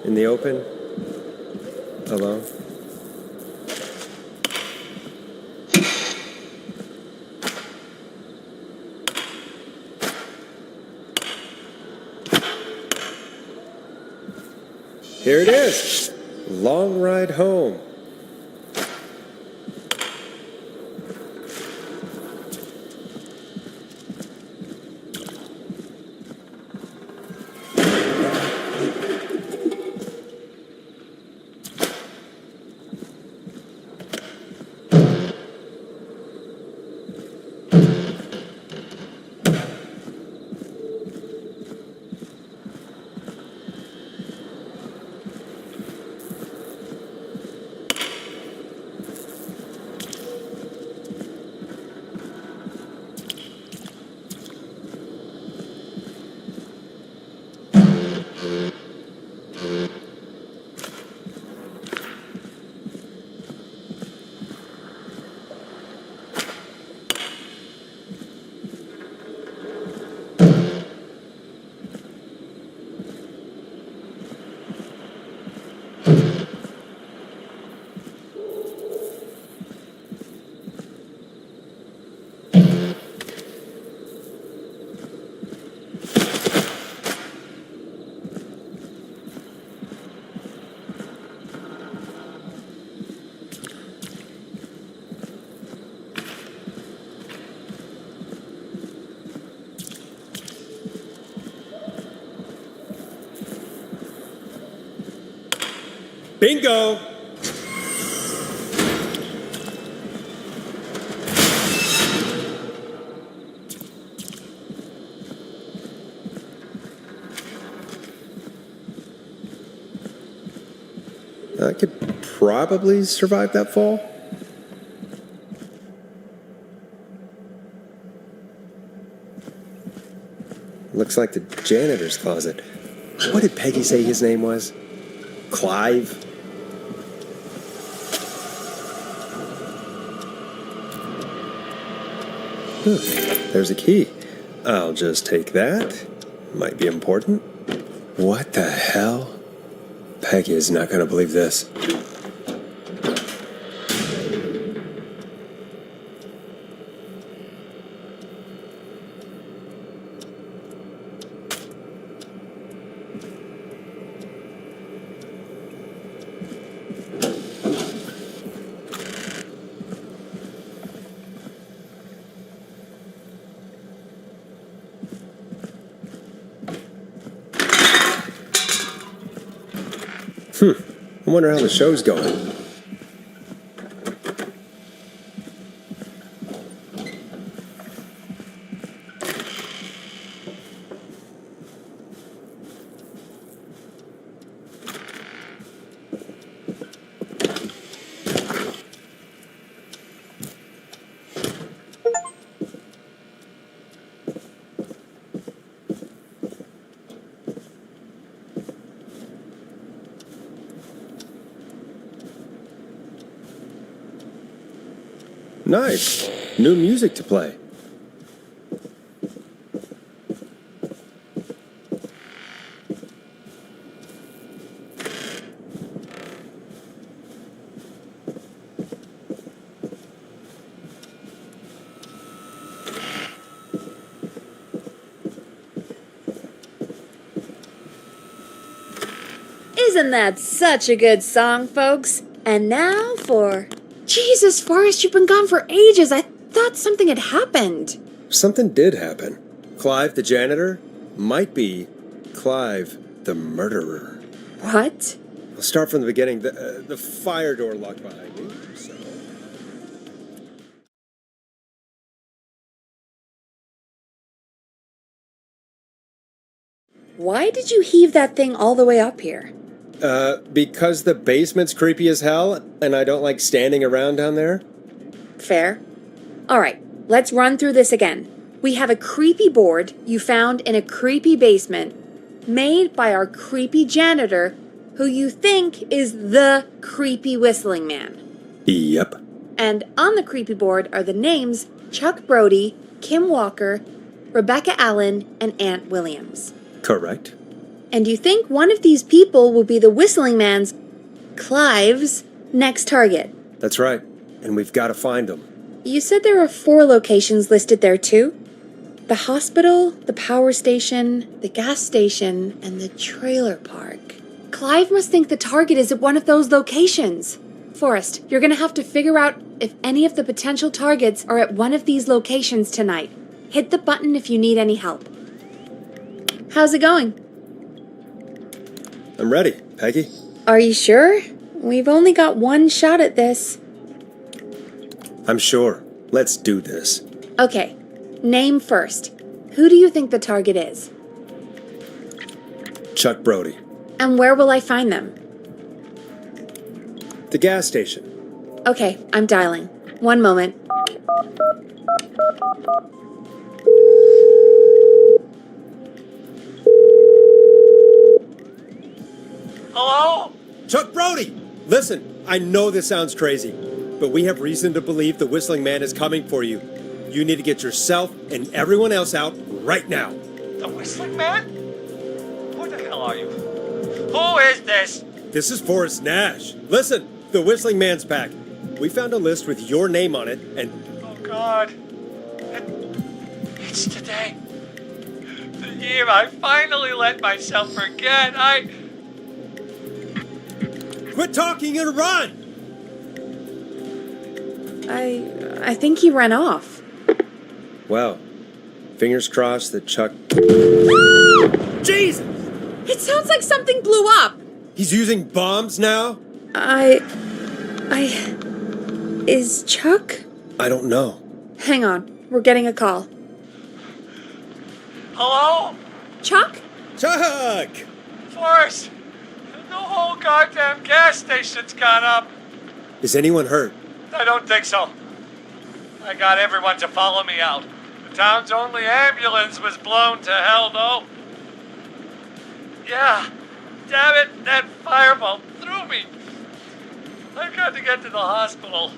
in the open, alone. Here it is. Long ride home. Bingo! I could probably survive that fall. Looks like the janitor's closet. What did Peggy say his name was? Clive? There's a key. I'll just take that. Might be important. What the hell? Peggy is not going to believe this. I wonder how the show's going. Nice. New music to play. Isn't that such a good song, folks? And now for... Jesus, Forrest, you've been gone for ages. I thought something had happened. Something did happen. Clive the janitor might be Clive the murderer. What? I'll start from the beginning. The fire door locked behind me, so... Why did you heave that thing all the way up here? Because the basement's creepy as hell, and I don't like standing around down there. Fair. Alright, let's run through this again. We have a creepy board you found in a creepy basement, made by our creepy janitor, who you think is the creepy whistling man. Yep. And on the creepy board are the names Chuck Brody, Kim Walker, Rebecca Allen, and Aunt Williams. Correct. And you think one of these people will be the whistling man's, Clive's, next target. That's right. And we've got to find him. You said there are 4 locations listed there too? The hospital, the power station, the gas station, and the trailer park. Clive must think the target is at one of those locations. Forrest, you're gonna have to figure out if any of the potential targets are at one of these locations tonight. Hit the button if you need any help. How's it going? I'm ready, Peggy. Are you sure? We've only got one shot at this. I'm sure. Let's do this. Okay, name first. Who do you think the target is? Chuck Brody. And where will I find them? The gas station. Okay, I'm dialing. One moment. Hello? Chuck Brody! Listen, I know this sounds crazy, but we have reason to believe the Whistling Man is coming for you. You need to get yourself and everyone else out right now. The Whistling Man? Who the hell are you? Who is this? This is Forrest Nash. Listen, the Whistling Man's pack. We found a list with your name on it, and... Oh, God. It's today. The year I finally let myself forget. Quit talking and run! I think he ran off. Well, fingers crossed that Chuck... Jesus! It sounds like something blew up! He's using bombs now? Is Chuck? I don't know. Hang on, we're getting a call. Hello? Chuck? Chuck! Forrest! The whole goddamn gas station's gone up. Is anyone hurt? I don't think so. I got everyone to follow me out. The town's only ambulance was blown to hell, though. Yeah, damn it, that fireball threw me. I've got to get to the hospital.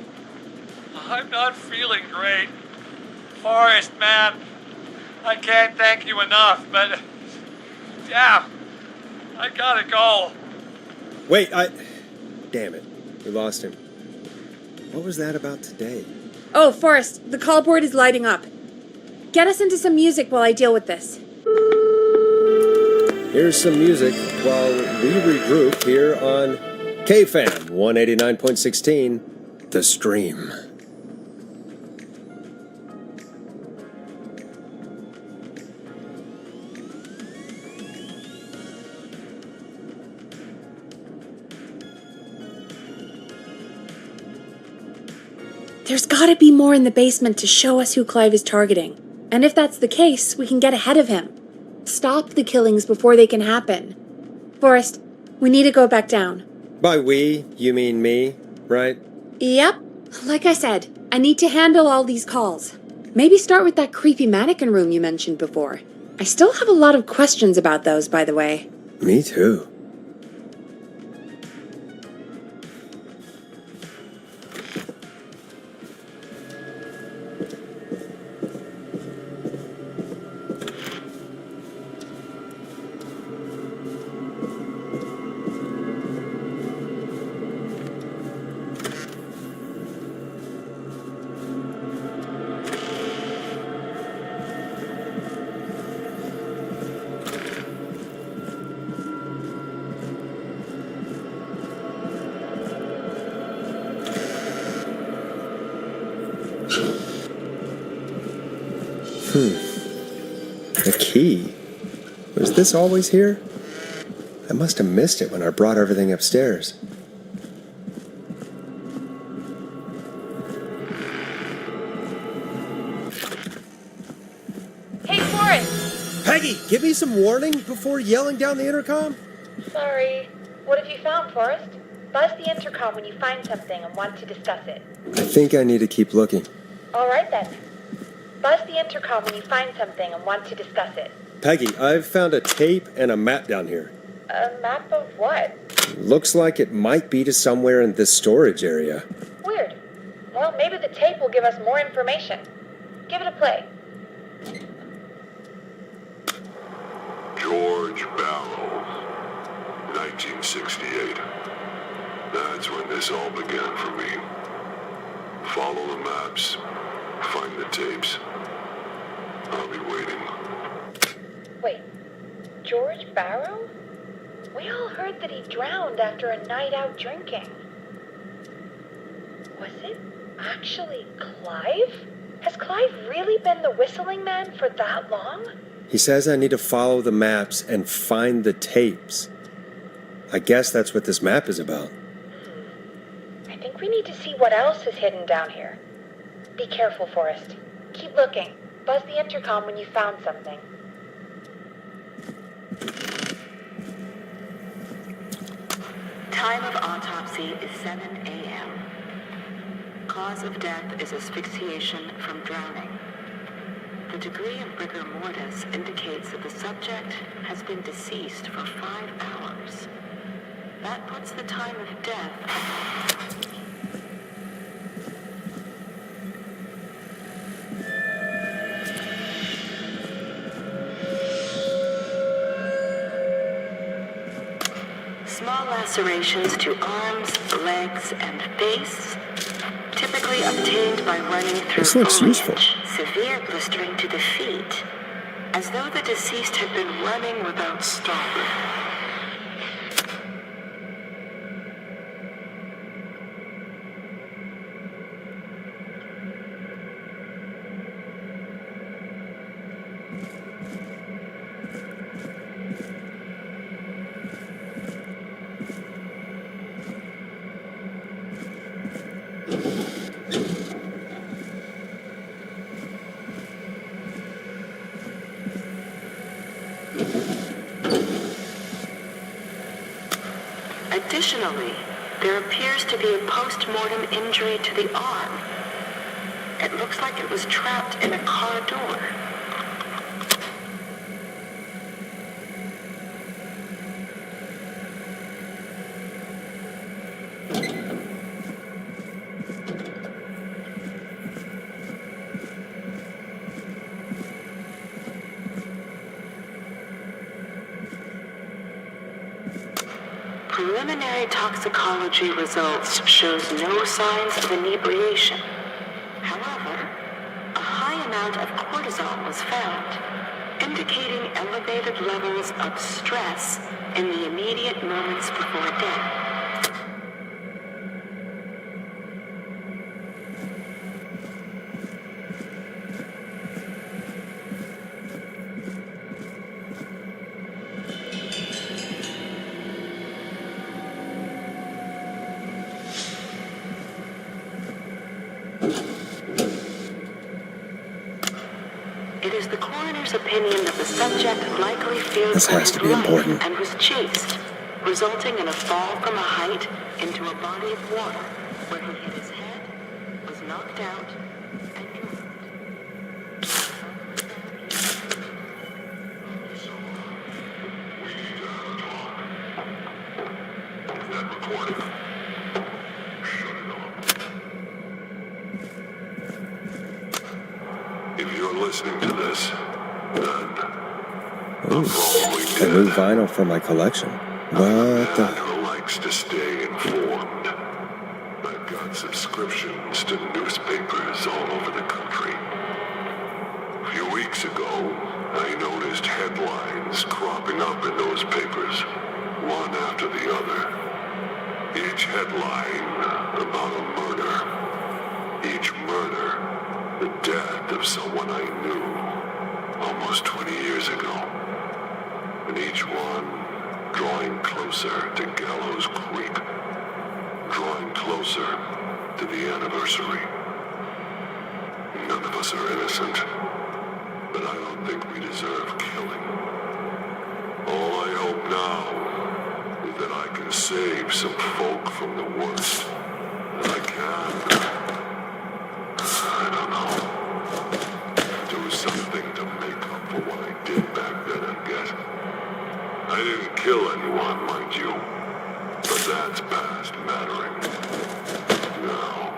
I'm not feeling great. Forrest, man, I can't thank you enough, but... Damn, I gotta go. Wait, Damn it, we lost him. What was that about today? Oh, Forrest, the call board is lighting up. Get us into some music while I deal with this. Here's some music while we regroup here on KFAM 189.16, The Stream. There's gotta be more in the basement to show us who Clive is targeting. And if that's the case, we can get ahead of him. Stop the killings before they can happen. Forrest, we need to go back down. By we, you mean me, right? Yep. Like I said, I need to handle all these calls. Maybe start with that creepy mannequin room you mentioned before. I still have a lot of questions about those, by the way. Me too. The key? Was this always here? I must have missed it when I brought everything upstairs. Hey, Forrest! Peggy, give me some warning before yelling down the intercom. Sorry. What have you found, Forrest? Buzz the intercom when you find something and want to discuss it. I think I need to keep looking. All right, then. Buzz the intercom when you find something and want to discuss it. Peggy, I've found a tape and a map down here. A map of what? Looks like it might be to somewhere in this storage area. Weird. Well, maybe the tape will give us more information. Give it a play. George Barrow, 1968. That's when this all began for me. Follow the maps, find the tapes. I'll be waiting. Wait, George Barrow? We all heard that he drowned after a night out drinking. Was it actually Clive? Has Clive really been the whistling man for that long? He says I need to follow the maps and find the tapes. I guess that's what this map is about. I think we need to see what else is hidden down here. Be careful, Forrest. Keep looking. Buzz the intercom when you found something. Time of autopsy is 7 a.m. Cause of death is asphyxiation from drowning. The degree of rigor mortis indicates that the subject has been deceased for 5 hours. That puts the time of death... Small lacerations to arms, legs, and face, typically obtained by running through This looks useful. severe blistering to the feet, as though the deceased had been running without stopping. Additionally, there appears to be a post-mortem injury to the arm. It looks like it was trapped in a car door. Preliminary toxicology results shows no signs of inebriation. However, a high amount of cortisol was found, indicating elevated levels of stress in the immediate moments before death. It is the coroner's opinion that the subject likely feared This for has his to be life important. and was chased, resulting in a fall from a height into a body of water where he hit his head, was knocked out, and drowned. That recording. If you're listening to this, then Ooh, a new vinyl for my collection. What the... who likes to stay informed. I've got subscriptions to newspapers all over the country. A few weeks ago, I noticed headlines cropping up in those papers, one after the other. Each headline about a murder. Each murder, the death of someone I knew. years ago. And each one drawing closer to Gallows Creek. Drawing closer to the anniversary. None of us are innocent, but I don't think we deserve killing. All I hope now is that I can save some folk from the worst. That I can. I don't know. Do something to make up for what I did back then, I guess. I didn't kill anyone, mind you, but that's past mattering. Now,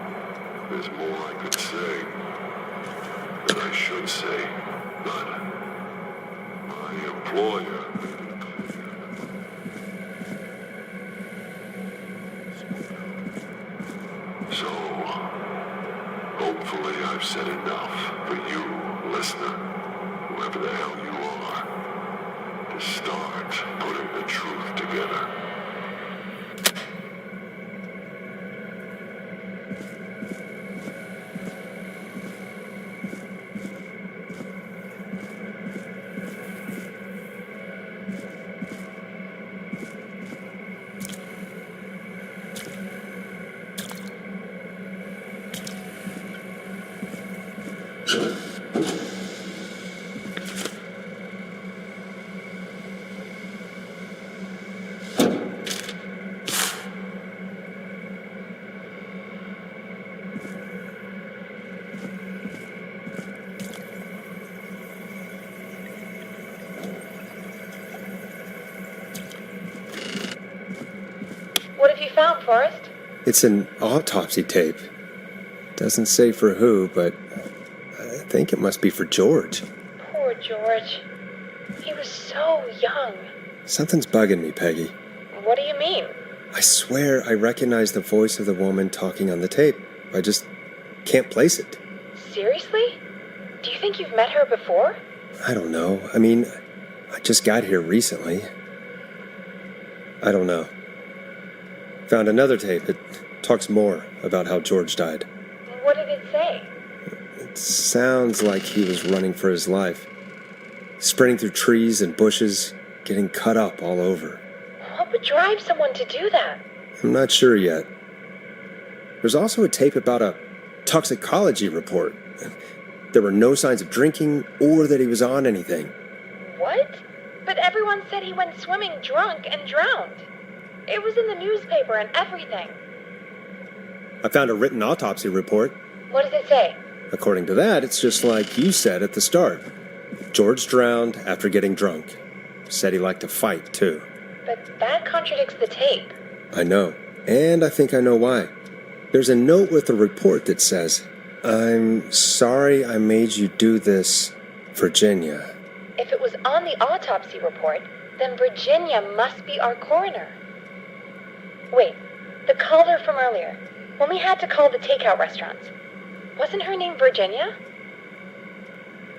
there's more I could say, that I should say, but my employer made it clear. So, hopefully I've said enough for you, listener, whoever the hell you are, to start putting the truth together. What have you found, Forrest? It's an autopsy tape. Doesn't say for who, but I think it must be for George. Poor George. He was so young. Something's bugging me, Peggy. What do you mean? I swear I recognize the voice of the woman talking on the tape. I just can't place it. Seriously? Do you think you've met her before? I don't know. I mean, I just got here recently. I don't know. Found another tape. It talks more about how George died. What did it say? It sounds like he was running for his life. Sprinting through trees and bushes, getting cut up all over. What would drive someone to do that? I'm not sure yet. There's also a tape about a toxicology report. There were no signs of drinking or that he was on anything. What? But everyone said he went swimming drunk and drowned. It was in the newspaper and everything. I found a written autopsy report. What does it say? According to that, it's just like you said at the start. George drowned after getting drunk. Said he liked to fight, too. But that contradicts the tape. I know. And I think I know why. There's a note with the report that says, "I'm sorry I made you do this, Virginia." If it was on the autopsy report, then Virginia must be our coroner. Wait, the caller from earlier, when we had to call the takeout restaurants, wasn't her name Virginia?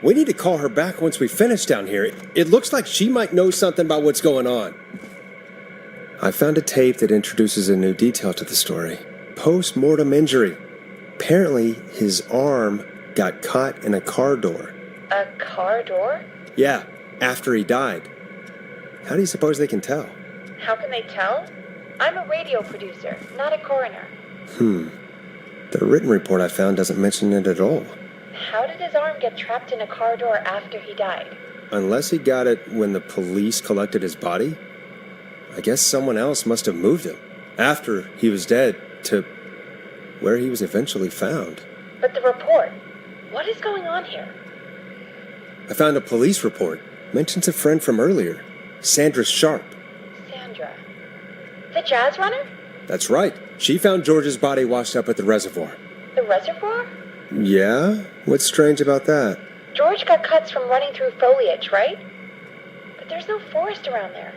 We need to call her back once we finish down here. It looks like she might know something about what's going on. I found a tape that introduces a new detail to the story. Post-mortem injury. Apparently, his arm got caught in a car door. A car door? Yeah, after he died. How do you suppose they can tell? How can they tell? I'm a radio producer, not a coroner. The written report I found doesn't mention it at all. How did his arm get trapped in a car door after he died? Unless he got it when the police collected his body, I guess someone else must have moved him after he was dead to where he was eventually found. But the report, what is going on here? I found a police report. Mentions a friend from earlier, Sandra Sharp. Sandra. The jazz runner? That's right. She found George's body washed up at the reservoir. The reservoir? Yeah? What's strange about that? George got cuts from running through foliage, right? But there's no forest around there.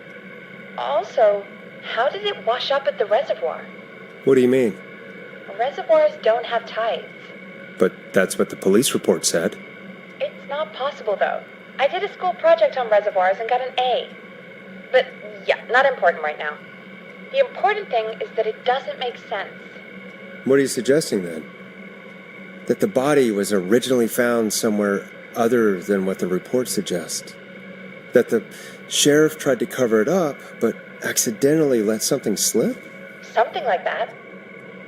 Also, how did it wash up at the reservoir? What do you mean? Reservoirs don't have tides. But that's what the police report said. It's not possible, though. I did a school project on reservoirs and got an A. But, yeah, not important right now. The important thing is that it doesn't make sense. What are you suggesting, then? That the body was originally found somewhere other than what the report suggests? That the sheriff tried to cover it up, but accidentally let something slip? Something like that.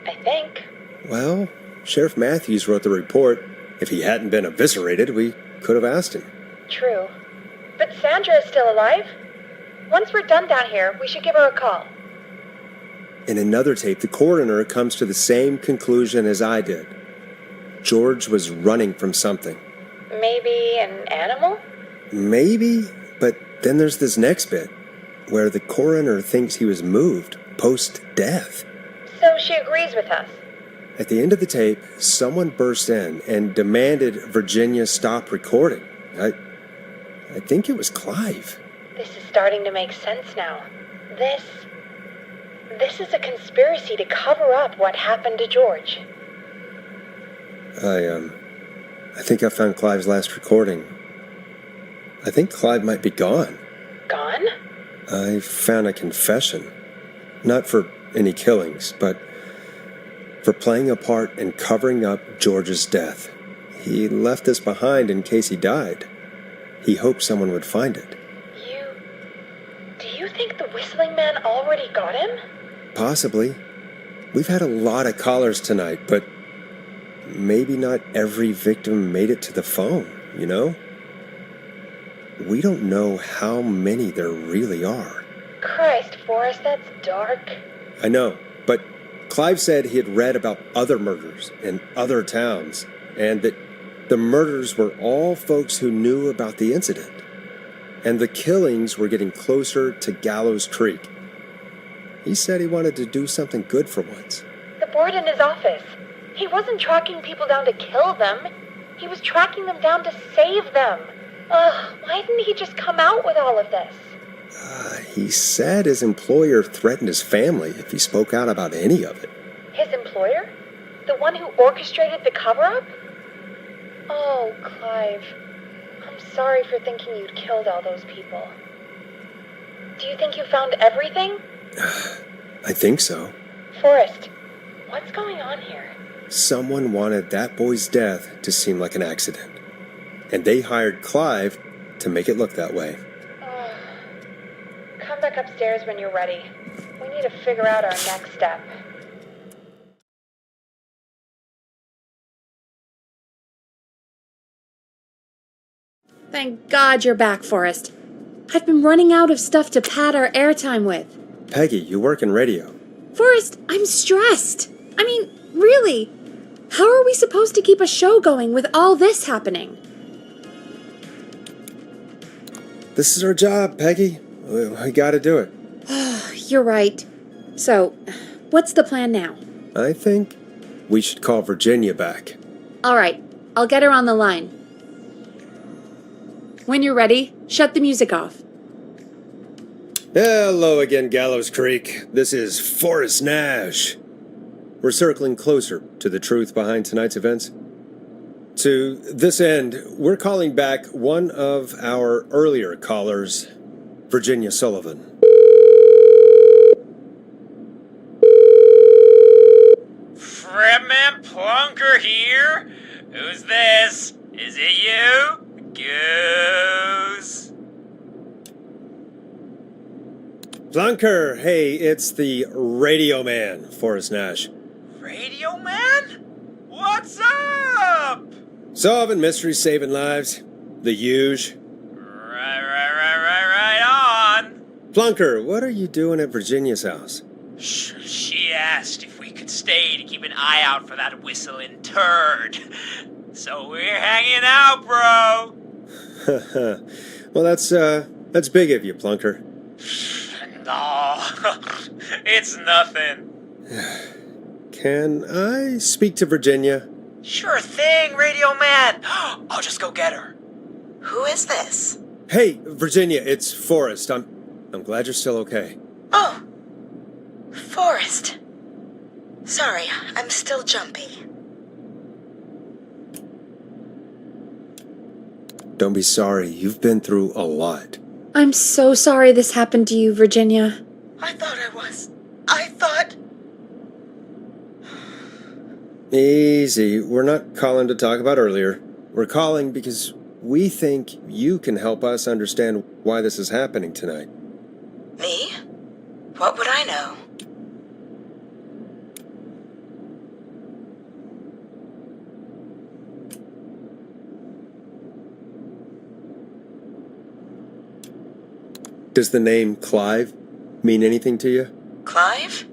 I think. Well, Sheriff Matthews wrote the report. If he hadn't been eviscerated, we could have asked him. True. But Sandra is still alive. Once we're done down here, we should give her a call. In another tape, the coroner comes to the same conclusion as I did. George was running from something. Maybe an animal? Maybe, but then there's this next bit, where the coroner thinks he was moved post-death. So she agrees with us. At the end of the tape, someone burst in and demanded Virginia stop recording. I think it was Clive. This is starting to make sense now. This is a conspiracy to cover up what happened to George. I think I found Clive's last recording. I think Clive might be gone. Gone? I found a confession. Not for any killings, but for playing a part in covering up George's death. He left this behind in case he died. He hoped someone would find it. Do you think the whistling man already got him? Possibly. We've had a lot of callers tonight, but maybe not every victim made it to the phone, you know? We don't know how many there really are. Christ, Forrest, that's dark. I know, but Clive said he had read about other murders in other towns, and that the murders were all folks who knew about the incident. And the killings were getting closer to Gallows Creek. He said he wanted to do something good for once. The board in his office. He wasn't tracking people down to kill them. He was tracking them down to save them. Why didn't he just come out with all of this? He said his employer threatened his family if he spoke out about any of it. His employer? The one who orchestrated the cover-up? Oh, Clive. I'm sorry for thinking you'd killed all those people. Do you think you found everything? I think so. Forrest, what's going on here? Someone wanted that boy's death to seem like an accident. And they hired Clive to make it look that way. Come back upstairs when you're ready. We need to figure out our next step. Thank God you're back, Forrest. I've been running out of stuff to pad our airtime with. Peggy, you work in radio. Forrest, I'm stressed. I mean, really, how are we supposed to keep a show going with all this happening? This is our job, Peggy. We gotta do it. You're right. So, what's the plan now? I think we should call Virginia back. All right, I'll get her on the line. When you're ready, shut the music off. Hello again, Gallows Creek. This is Forrest Nash. We're circling closer to the truth behind tonight's events. To this end, we're calling back one of our earlier callers, Virginia Sullivan. Fredman Plunker here? Who's this? Is it you? Goose? Plunker, hey, it's the radio man, Forrest Nash. Radio man? What's up? Solving mysteries, saving lives. The huge. Right on. Plunker, what are you doing at Virginia's house? She asked if we could stay to keep an eye out for that whistling turd. So we're hanging out, bro. Well, that's big of you, Plunker. No, it's nothing. Can I speak to Virginia? Sure thing, radio man. I'll just go get her. Who is this? Hey, Virginia, it's Forrest. I'm glad you're still okay. Oh, Forrest. Sorry, I'm still jumpy. Don't be sorry. You've been through a lot. I'm so sorry this happened to you, Virginia. I thought I was. I thought... Easy. We're not calling to talk about earlier. We're calling because we think you can help us understand why this is happening tonight. Me? What would I know? Does the name Clive mean anything to you? Clive?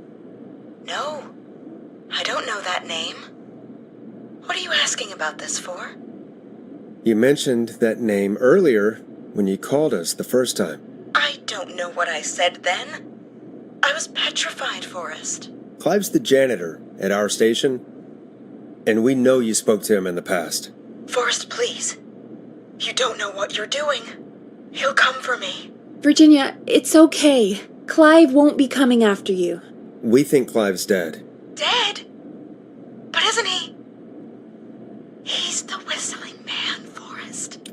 No. I don't know that name. What are you asking about this for? You mentioned that name earlier when you called us the first time. I don't know what I said then. I was petrified, Forrest. Clive's the janitor at our station, and we know you spoke to him in the past. Forrest, please. You don't know what you're doing. He'll come for me. Virginia, it's okay. Clive won't be coming after you. We think Clive's dead. Dead? But isn't he? He's the whistling man, Forrest.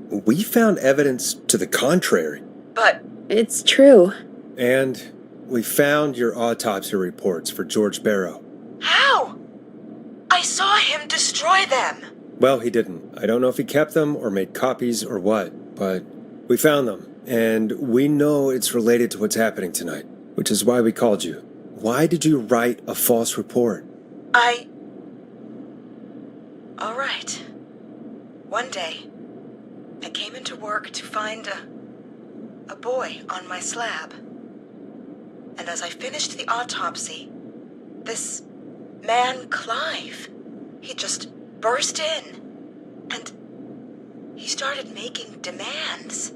We found evidence to the contrary. But it's true. And we found your autopsy reports for George Barrow. How? I saw him destroy them. Well, he didn't. I don't know if he kept them or made copies or what, but we found them. And we know it's related to what's happening tonight, which is why we called you. Why did you write a false report? All right. One day, I came into work to find a boy on my slab. And as I finished the autopsy, this man, Clive, he just burst in. And he started making demands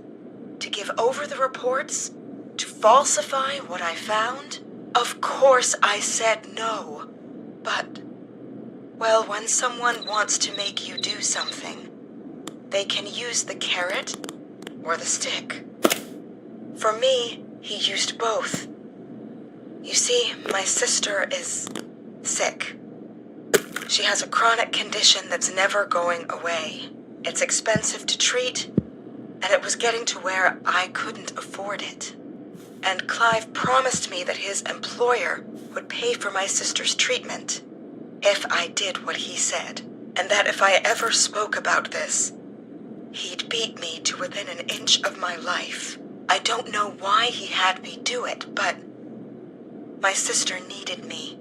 to give over the reports, to falsify what I found. Of course I said no. But, well, when someone wants to make you do something, they can use the carrot or the stick. For me, he used both. You see, my sister is sick. She has a chronic condition that's never going away. It's expensive to treat, and it was getting to where I couldn't afford it. And Clive promised me that his employer would pay for my sister's treatment if I did what he said, and that if I ever spoke about this, he'd beat me to within an inch of my life. I don't know why he had me do it, but my sister needed me.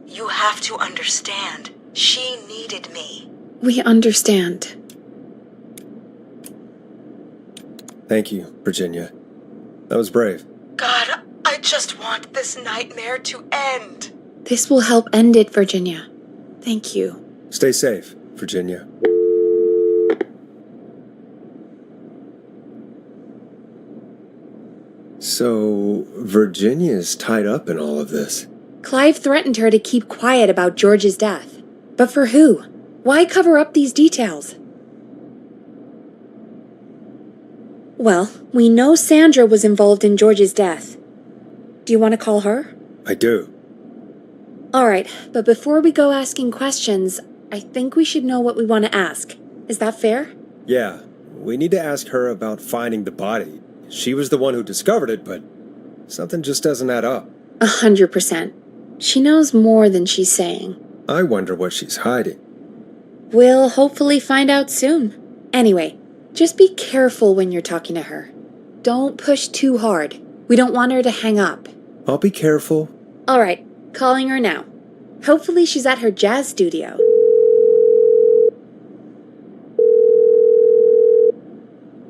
You have to understand, she needed me. We understand. Thank you, Virginia. That was brave. God, I just want this nightmare to end. This will help end it, Virginia. Thank you. Stay safe, Virginia. So, Virginia's tied up in all of this. Clive threatened her to keep quiet about George's death. But for who? Why cover up these details? Well, we know Sandra was involved in George's death. Do you want to call her? I do. All right, but before we go asking questions, I think we should know what we want to ask. Is that fair? Yeah, we need to ask her about finding the body. She was the one who discovered it, but something just doesn't add up. 100%. She knows more than she's saying. I wonder what she's hiding. We'll hopefully find out soon. Anyway, just be careful when you're talking to her. Don't push too hard. We don't want her to hang up. I'll be careful. All right, calling her now. Hopefully she's at her jazz studio.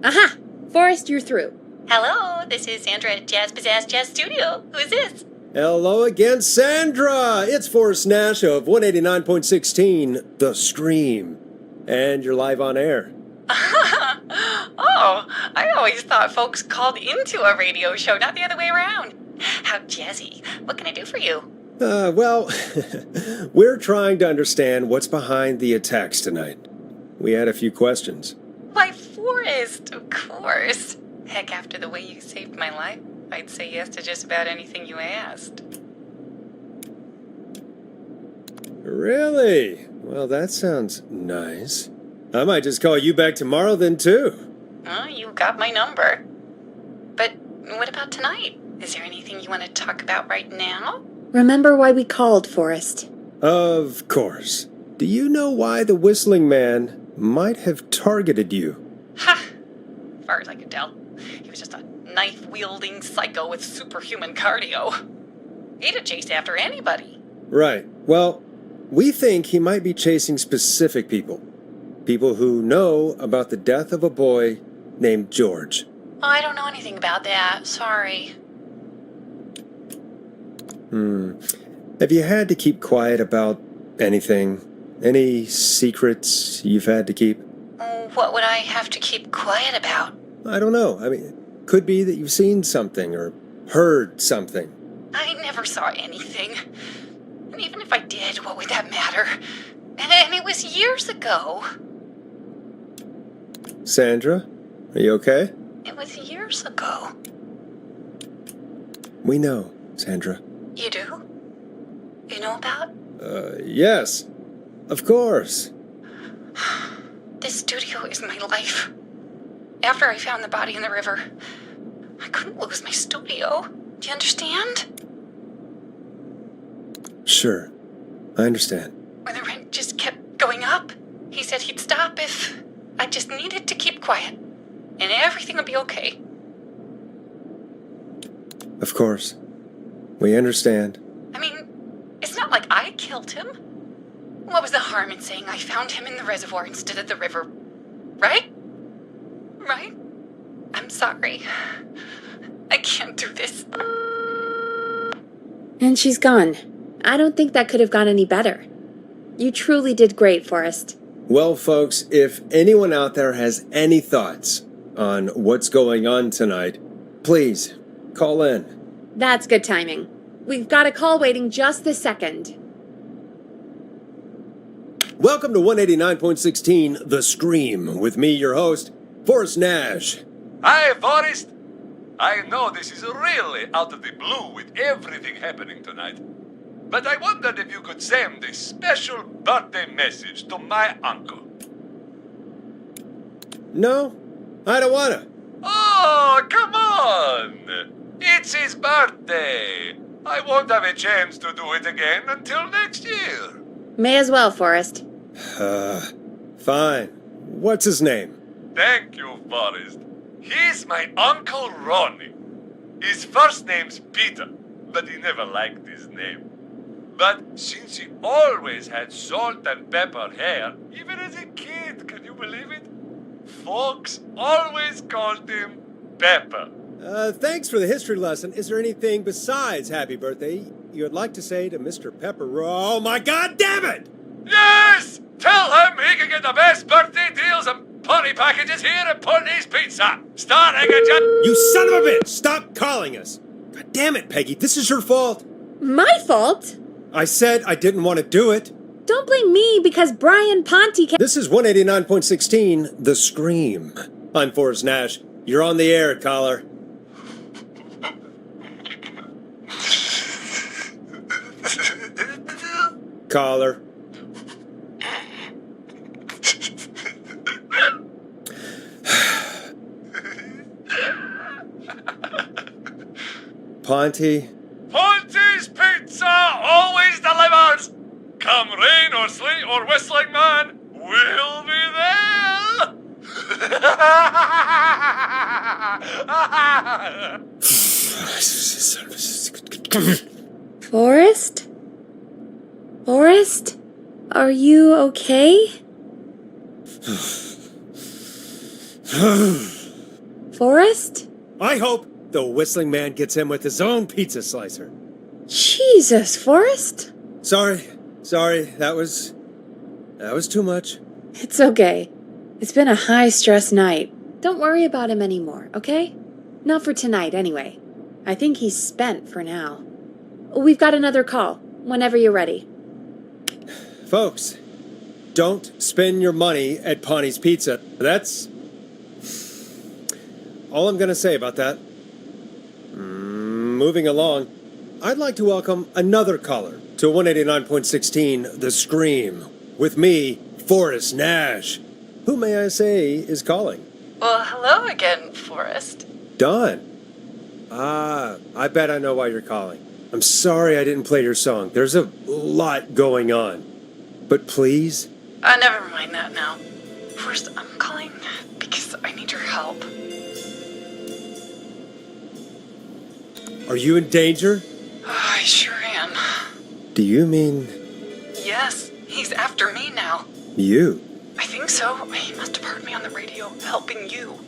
Aha! Forrest, you're through. Hello, this is Sandra at Jazz Pizzazz Jazz Studio. Who is this? Hello again, Sandra! It's Forrest Nash of 189.16, The Scream. And you're live on air. Oh, I always thought folks called into a radio show, not the other way around. How jazzy. What can I do for you? Well, we're trying to understand what's behind the attacks tonight. We had a few questions. Why, Forrest, of course. Heck, after the way you saved my life, I'd say yes to just about anything you asked. Really? Well, that sounds nice. I might just call you back tomorrow then, too. Oh, you got my number. But what about tonight? Is there anything you want to talk about right now? Remember why we called, Forrest. Of course. Do you know why the Whistling Man might have targeted you? Ha! As far as I could tell, he was just a knife-wielding psycho with superhuman cardio. He'd have chased after anybody. Right. Well, we think he might be chasing specific people. People who know about the death of a boy named George. Oh, I don't know anything about that. Sorry. Have you had to keep quiet about anything? Any secrets you've had to keep? What would I have to keep quiet about? I don't know. I mean, could be that you've seen something or heard something. I never saw anything. And even if I did, what would that matter? And it was years ago. Sandra, are you okay? It was years ago. We know, Sandra. You do? You know about? Yes. Of course. This studio is my life. After I found the body in the river, I couldn't lose my studio. Do you understand? Sure. I understand. When the rent just kept going up, he said he'd stop if I just needed to keep quiet. And everything would be okay. Of course. We understand. I mean, it's not like I killed him. What was the harm in saying I found him in the reservoir instead of the river? Right? Right? I'm sorry. I can't do this. And she's gone. I don't think that could have gone any better. You truly did great, Forrest. Well, folks, if anyone out there has any thoughts on what's going on tonight, please call in. That's good timing. We've got a call waiting just this second. Welcome to 189.16 The Scream, with me, your host, Forrest Nash. Hi, Forrest. I know this is really out of the blue with everything happening tonight, but I wondered if you could send a special birthday message to my uncle. No, I don't wanna. Oh, come on! It's his birthday. I won't have a chance to do it again until next year. May as well, Forrest. Fine. What's his name? Thank you, Forrest. He's my Uncle Ronnie. His first name's Peter, but he never liked his name. But since he always had salt and pepper hair, even as a kid, can you believe it? Folks always called him Pepper. Thanks for the history lesson. Is there anything besides happy birthday you would like to say to Mr. Pepper? Oh, my God damn it! Yes! Tell him he can get the best birthday deals and party packages here at Pony's Pizza. Starting at You son of a bitch! Stop calling us! God damn it, Peggy, this is your fault. My fault? I said I didn't want to do it. Don't blame me because Brian Ponte can— This is 189.16 The Scream. I'm Forrest Nash. You're on the air, caller. Caller. Ponte. Ponte's Pizza always delivers. Come rain or sleet or whistling man, we'll be there. Forrest? Forrest? Are you okay? Forrest? I hope the Whistling Man gets him with his own pizza slicer. Jesus, Forrest? Sorry. That was too much. It's okay. It's been a high-stress night. Don't worry about him anymore, okay? Not for tonight, anyway. I think he's spent for now. We've got another call, whenever you're ready. Folks, don't spend your money at Ponte's Pizza. That's all I'm going to say about that. Moving along, I'd like to welcome another caller to 189.16 The Scream, with me, Forrest Nash. Who, may I say, is calling? Well, hello again, Forrest. Dawn. I bet I know why you're calling. I'm sorry I didn't play your song. There's a lot going on. But please? Never mind that now. First, I'm calling because I need your help. Are you in danger? I sure am. Do you mean Yes, he's after me now. you? I think so. He must have heard me on the radio helping you.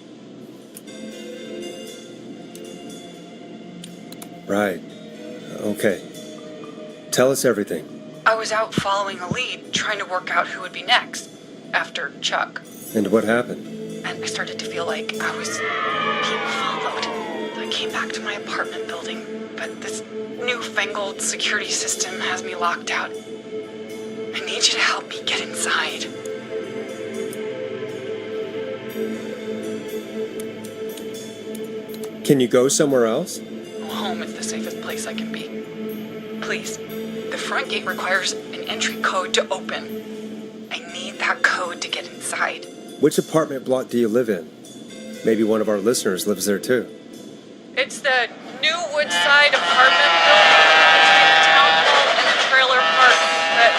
Right. Okay. Tell us everything. I was out following a lead, trying to work out who would be next, after Chuck. And what happened? And I started to feel like I was being followed. I came back to my apartment building, but this newfangled security system has me locked out. I need you to help me get inside. Can you go somewhere else? Home is the safest place I can be. Please, the front gate requires an entry code to open. I need that code to get inside. Which apartment block do you live in? Maybe one of our listeners lives there too. It's the new Woodside apartment building between the town hall and the trailer park, but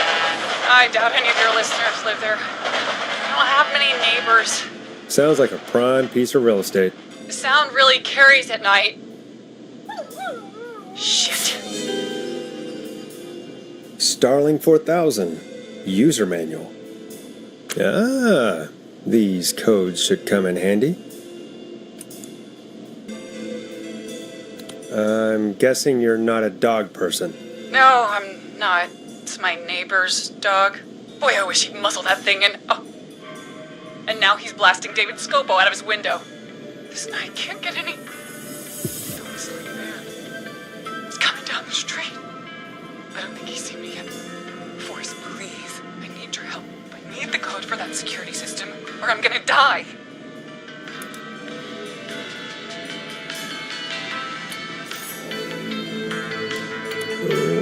I doubt any of your listeners live there. I don't have many neighbors. Sounds like a prime piece of real estate. The sound really carries at night. Shit. Starling 4000. User manual. Ah, these codes should come in handy. I'm guessing you're not a dog person. No, I'm not. It's my neighbor's dog. Boy, I wish he'd muzzle that thing and... Oh. And now he's blasting David Scopo out of his window. This night can't get any... The whistling man. He's coming down the street. I don't think he's seen me yet. Forrest, please. I need your help. I need the code for that security system, or I'm gonna die.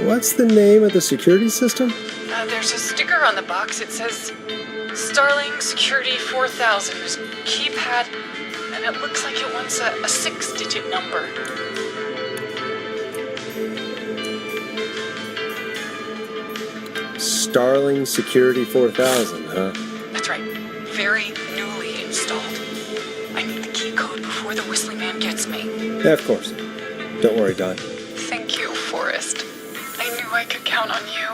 What's the name of the security system? There's a sticker on the box. It says Starling Security 4000. There's a keypad, and it looks like it wants a 6-digit number. Starling Security 4000, huh? That's right. Very newly installed. I need the key code before the whistling man gets me. Yeah, of course. Don't worry, Don. Thank you, Forrest. I knew I could count on you.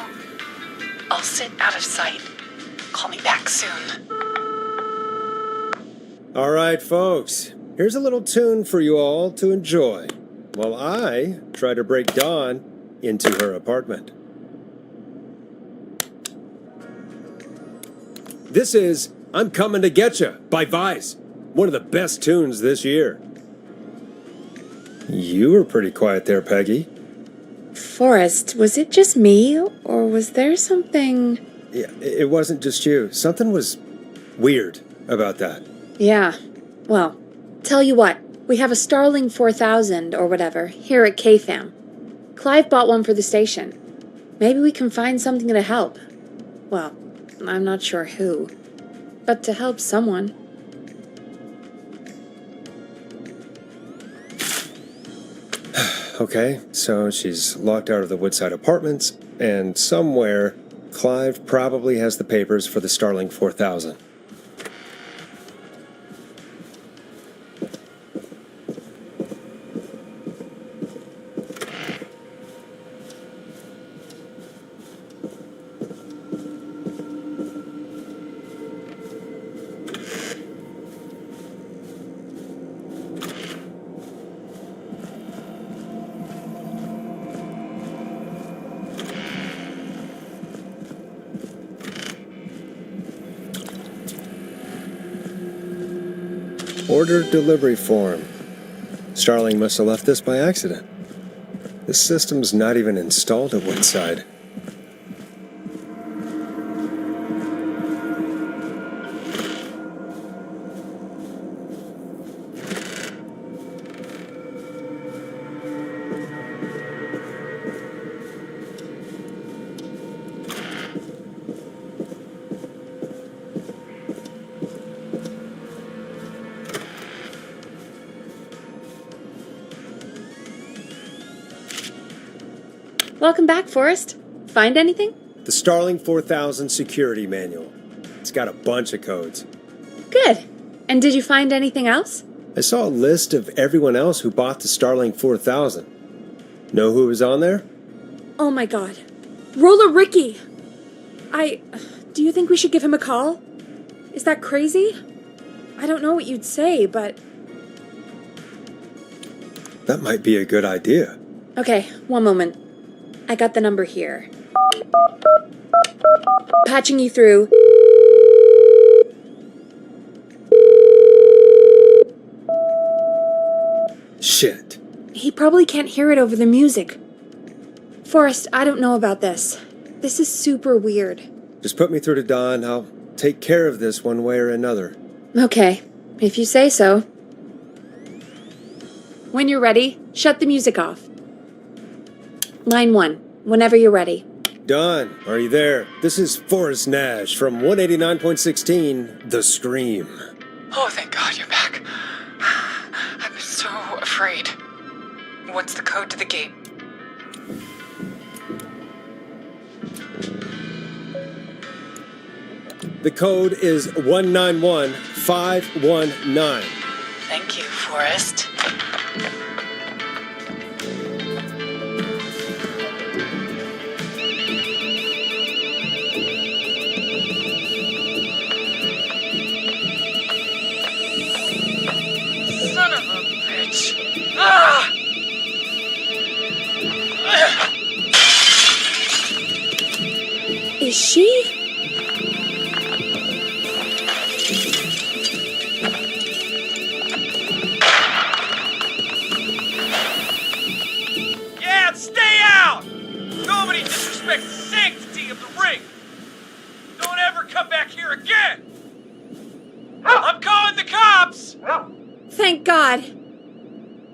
I'll sit out of sight. Call me back soon. All right, folks. Here's a little tune for you all to enjoy while I try to break Dawn into her apartment. This is I'm Coming to Getcha by Vice. One of the best tunes this year. You were pretty quiet there, Peggy. Forrest, was it just me, or was there something... Yeah, it wasn't just you. Something was weird about that. Yeah, well, tell you what, we have a Starling 4000 or whatever here at KFAM. Clive bought one for the station. Maybe we can find something to help. Well, I'm not sure who, but to help someone. Okay, so she's locked out of the Woodside Apartments, and somewhere, Clive probably has the papers for the Starling 4000. Order delivery form. Starling must have left this by accident. This system's not even installed at Woodside. Welcome back, Forrest. Find anything? The Starling 4000 security manual. It's got a bunch of codes. Good. And did you find anything else? I saw a list of everyone else who bought the Starling 4000. Know who was on there? Oh my god. Roller Ricky! Do you think we should give him a call? Is that crazy? I don't know what you'd say, but... That might be a good idea. Okay, one moment. I got the number here. Patching you through. Shit. He probably can't hear it over the music. Forrest, I don't know about this. This is super weird. Just put me through to Don. I'll take care of this one way or another. Okay, if you say so. When you're ready, shut the music off. Line 1, whenever you're ready. Don, are you there? This is Forrest Nash from 189.16, The Scream. Oh, thank God you're back. I'm so afraid. What's the code to the gate? The code is 191519. Thank you, Forrest. Son of a bitch. Ah! Is she? Yeah, stay out! Nobody disrespects the sanctity of the ring. Don't ever come back here again. I'm calling the cops! Thank God.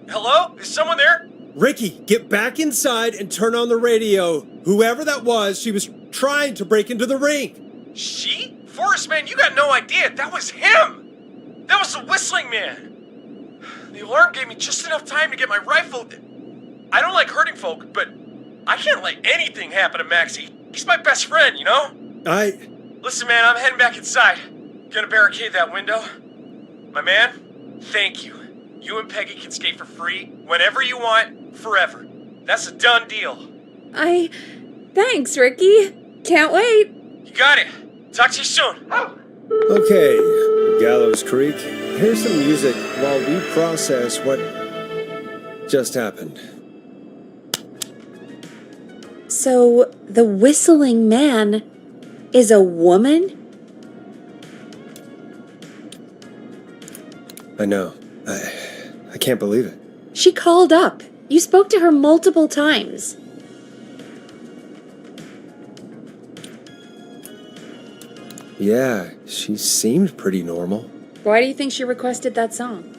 Hello? Is someone there? Ricky, get back inside and turn on the radio. Whoever that was, she was trying to break into the ring. She? Forrest, man, you got no idea. That was him! That was the whistling man. The alarm gave me just enough time to get my rifle. I don't like hurting folk, but I can't let anything happen to Maxie. He's my best friend, you know? Listen, man, I'm heading back inside. Gonna barricade that window. My man, thank you. You and Peggy can skate for free whenever you want, forever. That's a done deal. Thanks, Ricky. Can't wait. You got it. Talk to you soon. Okay, Gallows Creek. Here's some music while we process what just happened. So, the whistling man is a woman? I know. I can't believe it. She called up. You spoke to her multiple times. Yeah, she seemed pretty normal. Why do you think she requested that song?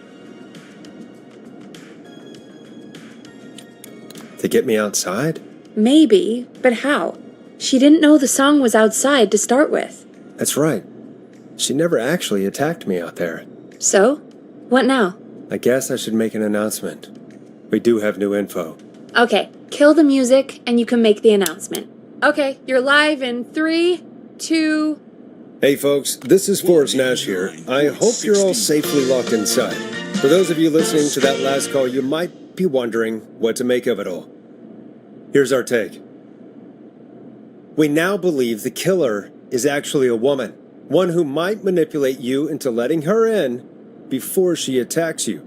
To get me outside? Maybe, but how? She didn't know the song was outside to start with. That's right. She never actually attacked me out there. So? What now? I guess I should make an announcement. We do have new info. Okay, kill the music and you can make the announcement. Okay, you're live in 3, 2... Hey folks, this is Forrest Nash here. I hope you're all safely locked inside. For those of you listening to that last call, you might be wondering what to make of it all. Here's our take. We now believe the killer is actually a woman. One who might manipulate you into letting her in before she attacks you.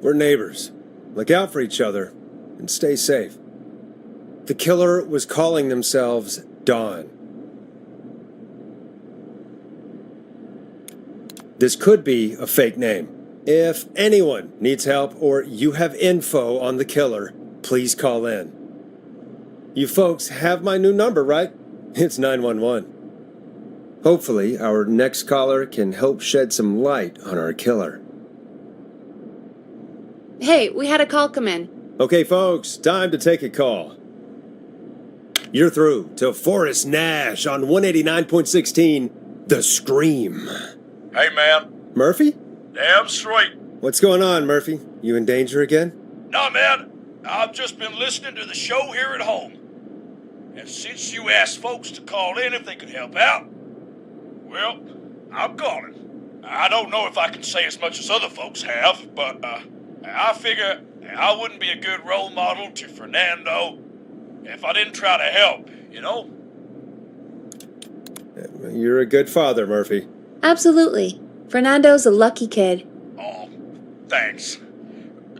We're neighbors. Look out for each other and stay safe. The killer was calling themselves Dawn. This could be a fake name. If anyone needs help or you have info on the killer, please call in. You folks have my new number, right? It's 911. Hopefully, our next caller can help shed some light on our killer. Hey, we had a call come in. Okay, folks, time to take a call. You're through to Forrest Nash on 189.16, The Scream. Hey, man. Murphy? Damn straight. What's going on, Murphy? You in danger again? Nah, man, I've just been listening to the show here at home. And since you asked folks to call in if they could help out, well, I'm calling. I don't know if I can say as much as other folks have, but I figure I wouldn't be a good role model to Fernando if I didn't try to help, you know? You're a good father, Murphy. Absolutely. Fernando's a lucky kid. Oh, thanks.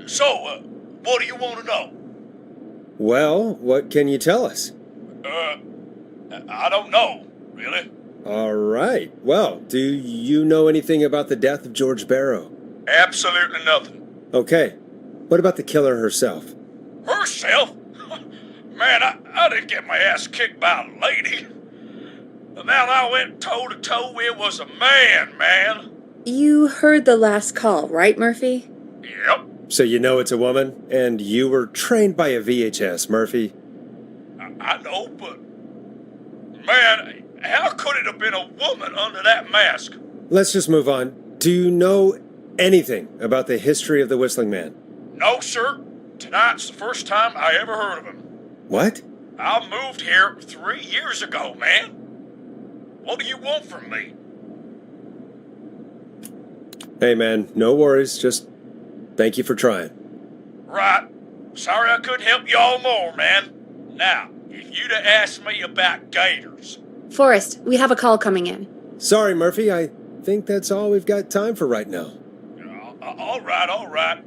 So, what do you want to know? Well, what can you tell us? I don't know, really. All right. Well, do you know anything about the death of George Barrow? Absolutely nothing. Okay. What about the killer herself? Herself? Man, I didn't get my ass kicked by a lady. The man I went toe-to-toe with was a man. You heard the last call, right, Murphy? Yep. So you know it's a woman, and you were trained by a VHS, Murphy. I know, but... Man, how could it have been a woman under that mask? Let's just move on. Do you know anything about the history of the Whistling Man? No, sir. Tonight's the first time I ever heard of him. What? I moved here 3 years ago, man. What do you want from me? Hey, man, no worries. Just thank you for trying. Right. Sorry I couldn't help you all more, man. Now, if you'd have asked me about gators... Forrest, we have a call coming in. Sorry, Murphy. I think that's all we've got time for right now. All right.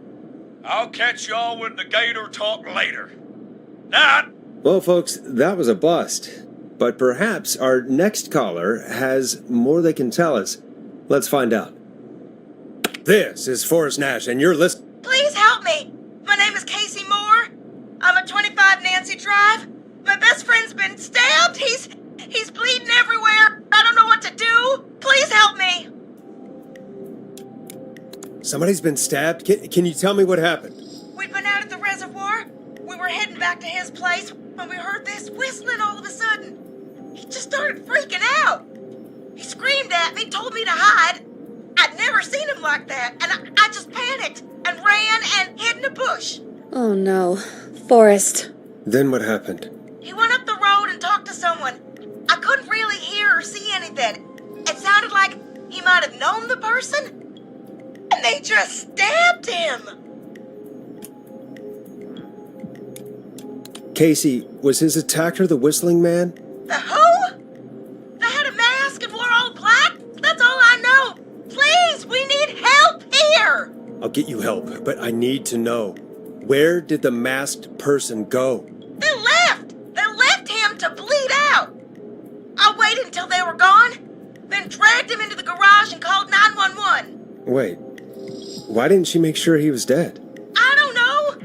I'll catch y'all with the gator talk later. Night. Well, folks, that was a bust. But perhaps our next caller has more they can tell us. Let's find out. This is Forrest Nash, and you're listening. Please help me. My name is Casey Moore. I'm at 25 Nancy Drive. My best friend's been stabbed. He's bleeding everywhere. I don't know what to do. Please help me. Somebody's been stabbed? Can you tell me what happened? We'd been out at the reservoir. We were heading back to his place when we heard this whistling all of a sudden. He just started freaking out. He screamed at me, told me to hide. I'd never seen him like that, and I just panicked and ran and hid in a bush. Oh no. Forrest. Then what happened? He went up the road and talked to someone. I couldn't really hear or see anything. It sounded like he might have known the person, and they just stabbed him. Casey, was his attacker the Whistling Man? The who? They had a mask and wore all black? That's all I know. Please, we need help here. I'll get you help, but I need to know. Where did the masked person go? They left. They left him to bleed out. I waited until they were gone, then dragged him into the garage and called 911. Wait, why didn't she make sure he was dead? I don't know.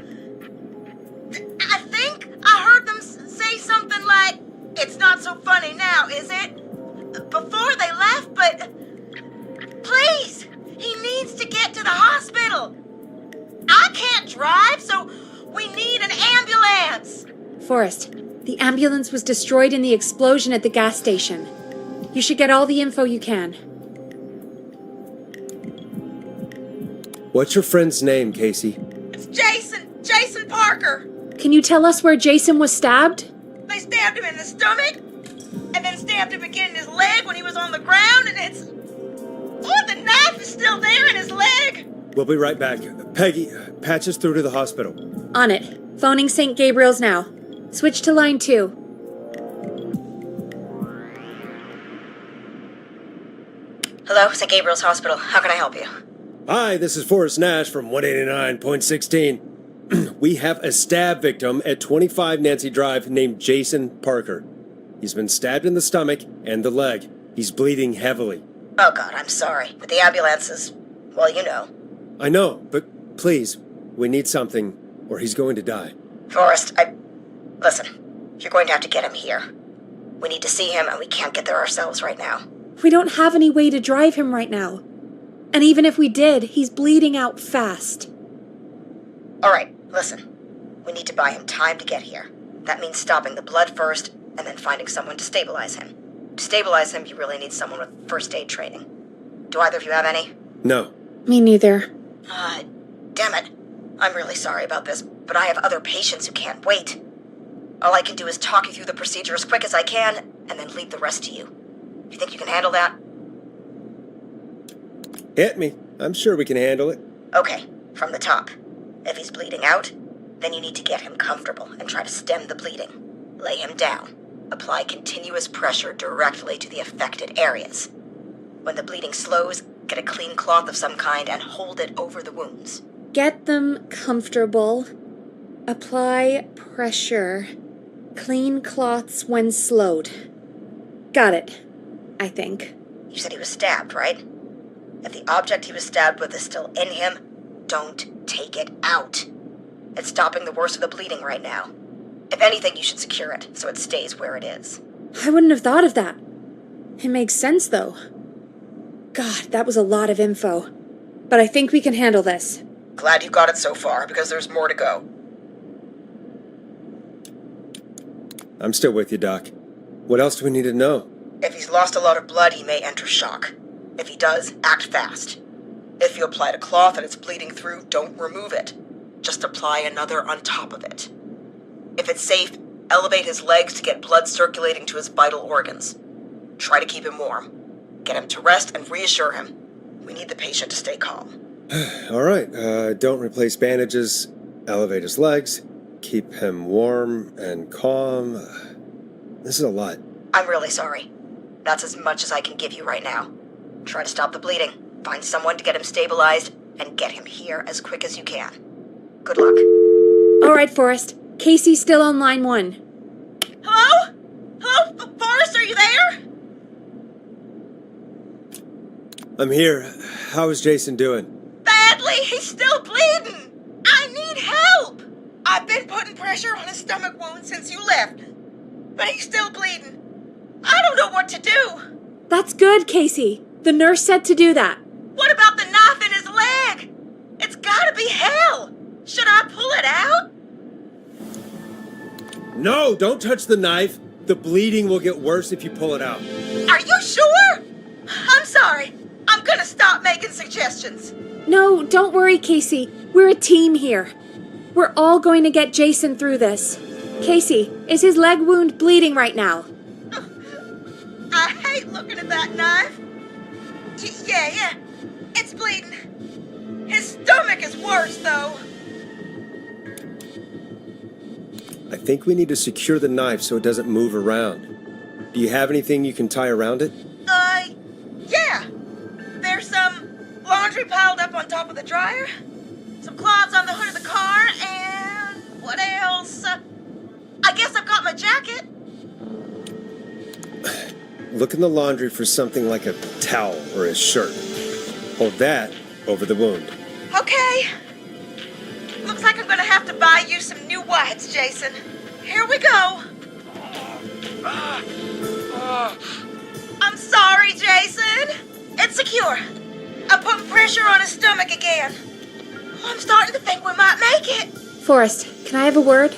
I think I heard them say something like, "It's not so funny now, is it?" Before they left, but please, he needs to get to the hospital. I can't drive, so we need an ambulance. Forrest, the ambulance was destroyed in the explosion at the gas station. You should get all the info you can. What's your friend's name, Casey? It's Jason Parker. Can you tell us where Jason was stabbed? They stabbed him in the stomach, and then stabbed him again in his leg when he was on the ground, and it's... Oh, the knife is still there in his leg. We'll be right back. Peggy, patch us through to the hospital. On it. Phoning St. Gabriel's now. Switch to line 2. Hello, St. Gabriel's Hospital. How can I help you? Hi, this is Forrest Nash from 189.16. We have a stab victim at 25 Nancy Drive named Jason Parker. He's been stabbed in the stomach and the leg. He's bleeding heavily. Oh, God, I'm sorry. But the ambulance is, well, you know. I know, but please, we need something, or he's going to die. Forrest, Listen, you're going to have to get him here. We need to see him, and we can't get there ourselves right now. We don't have any way to drive him right now. And even if we did, he's bleeding out fast. All right, listen. We need to buy him time to get here. That means stopping the blood first, and then finding someone to stabilize him. To stabilize him, you really need someone with first aid training. Do either of you have any? No. Me neither. Damn it. I'm really sorry about this, but I have other patients who can't wait. All I can do is talk you through the procedure as quick as I can, and then leave the rest to you. You think you can handle that? Hit me. I'm sure we can handle it. Okay, from the top. If he's bleeding out, then you need to get him comfortable and try to stem the bleeding. Lay him down. Apply continuous pressure directly to the affected areas. When the bleeding slows, get a clean cloth of some kind and hold it over the wounds. Get them comfortable. Apply pressure. Clean cloths when slowed. Got it, I think. You said he was stabbed, right? If the object he was stabbed with is still in him, don't take it out. It's stopping the worst of the bleeding right now. If anything, you should secure it so it stays where it is. I wouldn't have thought of that. It makes sense, though. God, that was a lot of info. But I think we can handle this. Glad you got it so far, because there's more to go. I'm still with you, Doc. What else do we need to know? If he's lost a lot of blood, he may enter shock. If he does, act fast. If you applied a cloth and it's bleeding through, don't remove it. Just apply another on top of it. If it's safe, elevate his legs to get blood circulating to his vital organs. Try to keep him warm. Get him to rest and reassure him. We need the patient to stay calm. All right, don't replace bandages. Elevate his legs. Keep him warm and calm. This is a lot. I'm really sorry. That's as much as I can give you right now. Try to stop the bleeding. Find someone to get him stabilized, and get him here as quick as you can. Good luck. All right, Forrest. Casey's still on line 1. Hello? Hello, Forrest, are you there? I'm here. How is Jason doing? Badly, he's still bleeding. I need help. I've been putting pressure on his stomach wound since you left, but he's still bleeding. I don't know what to do. That's good, Casey. The nurse said to do that. What about the knife in his leg? It's gotta be hell. Should I pull it out? No, don't touch the knife. The bleeding will get worse if you pull it out. Are you sure? I'm sorry. I'm gonna stop making suggestions. No, don't worry, Casey. We're a team here. We're all going to get Jason through this. Casey, is his leg wound bleeding right now? I hate looking at that knife. Yeah. It's bleeding. His stomach is worse, though. I think we need to secure the knife so it doesn't move around. Do you have anything you can tie around it? Yeah. There's some laundry piled up on top of the dryer, some cloths on the hood of the car, and what else? I guess I've got my jacket. Look in the laundry for something like a towel or a shirt. Hold that over the wound. Okay. Looks like I'm gonna have to buy you some new whites, Jason. Here we go. I'm sorry, Jason. It's secure. I'm putting pressure on his stomach again. I'm starting to think we might make it. Forrest, can I have a word?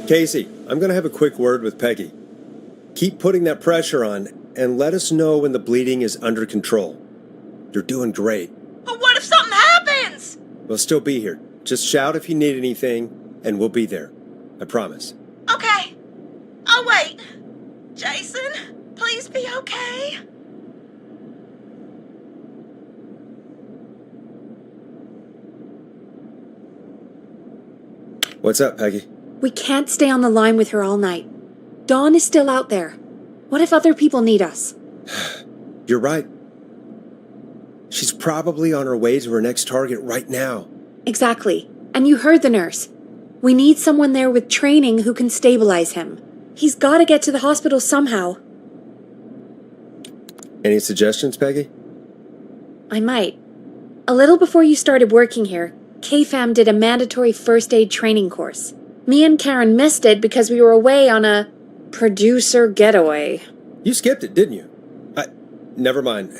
Casey, I'm going to have a quick word with Peggy. Keep putting that pressure on and let us know when the bleeding is under control. You're doing great. But what if something happens? We'll still be here. Just shout if you need anything, and we'll be there. I promise. Okay. I'll wait. Jason, please be okay. What's up, Peggy? We can't stay on the line with her all night. Dawn is still out there. What if other people need us? You're right. She's probably on her way to her next target right now. Exactly. And you heard the nurse. We need someone there with training who can stabilize him. He's got to get to the hospital somehow. Any suggestions, Peggy? I might. A little before you started working here, KFAM did a mandatory first aid training course. Me and Karen missed it because we were away on a producer getaway. You skipped it, didn't you? Never mind.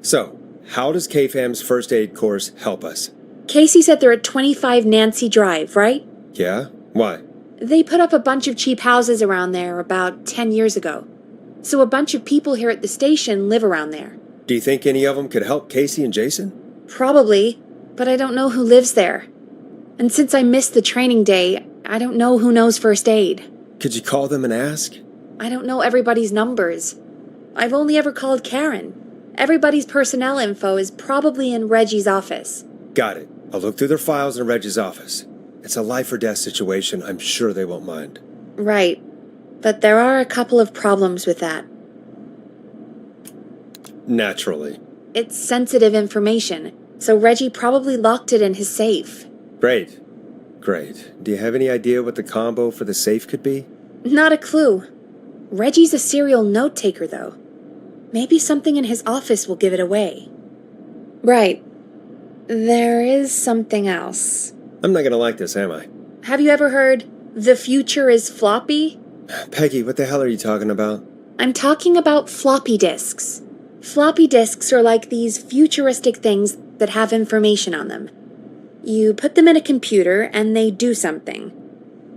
So, how does KFAM's first aid course help us? Casey said they're at 25 Nancy Drive, right? Yeah? Why? They put up a bunch of cheap houses around there about 10 years ago. So a bunch of people here at the station live around there. Do you think any of them could help Casey and Jason? Probably. but I don't know who lives there. And since I missed the training day, I don't know who knows first aid. Could you call them and ask? I don't know everybody's numbers. I've only ever called Karen. Everybody's personnel info is probably in Reggie's office. Got it. I'll look through their files in Reggie's office. It's a life or death situation. I'm sure they won't mind. Right. But there are a couple of problems with that. Naturally. It's sensitive information, so Reggie probably locked it in his safe. Great. Do you have any idea what the combo for the safe could be? Not a clue. Reggie's a serial note-taker, though. Maybe something in his office will give it away. Right. There is something else. I'm not gonna like this, am I? Have you ever heard, "The future is floppy"? Peggy, what the hell are you talking about? I'm talking about floppy disks. Floppy disks are like these futuristic things that have information on them. You put them in a computer and they do something.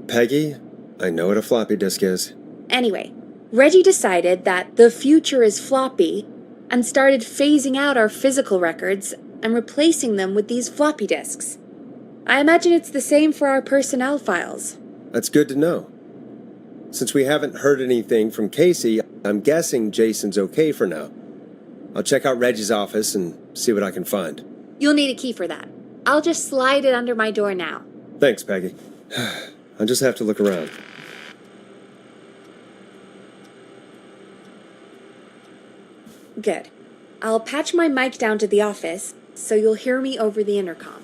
Peggy, I know what a floppy disk is. Anyway, Reggie decided that the future is floppy and started phasing out our physical records and replacing them with these floppy disks. I imagine it's the same for our personnel files. That's good to know. Since we haven't heard anything from Casey, I'm guessing Jason's okay for now. I'll check out Reggie's office and see what I can find. You'll need a key for that. I'll just slide it under my door now. Thanks, Peggy. I'll just have to look around. Good. I'll patch my mic down to the office, so you'll hear me over the intercom.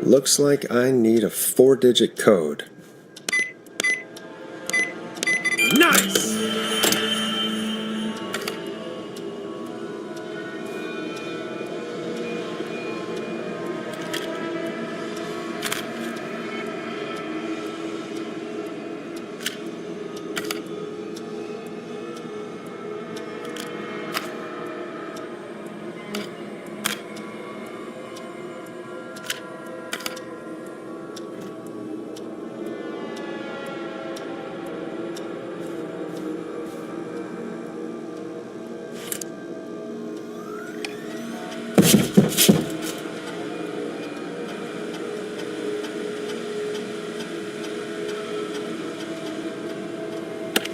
Looks like I need a 4-digit code. Nice!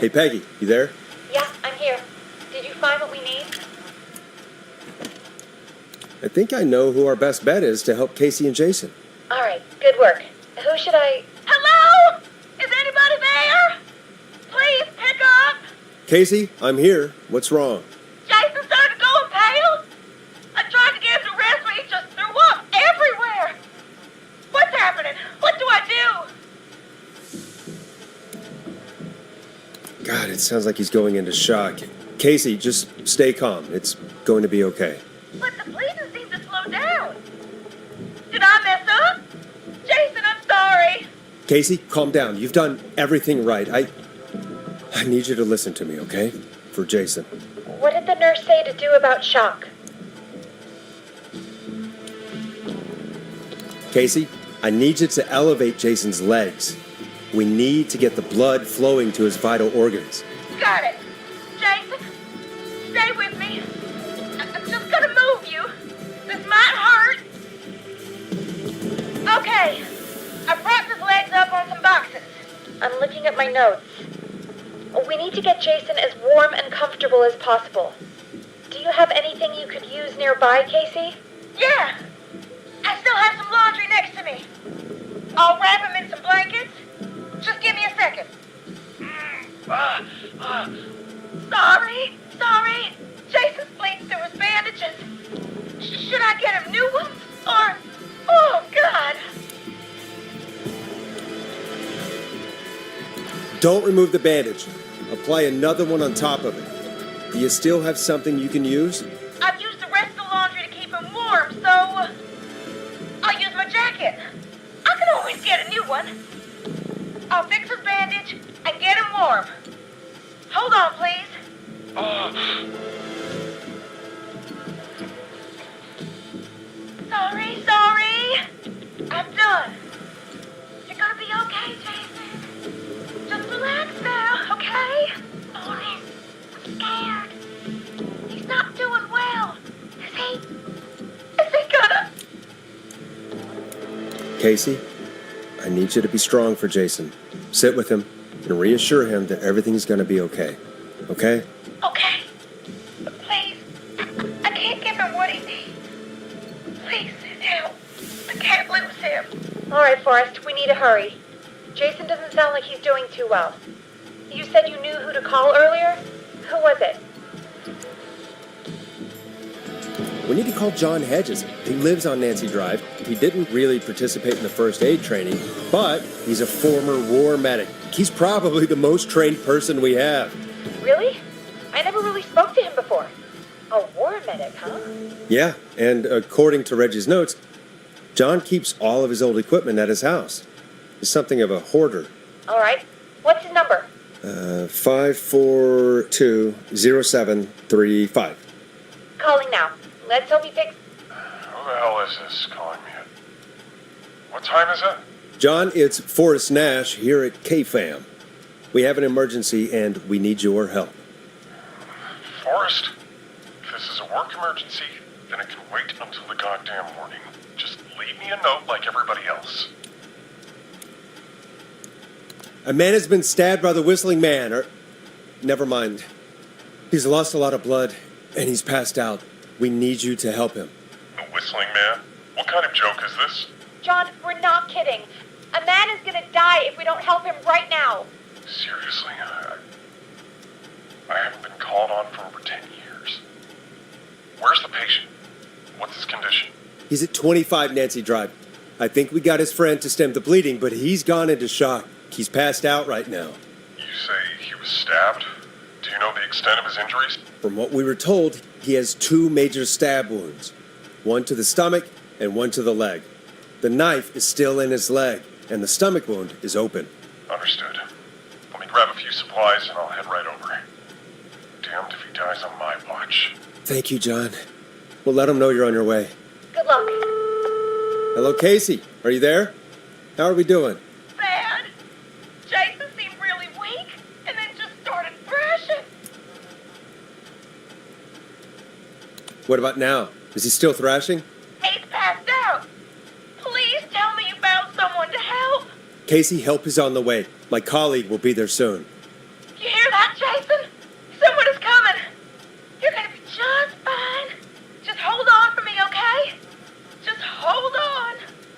Hey, Peggy, you there? Yeah, I'm here. Did you find what we need? I think I know who our best bet is to help Casey and Jason. All right, good work. Who should I... Hello? Is anybody there? Please pick up. Casey, I'm here. What's wrong? Jason started going pale. I tried to get him to rest, but he just threw up everywhere. What's happening? What do I do? God, it sounds like he's going into shock. Casey, just stay calm. It's going to be okay. But the bleeding seemed to slow down. Did I mess up? Jason, I'm sorry. Casey, calm down. You've done everything right. I need you to listen to me, okay? For Jason. What did the nurse say to do about shock? Casey, I need you to elevate Jason's legs. We need to get the blood flowing to his vital organs. Got it. Jason, stay with me. I'm just gonna move you. This might hurt. Okay. I propped his legs up on some boxes. I'm looking at my notes. We need to get Jason as warm and comfortable as possible. Do you have anything you could use nearby, Casey? Yeah. I still have some laundry next to me. I'll wrap him in some blankets. Just give me a second. Sorry. Jason's bleeding through his bandages. Should I get him new ones? Or... Oh, God. Don't remove the bandage. Apply another one on top of it. Do you still have something you can use? I've used the rest of the laundry to keep him warm, so... I'll use my jacket. I can always get a new one. I'll uniform. Hold on, please. Sorry. I'm done. You're gonna be okay, Jason. Just relax now, okay? Forrest, I'm scared. He's not doing well. Is he gonna... Casey, I need you to be strong for Jason. Sit with him and reassure him that everything's going to be okay. Okay? Okay. But please, I can't give him what he needs. Please send help. I can't lose him. All right, Forrest, we need to hurry. Jason doesn't sound like he's doing too well. You said you knew who to call earlier? Who was it? We need to call John Hedges. He lives on Nancy Drive. He didn't really participate in the first aid training, but he's a former war medic. He's probably the most trained person we have. Really? I never really spoke to him before. A war medic, huh? Yeah, and according to Reggie's notes, John keeps all of his old equipment at his house. He's something of a hoarder. All right. What's his number? 5420735. Calling now. Let's hope he picks... Who the hell is this calling me? What time is it? John, it's Forrest Nash here at K-Fam. We have an emergency and we need your help. Forrest, if this is a work emergency, then it can wait until the goddamn morning. Just leave me a note like everybody else. A man has been stabbed by the Whistling Man, or... Never mind. He's lost a lot of blood and he's passed out. We need you to help him. The Whistling Man? What kind of joke is this? John, we're not kidding. A man is gonna die if we don't help him right now. Seriously, I haven't been called on for over 10 years. Where's the patient? What's his condition? He's at 25 Nancy Drive. I think we got his friend to stem the bleeding, but he's gone into shock. He's passed out right now. You say he was stabbed? Do you know the extent of his injuries? From what we were told, he has 2 major stab wounds. One to the stomach and one to the leg. The knife is still in his leg, and the stomach wound is open. Understood. Let me grab a few supplies and I'll head right over. Damned if he dies on my watch. Thank you, John. We'll let him know you're on your way. Good luck. Hello, Casey. Are you there? How are we doing? Bad. Jason seemed really weak and then just started thrashing. What about now? Is he still thrashing? He's passed out. Please tell me you found someone to help. Casey, help is on the way. My colleague will be there soon. You hear that, Jason? Someone is coming. You're gonna be just fine. Just hold on for me, okay? Just hold on.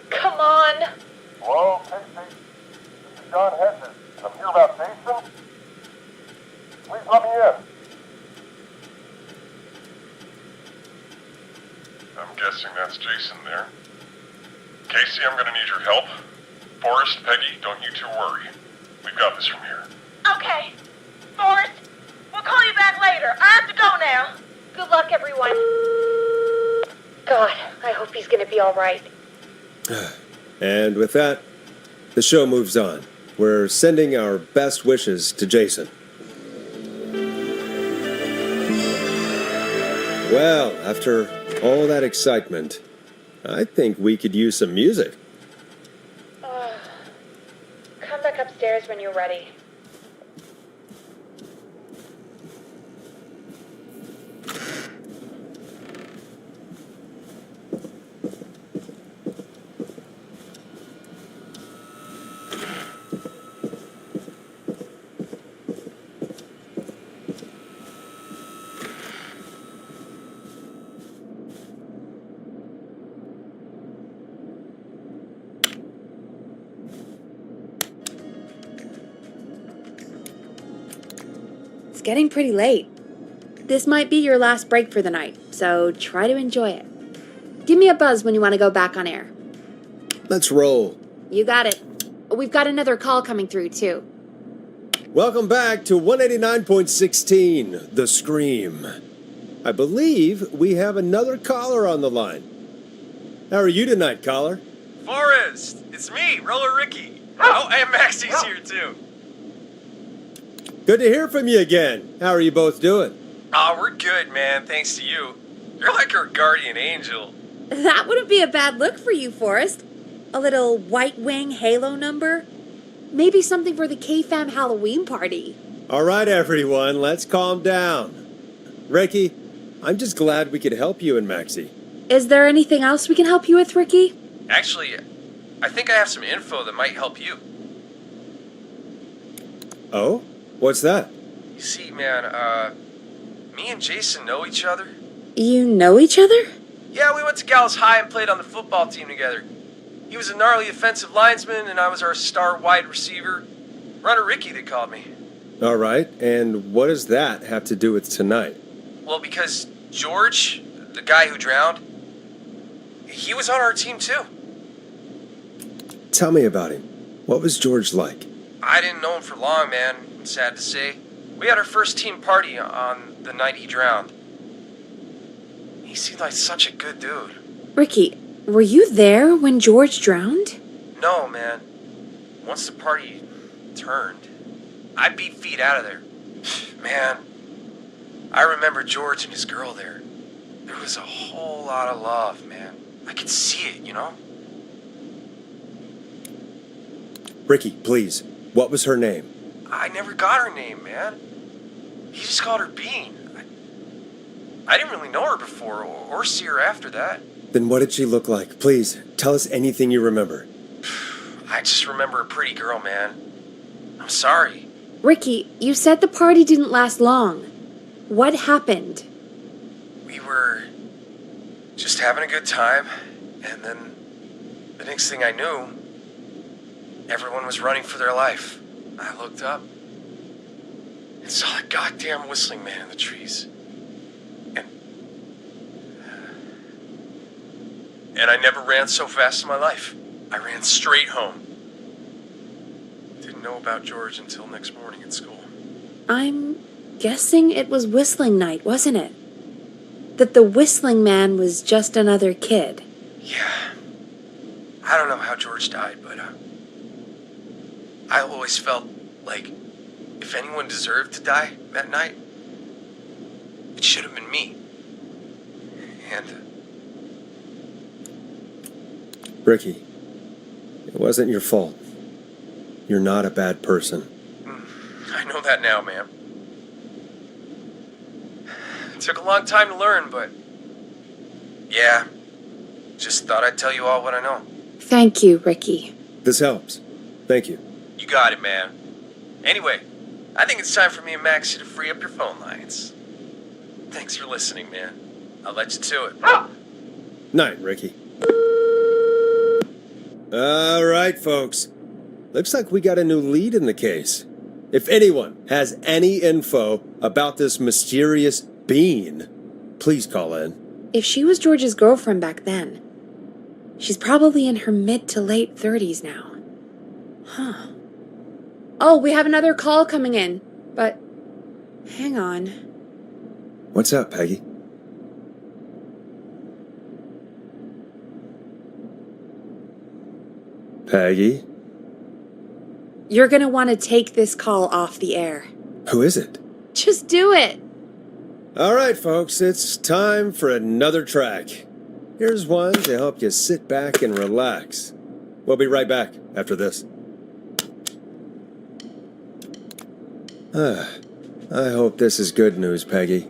Come on. Hello, Casey. This is John Hedges. I'm here about Jason. Please let me in. I'm guessing that's Jason there. Casey, I'm gonna need your help. Forrest, Peggy, don't you two worry. We've got this from here. Okay. Forrest, we'll call you back later. I have to go now. Good luck, everyone. God, I hope he's gonna be all right. And with that, the show moves on. We're sending our best wishes to Jason. Well, after all that excitement, I think we could use some music. Come back upstairs when you're ready. Getting pretty late. This might be your last break for the night, so try to enjoy it. Give me a buzz when you want to go back on air. Let's roll. You got it. We've got another call coming through, too. Welcome back to 189.16, The Scream. I believe we have another caller on the line. How are you tonight, caller? Forrest, it's me, Roller Ricky. Oh, and Maxie's here too. Good to hear from you again. How are you both doing? Oh, we're good, man, thanks to you. You're like our guardian angel. That wouldn't be a bad look for you, Forrest. A little white wing halo number? Maybe something for the K-Fam Halloween party. All right, everyone, let's calm down. Ricky, I'm just glad we could help you and Maxie. Is there anything else we can help you with, Ricky? Actually, I think I have some info that might help you. Oh? What's that? You see, man, me and Jason know each other. You know each other? Yeah, we went to Gallows High and played on the football team together. He was a gnarly offensive linesman, and I was our star wide receiver. Runner Ricky, they called me. All right, and what does that have to do with tonight? Well, because George, the guy who drowned, he was on our team too. Tell me about him. What was George like? I didn't know him for long, man, sad to say. We had our first team party on the night he drowned. He seemed like such a good dude. Ricky, were you there when George drowned? No, man. Once the party turned, I beat feet out of there. Man, I remember George and his girl there. There was a whole lot of love, man. I could see it, you know? Ricky, please. What was her name? I never got her name, man. He just called her Bean. I didn't really know her before or see her after that. Then what did she look like? Please, tell us anything you remember. I just remember a pretty girl, man. I'm sorry. Ricky, you said the party didn't last long. What happened? We were just having a good time, and then the next thing I knew, everyone was running for their life. I looked up and saw a goddamn whistling man in the trees. And I never ran so fast in my life. I ran straight home. Didn't know about George until next morning at school. I'm guessing it was whistling night, wasn't it? That the whistling man was just another kid. Yeah. I don't know how George died, but I always felt like if anyone deserved to die that night, it should have been me. And Ricky, it wasn't your fault. You're not a bad person. I know that now, ma'am. It took a long time to learn, but yeah, just thought I'd tell you all what I know. Thank you, Ricky. This helps. Thank you. You got it, man. Anyway, I think it's time for me and Maxie to free up your phone lines. Thanks for listening, man. I'll let you to it. Night, Ricky. All right, folks. Looks like we got a new lead in the case. If anyone has any info about this mysterious bean, please call in. If she was George's girlfriend back then, she's probably in her mid to late 30s now. Huh. Oh, we have another call coming in, but hang on. What's up, Peggy? Peggy? You're gonna want to take this call off the air. Who is it? Just do it. All right, folks, it's time for another track. Here's one to help you sit back and relax. We'll be right back after this. I hope this is good news, Peggy.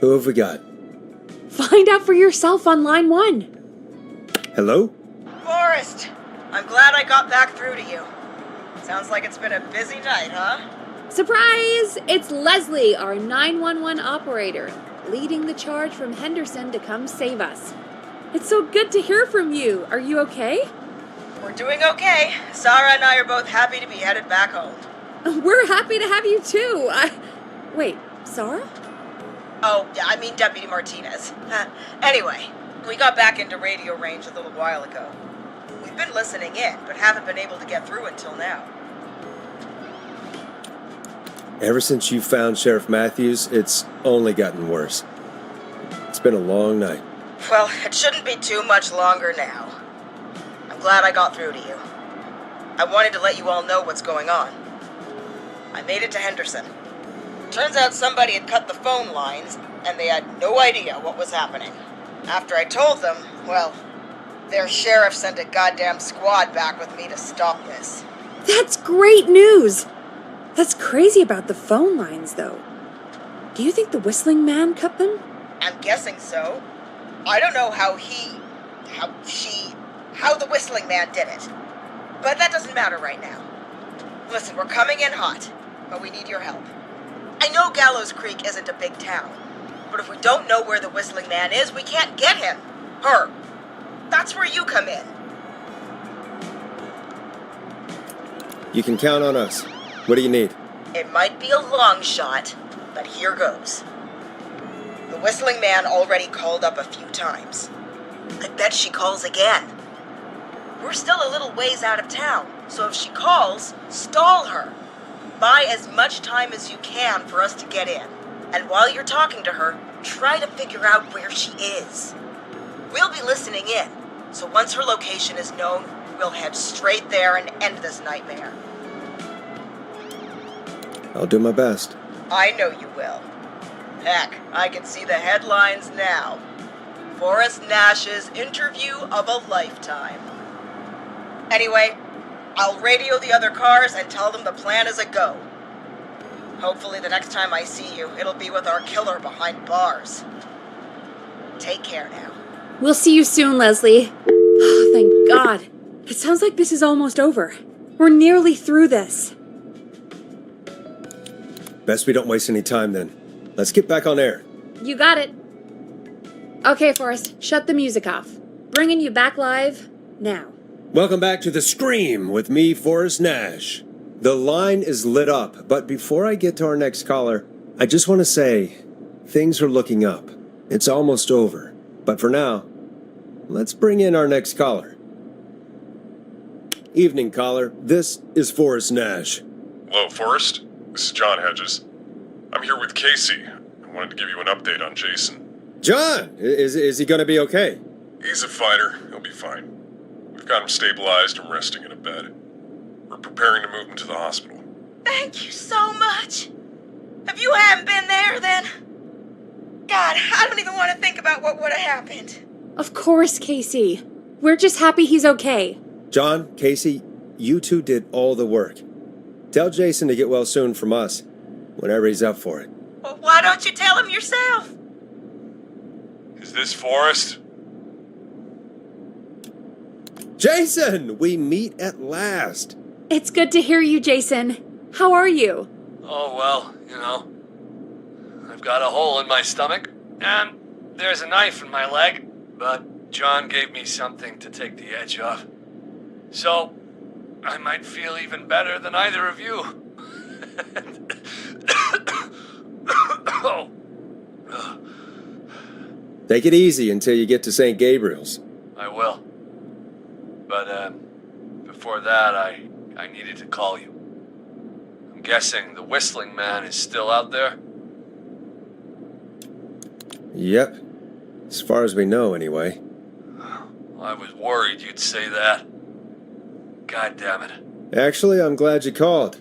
Who have we got? Find out for yourself on line 1. Hello? Forrest! I'm glad I got back through to you. Sounds like it's been a busy night, huh? Surprise! It's Leslie, our 911 operator, leading the charge from Henderson to come save us. It's so good to hear from you. Are you okay? We're doing okay. Sarah and I are both happy to be headed back home. We're happy to have you too. Wait, Sarah? Oh, I mean Deputy Martinez. Anyway, we got back into radio range a little while ago. We've been listening in, but haven't been able to get through until now. Ever since you found Sheriff Matthews, it's only gotten worse. It's been a long night. Well, it shouldn't be too much longer now. I'm glad I got through to you. I wanted to let you all know what's going on. I'm made it to Henderson. Turns out somebody had cut the phone lines, and they had no idea what was happening. After I told them, well, their sheriff sent a goddamn squad back with me to stop this. That's great news! That's crazy about the phone lines, though. Do you think the Whistling Man cut them? I'm guessing so. I don't know how the Whistling Man did it. But that doesn't matter right now. Listen, we're coming in hot, but we need your help. I know Gallows Creek isn't a big town, but if we don't know where the Whistling Man is, we can't get him. Her. That's where you come in. You can count on us. What do you need? It might be a long shot, but here goes. The Whistling Man already called up a few times. I bet she calls again. We're still a little ways out of town, so if she calls, stall her. Buy as much time as you can for us to get in. And while you're talking to her, try to figure out where she is. We'll be listening in, so once her location is known, we'll head straight there and end this nightmare. I'll do my best. I know you will. Heck, I can see the headlines now. Forrest Nash's interview of a lifetime. Anyway, I'll radio the other cars and tell them the plan is a go. Hopefully the next time I see you, it'll be with our killer behind bars. Take care now. We'll see you soon, Leslie. Oh, thank God. It sounds like this is almost over. We're nearly through this. Best we don't waste any time then. Let's get back on air. You got it. Okay, Forrest, shut the music off. Bringing you back live now. Welcome back to The Scream with me, Forrest Nash. The line is lit up, but before I get to our next caller, I just want to say, things are looking up. It's almost over. But for now, let's bring in our next caller. Evening, caller. This is Forrest Nash. Hello, Forrest. This is John Hedges. I'm here with Casey. I wanted to give you an update on Jason. John! Is he going to be okay? He's a fighter. He'll be fine. We've got him stabilized and resting in a bed. We're preparing to move him to the hospital. Thank you so much. If you hadn't been there, then... God, I don't even want to think about what would have happened. Of course, Casey. We're just happy he's okay. John, Casey, you two did all the work. Tell Jason to get well soon from us, whenever he's up for it. Well, why don't you tell him yourself? Is this Forrest? Jason! We meet at last. It's good to hear you, Jason. How are you? Oh, well, you know. I've got a hole in my stomach, and there's a knife in my leg, but John gave me something to take the edge off. So, I might feel even better than either of you. Oh. Take it easy until you get to St. Gabriel's. I will. But, before that, I needed to call you. I'm guessing the Whistling Man is still out there? Yep. As far as we know, anyway. I was worried you'd say that. God damn it. Actually, I'm glad you called.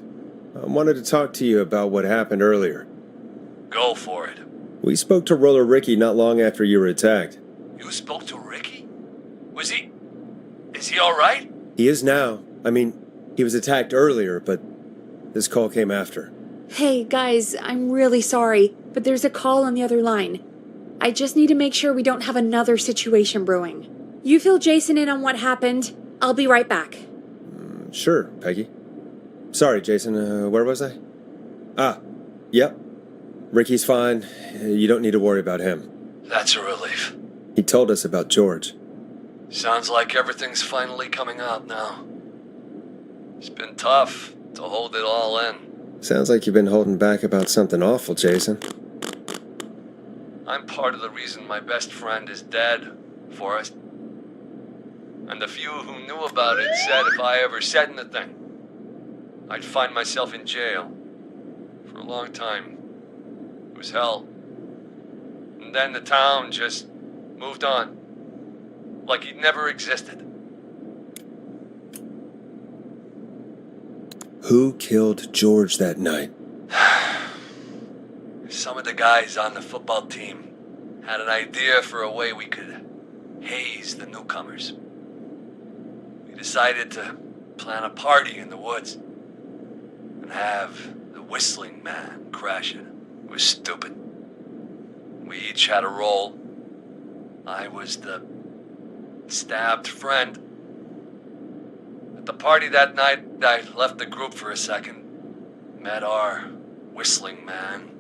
I wanted to talk to you about what happened earlier. Go for it. We spoke to Roller Ricky not long after you were attacked. You spoke to Ricky? Is he alright? He is now. I mean, he was attacked earlier, but this call came after. Hey, guys, I'm really sorry, but there's a call on the other line. I just need to make sure we don't have another situation brewing. You fill Jason in on what happened. I'll be right back. Sure, Peggy. Sorry, Jason, where was I? Yep. Ricky's fine. You don't need to worry about him. That's a relief. He told us about George. Sounds like everything's finally coming out now. It's been tough to hold it all in. Sounds like you've been holding back about something awful, Jason. I'm part of the reason my best friend is dead, Forrest. And the few who knew about it said if I ever said anything, I'd find myself in jail. For a long time. It was hell. And then the town just moved on. Like he'd never existed. Who killed George that night? Some of the guys on the football team had an idea for a way we could haze the newcomers. We decided to plan a party in the woods and have the Whistling Man crash it. It was stupid. We each had a role. I was the stabbed friend. At the party that night, I left the group for a second, met our Whistling Man,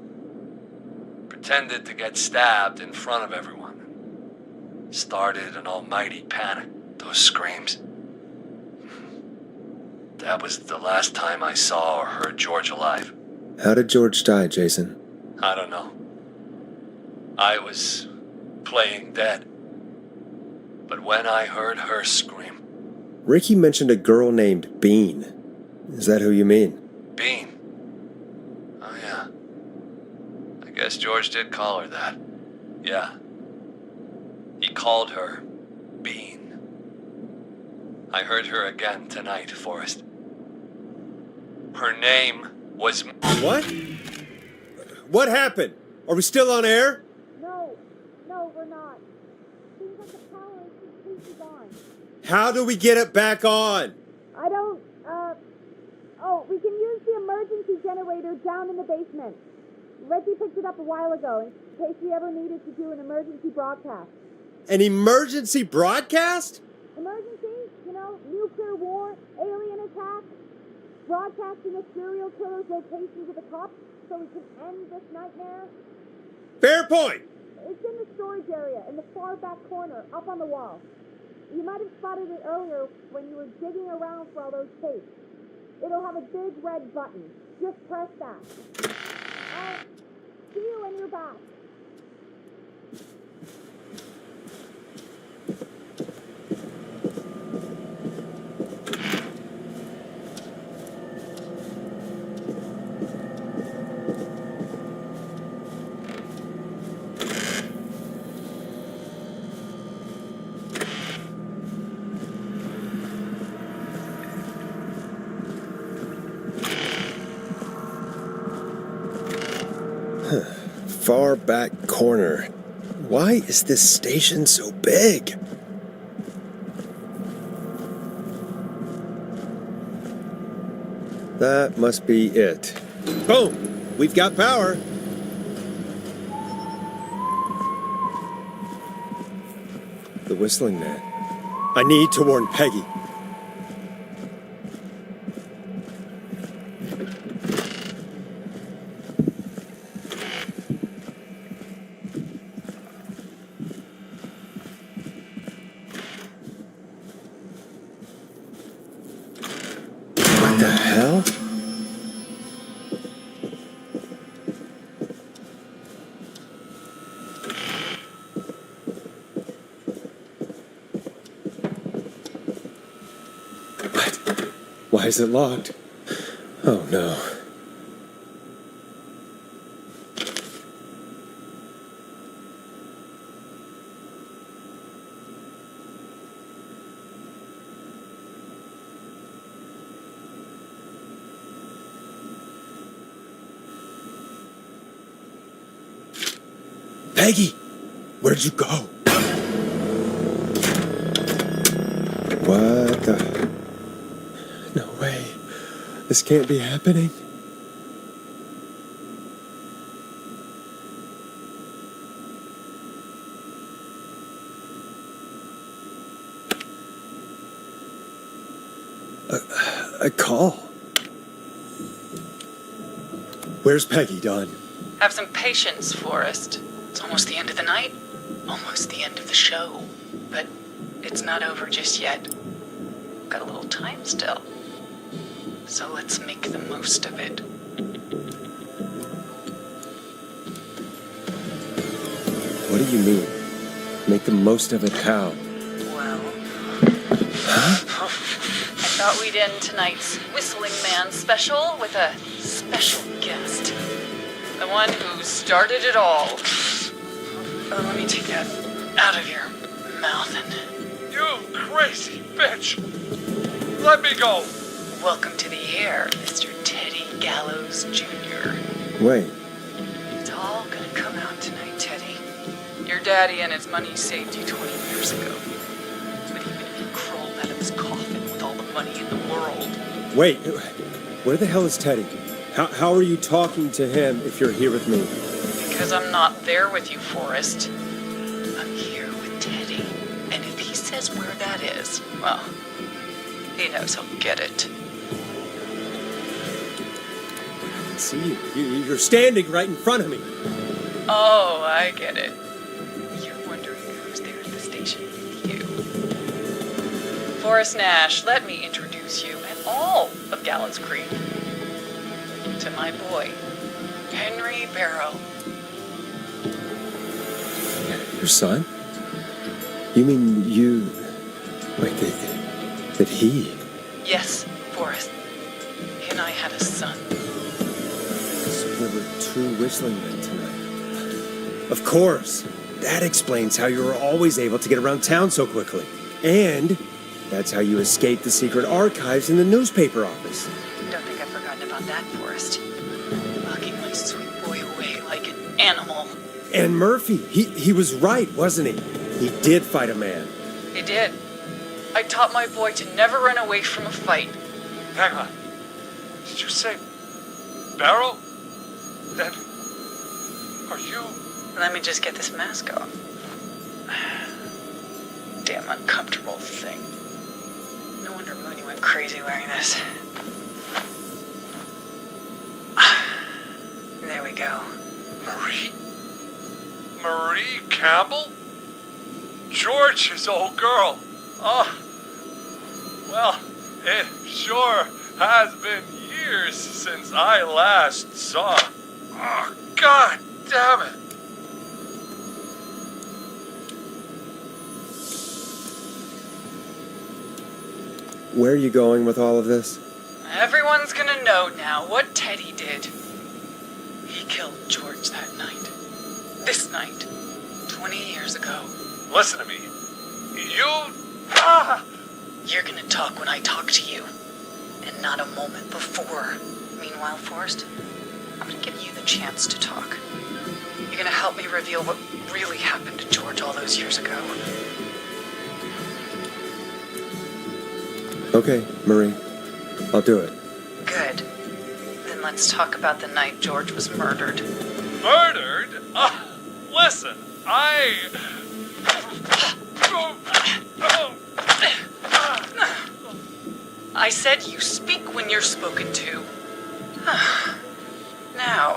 pretended to get stabbed in front of everyone. Started an almighty panic, those screams. That was the last time I saw or heard George alive. How did George die, Jason? I don't know. I was playing dead. But when I heard her scream... Ricky mentioned a girl named Bean. Is that who you mean? Bean? Oh, yeah. I guess George did call her that. Yeah. He called her Bean. I heard her again tonight, Forrest. Her name was... What? What happened? Are we still on air? No, we're not. Seems like the power is completely gone. How do we get it back on? I don't, we can use the emergency generator down in the basement. Reggie picked it up a while ago in case we ever needed to do an emergency broadcast. An emergency broadcast? Emergency? You know, nuclear war, alien attack, broadcasting a serial killer's location to the cops so we can end this nightmare. Fair point! It's in the storage area, in the far back corner, up on the wall. You might have spotted it earlier when you were digging around for all those tapes. It'll have a big red button. Just press that. See you when you're back. Far back corner. Why is this station so big? That must be it. Boom! We've got power. The Whistling Man. I need to warn Peggy. What the hell? What? Why is it locked? Oh no. Peggy, where'd you go? What the? No way. This can't be happening. A call. Where's Peggy, Don? Have some patience, Forrest. It's almost the end of the night, almost the end of the show. But it's not over just yet. Got a little time still. So let's make the most of it. What do you mean? Make the most of it how? Well, I thought we'd end tonight's Whistling Man special with a special guest. The one who started it all. Let me take that out of your mouth and... You crazy bitch! Let me go! Welcome to the air, Mr. Teddy Gallows Jr. Wait, It's all gonna come out tonight, Teddy. Your daddy and his money saved you 20 years ago. But even if he crawled out of his coffin with all the money in the world... wait, where the hell is Teddy? How are you talking to him if you're here with me? Because I'm not there with you, Forrest. I'm here with Teddy. And if he says where that is, well, he knows he'll get it. See, you're standing right in front of me. Oh, I get it. You're wondering who's there at the station with you. Forrest Nash, let me introduce you and all of Gallows Creek to my boy, Henry Barrow. Your son? You mean you... Wait, that he... Yes, Forrest. He and I had a son. So there were 2 whistling men tonight. Of course. That explains how you were always able to get around town so quickly. And that's how you escaped the secret archives in the newspaper office. Don't think I've forgotten about that, Forrest. Locking my sweet boy away like an animal. And Murphy, he was right, wasn't he? He did fight a man. He did. I taught my boy to never run away from a fight. Hang on. Did you say Barrow? Then, are you... Let me just get this mask off. Damn uncomfortable thing. No wonder Mooney went crazy wearing this. There we go. Marie Campbell? George's old girl. Oh, well, it sure has been years since I last saw. Oh, God damn it. Where are you going with all of this? Everyone's gonna know now what Teddy did. He killed George that night. This night. 20 years ago. Listen to me. You're gonna talk when I talk to you. And not a moment before. Meanwhile, Forrest, I'm gonna give you the chance to talk. You're gonna help me reveal what really happened to George all those years ago. Okay, Marie. I'll do it. Good. Then let's talk about the night George was murdered. Murdered? Listen, I said you speak when you're spoken to. Now,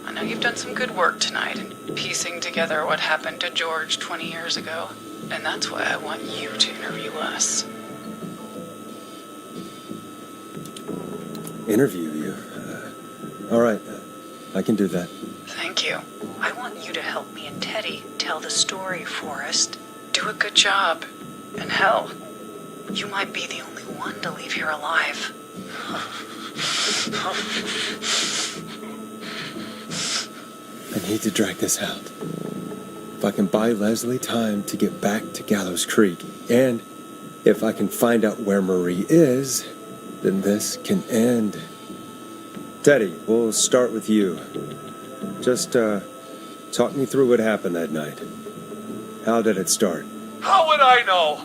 I know you've done some good work tonight in piecing together what happened to George 20 years ago, and that's why I want you to interview us. Interview you? All right, I can do that. Thank you. I want you to help me and Teddy tell the story, Forrest. Do a good job. And hell, you might be the only one to leave here alive. I need to drag this out. If I can buy Leslie time to get back to Gallows Creek, and if I can find out where Marie is, then this can end. Teddy, we'll start with you. Just, talk me through what happened that night. How did it start? how would I know?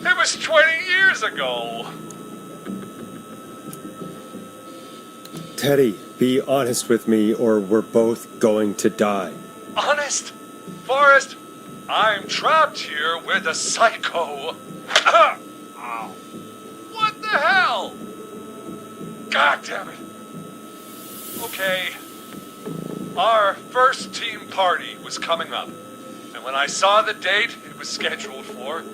It was 20 years ago. Teddy, be honest with me or we're both going to die. Honest? Forrest, I'm trapped here with a psycho. Ow. What the hell? God damn it. Okay. Our first team party was coming up. And when I saw the date it was scheduled for,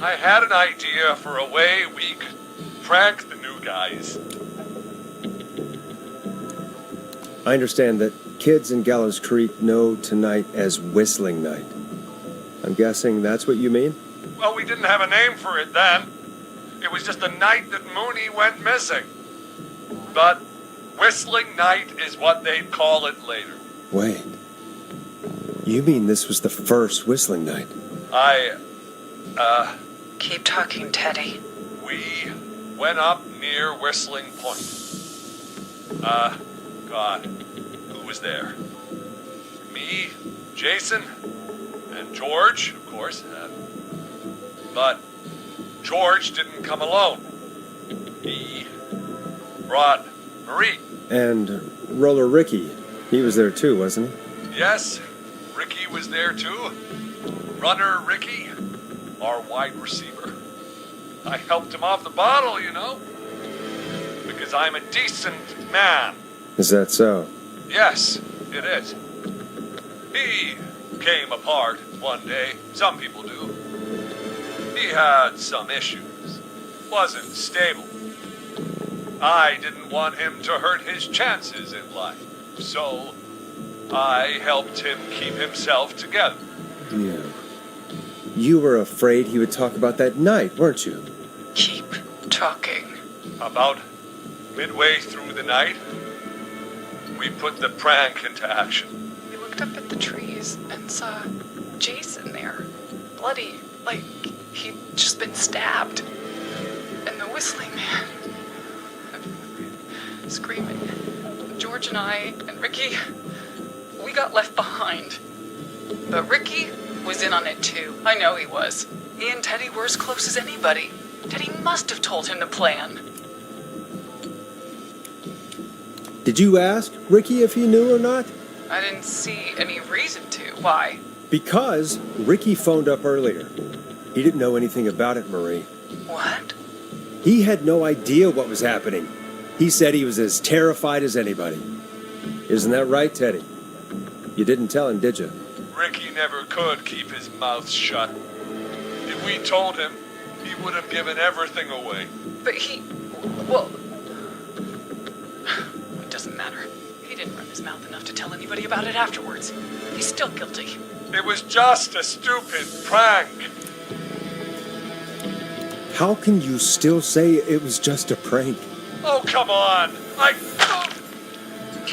I had an idea for a way we could prank the new guys. I understand that kids in Gallows Creek know tonight as Whistling Night. I'm guessing that's what you mean? Well, we didn't have a name for it then. It was just the night that Mooney went missing. But Whistling Night is what they'd call it later. Wait. You mean this was the first Whistling Night? Keep talking, Teddy. We went up near Whistling Point. God, who was there? Me, Jason, and George, of course. But George didn't come alone. He brought Marie. And Roller Ricky, he was there too, wasn't he? Yes, Ricky was there too. Runner Ricky, our wide receiver. I helped him off the bottle, you know. Because I'm a decent man. Is that so? Yes, it is. He came apart one day. Some people do. He had some issues. Wasn't stable. I didn't want him to hurt his chances in life. So, I helped him keep himself together. Yeah. You were afraid he would talk about that night, weren't you? Keep talking. About midway through the night, we put the prank into action. We looked up at the trees and saw Jason there, bloody, like he'd just been stabbed. And the Whistling Man, screaming. George and I and Ricky, we got left behind. But Ricky was in on it too. I know he was. He and Teddy were as close as anybody. Teddy must have told him to plan. Did you ask Ricky if he knew or not? I didn't see any reason to. Why? Because Ricky phoned up earlier. He didn't know anything about it, Marie. What? He had no idea what was happening. He said he was as terrified as anybody. Isn't that right, Teddy? You didn't tell him, did you? Ricky never could keep his mouth shut. If we told him, he would have given everything away. But well, it doesn't matter. He didn't run his mouth enough to tell anybody about it afterwards. He's still guilty. It was just a stupid prank. How can you still say it was just a prank? Oh, come on.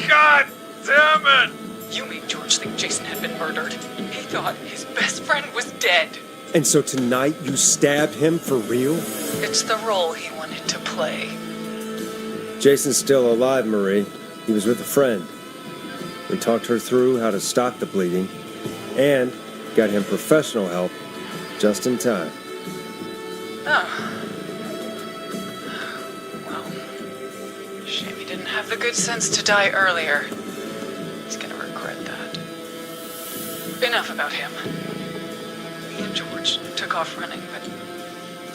God damn it! You made George think Jason had been murdered. He thought his best friend was dead. And so tonight you stabbed him for real? It's the role he wanted to play. Jason's still alive, Marie. He was with a friend. We talked her through how to stop the bleeding and got him professional help just in time. Oh. Well, shame he didn't have the good sense to die earlier. He's gonna regret that. Enough about him. Me and George took off running, but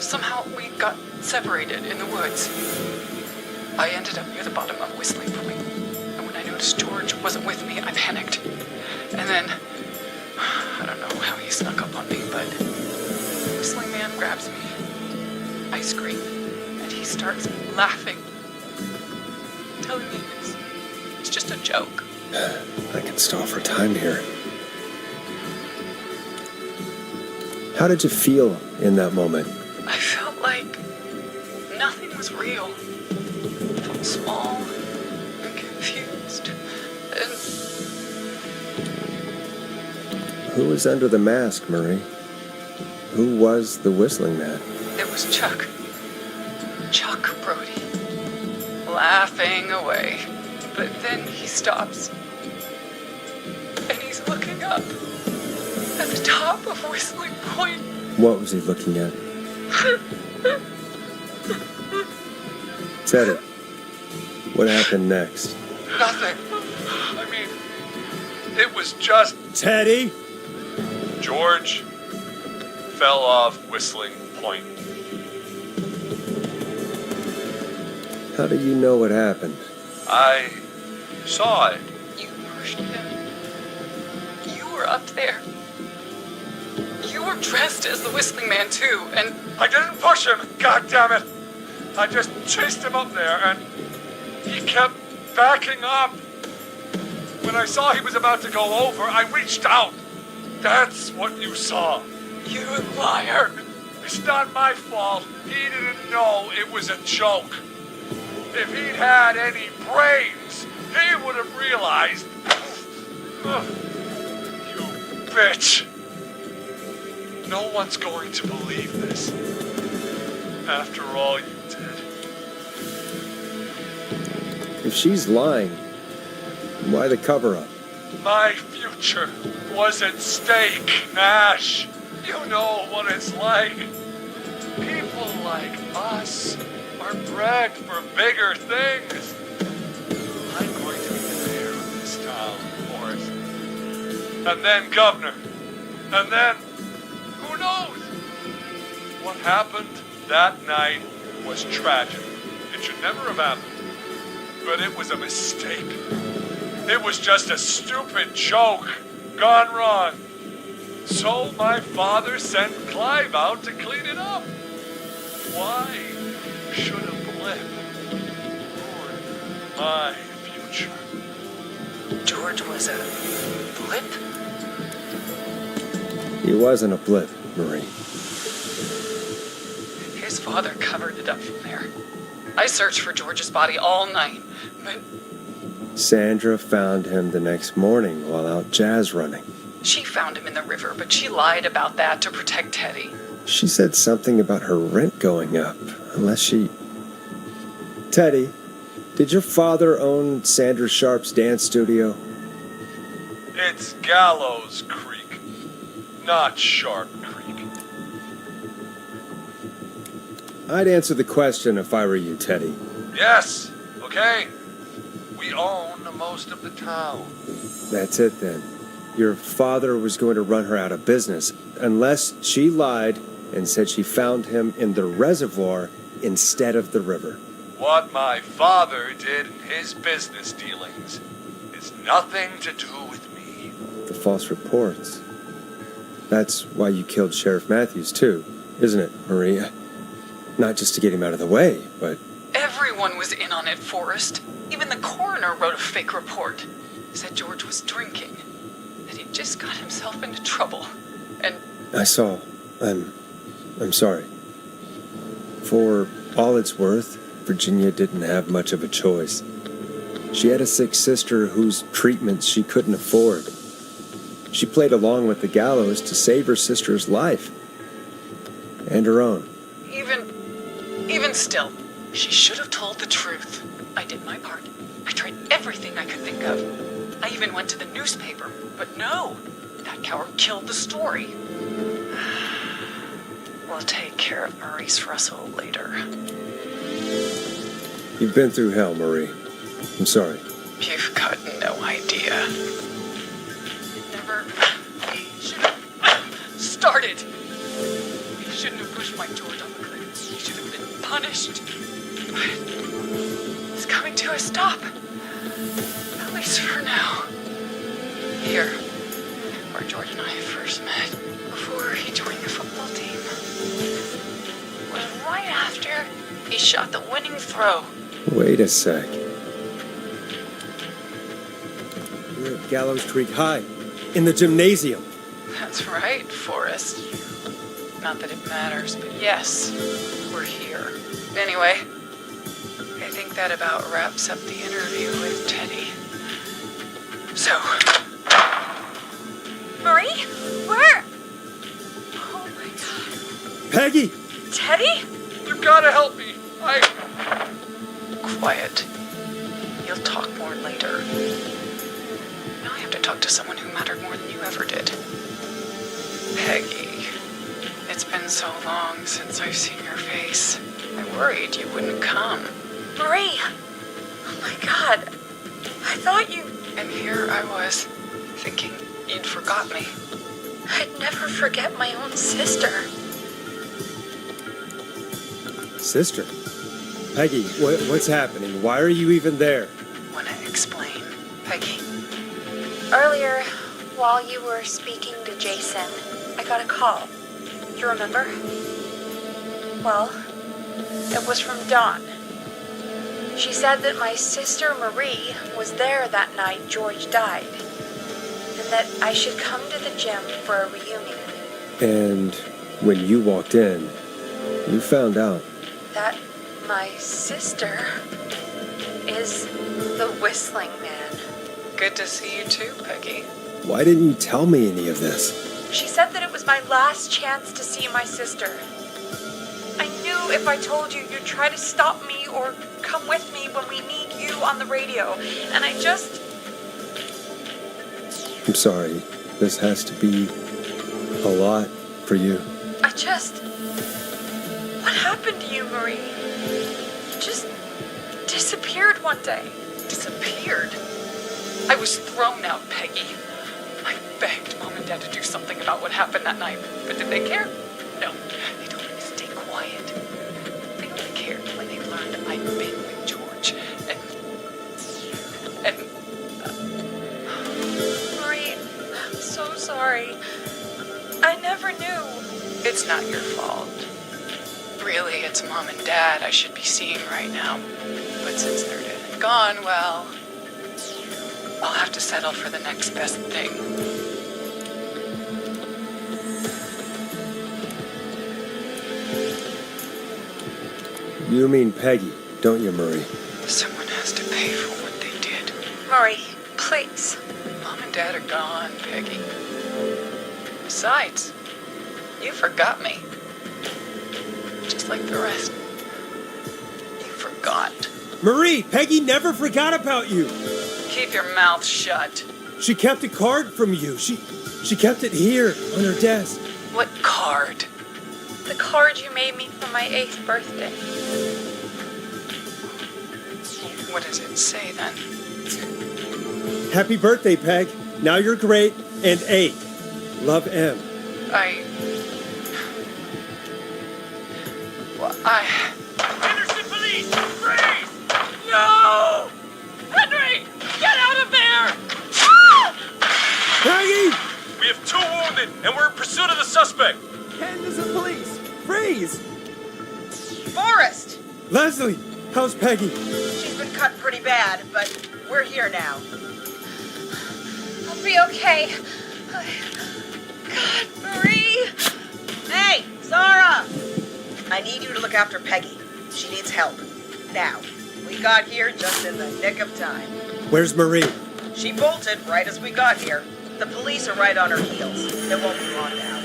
somehow we got separated in the woods. I ended up near the bottom of Whistling Point, and when I noticed George wasn't with me, I panicked. And then, I don't know how he snuck up on me, but the Whistling Man grabs me. I scream, and he starts laughing, telling me it's just a joke. I can stall for time here. How did you feel in that moment? I felt like nothing was real. Small and confused and... Who was under the mask, Marie? Who was the Whistling Man? It was Chuck. Chuck Brody. Laughing away. But then he stops. And he's looking up. At the top of Whistling Point. What was he looking at? Teddy, what happened next? Nothing. I mean, it was just... Teddy? George fell off Whistling Point. How do you know what happened? I saw it. You pushed him. You were up there. You were dressed as the Whistling Man too, and... I didn't push him, goddammit! I just chased him up there, and he kept backing up. When I saw he was about to go over, I reached out. That's what you saw. You liar! It's not my fault. He didn't know it was a joke. If he'd had any brains, he would have realized. You bitch. No one's going to believe this. After all you did. If she's lying, why the cover-up? My future was at stake, Nash. You know what it's like. People like us are bred for bigger things. I'm going to be the mayor of this town, Forrest. And then governor. And then, who knows? What happened that night was tragic. It should never have happened. But it was a mistake. It was just a stupid joke gone wrong. So my father sent Clive out to clean it up. Why should a blip ruin my future? George was a blip? He wasn't a blip, Marie. His father covered it up from there. I searched for George's body all night, but Sandra found him the next morning while out jazz running. she found him in the river, but she lied about that to protect Teddy. She said something about her rent going up, unless she... Teddy, did your father own Sandra Sharp's dance studio? It's Gallows Creek, not Sharp Creek. I'd answer the question if I were you, Teddy. Yes, okay. We own most of the town. That's it then. Your father was going to run her out of business, unless she lied and said she found him in the reservoir instead of the river. What my father did in his business dealings is nothing to do with me. The false reports. That's why you killed Sheriff Matthews, too, isn't it, Maria? Not just to get him out of the way, but... Everyone was in on it, Forrest. Even the coroner wrote a fake report. Said George was drinking. That he'd just got himself into trouble. And... I saw. I'm sorry. For all it's worth, Virginia didn't have much of a choice. She had a sick sister whose treatments she couldn't afford. She played along with the gallows to save her sister's life. And her own. Even still, she should have told the truth. I did my part. I tried everything I could think of. I even went to the newspaper, but no. That coward killed the story. We'll take care of Maurice Russell later. You've been through hell, Marie. I'm sorry. You've got no idea. It never should have started. You shouldn't have pushed my George off the cliff. He should have been punished. But it's coming to a stop. At least for now. Here, where George and I first met, before he joined the football team, was right after he shot the winning throw. Wait a sec. We're at Gallows Creek High, in the gymnasium. That's right, Forrest. Not that it matters, but yes, we're here. Anyway, I think that about wraps up the interview with Teddy. So... Marie? Where? Oh my god. Peggy! Teddy? You gotta help me. Quiet. You'll talk more later. Now I have to talk to someone who mattered more than you ever did. Peggy. It's been so long since I've seen your face. I worried you wouldn't come. Marie! Oh my god. I thought you... And here I was, thinking you'd forgot me. I'd never forget my own sister. Sister? Peggy, what's happening? Why are you even there? Wanna explain, Peggy? Earlier, while you were speaking to Jason, I got a call. Do you remember? Well, it was from Dawn. She said that my sister Marie was there that night George died, and that I should come to the gym for a reunion. And when you walked in, you found out. That my sister is the Whistling Man. Good to see you too, Peggy. Why didn't you tell me any of this? She said that it was my last chance to see my sister. I knew you if I told you you'd try to stop me or come with me when we need you on the radio. And I just... I'm sorry. This has to be a lot for you. What happened to you, Marie? You just disappeared one day. Disappeared? I was thrown out, Peggy. I begged Mom and Dad to do something about what happened that night, but did they care? No. They told me to stay quiet. They only cared when they learned I'd been with George. And Marie, I'm so sorry. I never knew. it's not your fault. Really, it's Mom and Dad I should be seeing right now. But since they're dead and gone, well, I'll have to settle for the next best thing. You mean Peggy, don't you, Marie? Someone has to pay for what they did. Marie, please. Mom and Dad are gone, Peggy. Besides, you forgot me. Just like the rest. You forgot. Marie, Peggy never forgot about you. Keep your mouth shut. She kept a card from you. She kept it here on her desk. What card? The card you made me for my 8th birthday. What does it say then? Happy birthday, Peg. Now you're great and 8. Love, M. Henderson police! Freeze! No! Henry! Get out of there! Peggy! We have 2 wounded, and we're in pursuit of the suspect. Henderson police! Freeze! Forrest! Leslie, how's Peggy? She's been cut pretty bad, but we're here now. I'll be okay. God, Marie! Hey, Zara! I need you to look after Peggy. She needs help. Now. We got here just in the nick of time. Where's Marie? She bolted right as we got here. The police are right on her heels. It won't be long now.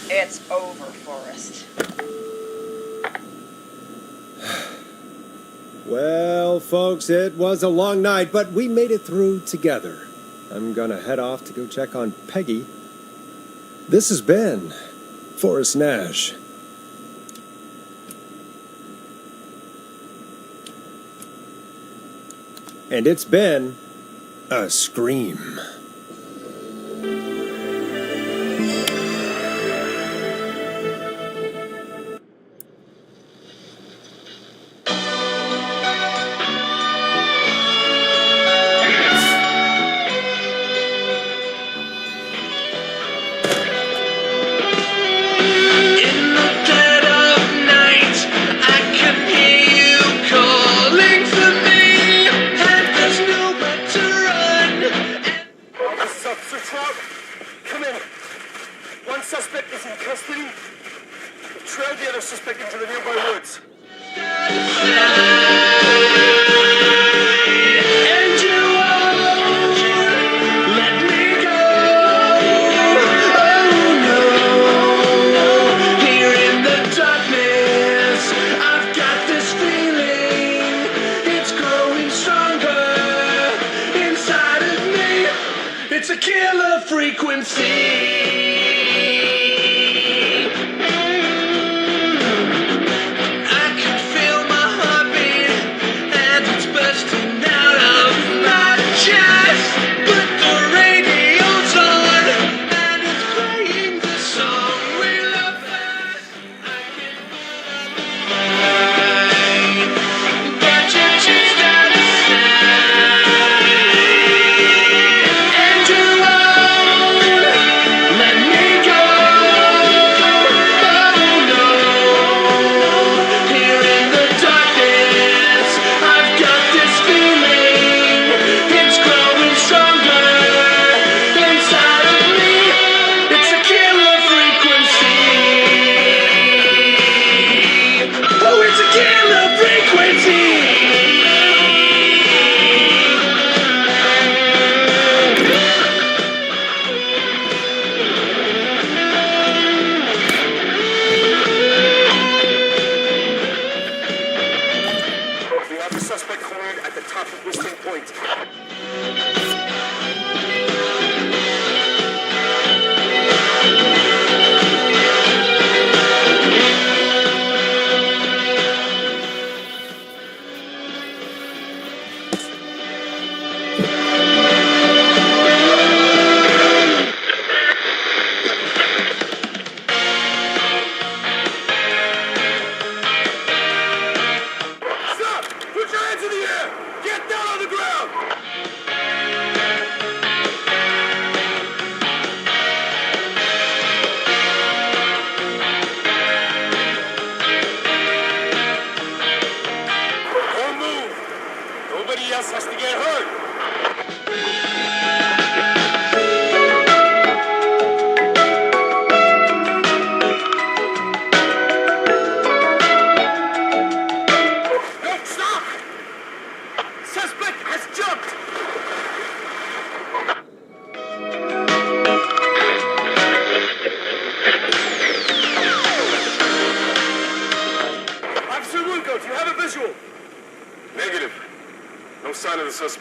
It's over, Forrest. Well, folks, it was a long night, but we made it through together. I'm gonna head off to go check on Peggy. This has been Forrest Nash. And it's been a scream. Come in. One suspect is in custody. Trail the other suspect into the nearby woods. It's a killer frequency. I can feel my heartbeat and it's bursting out of my chest. But the radio's on and it's playing the song we love best. I can feel but you're just out of sight. Let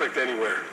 suspect anywhere.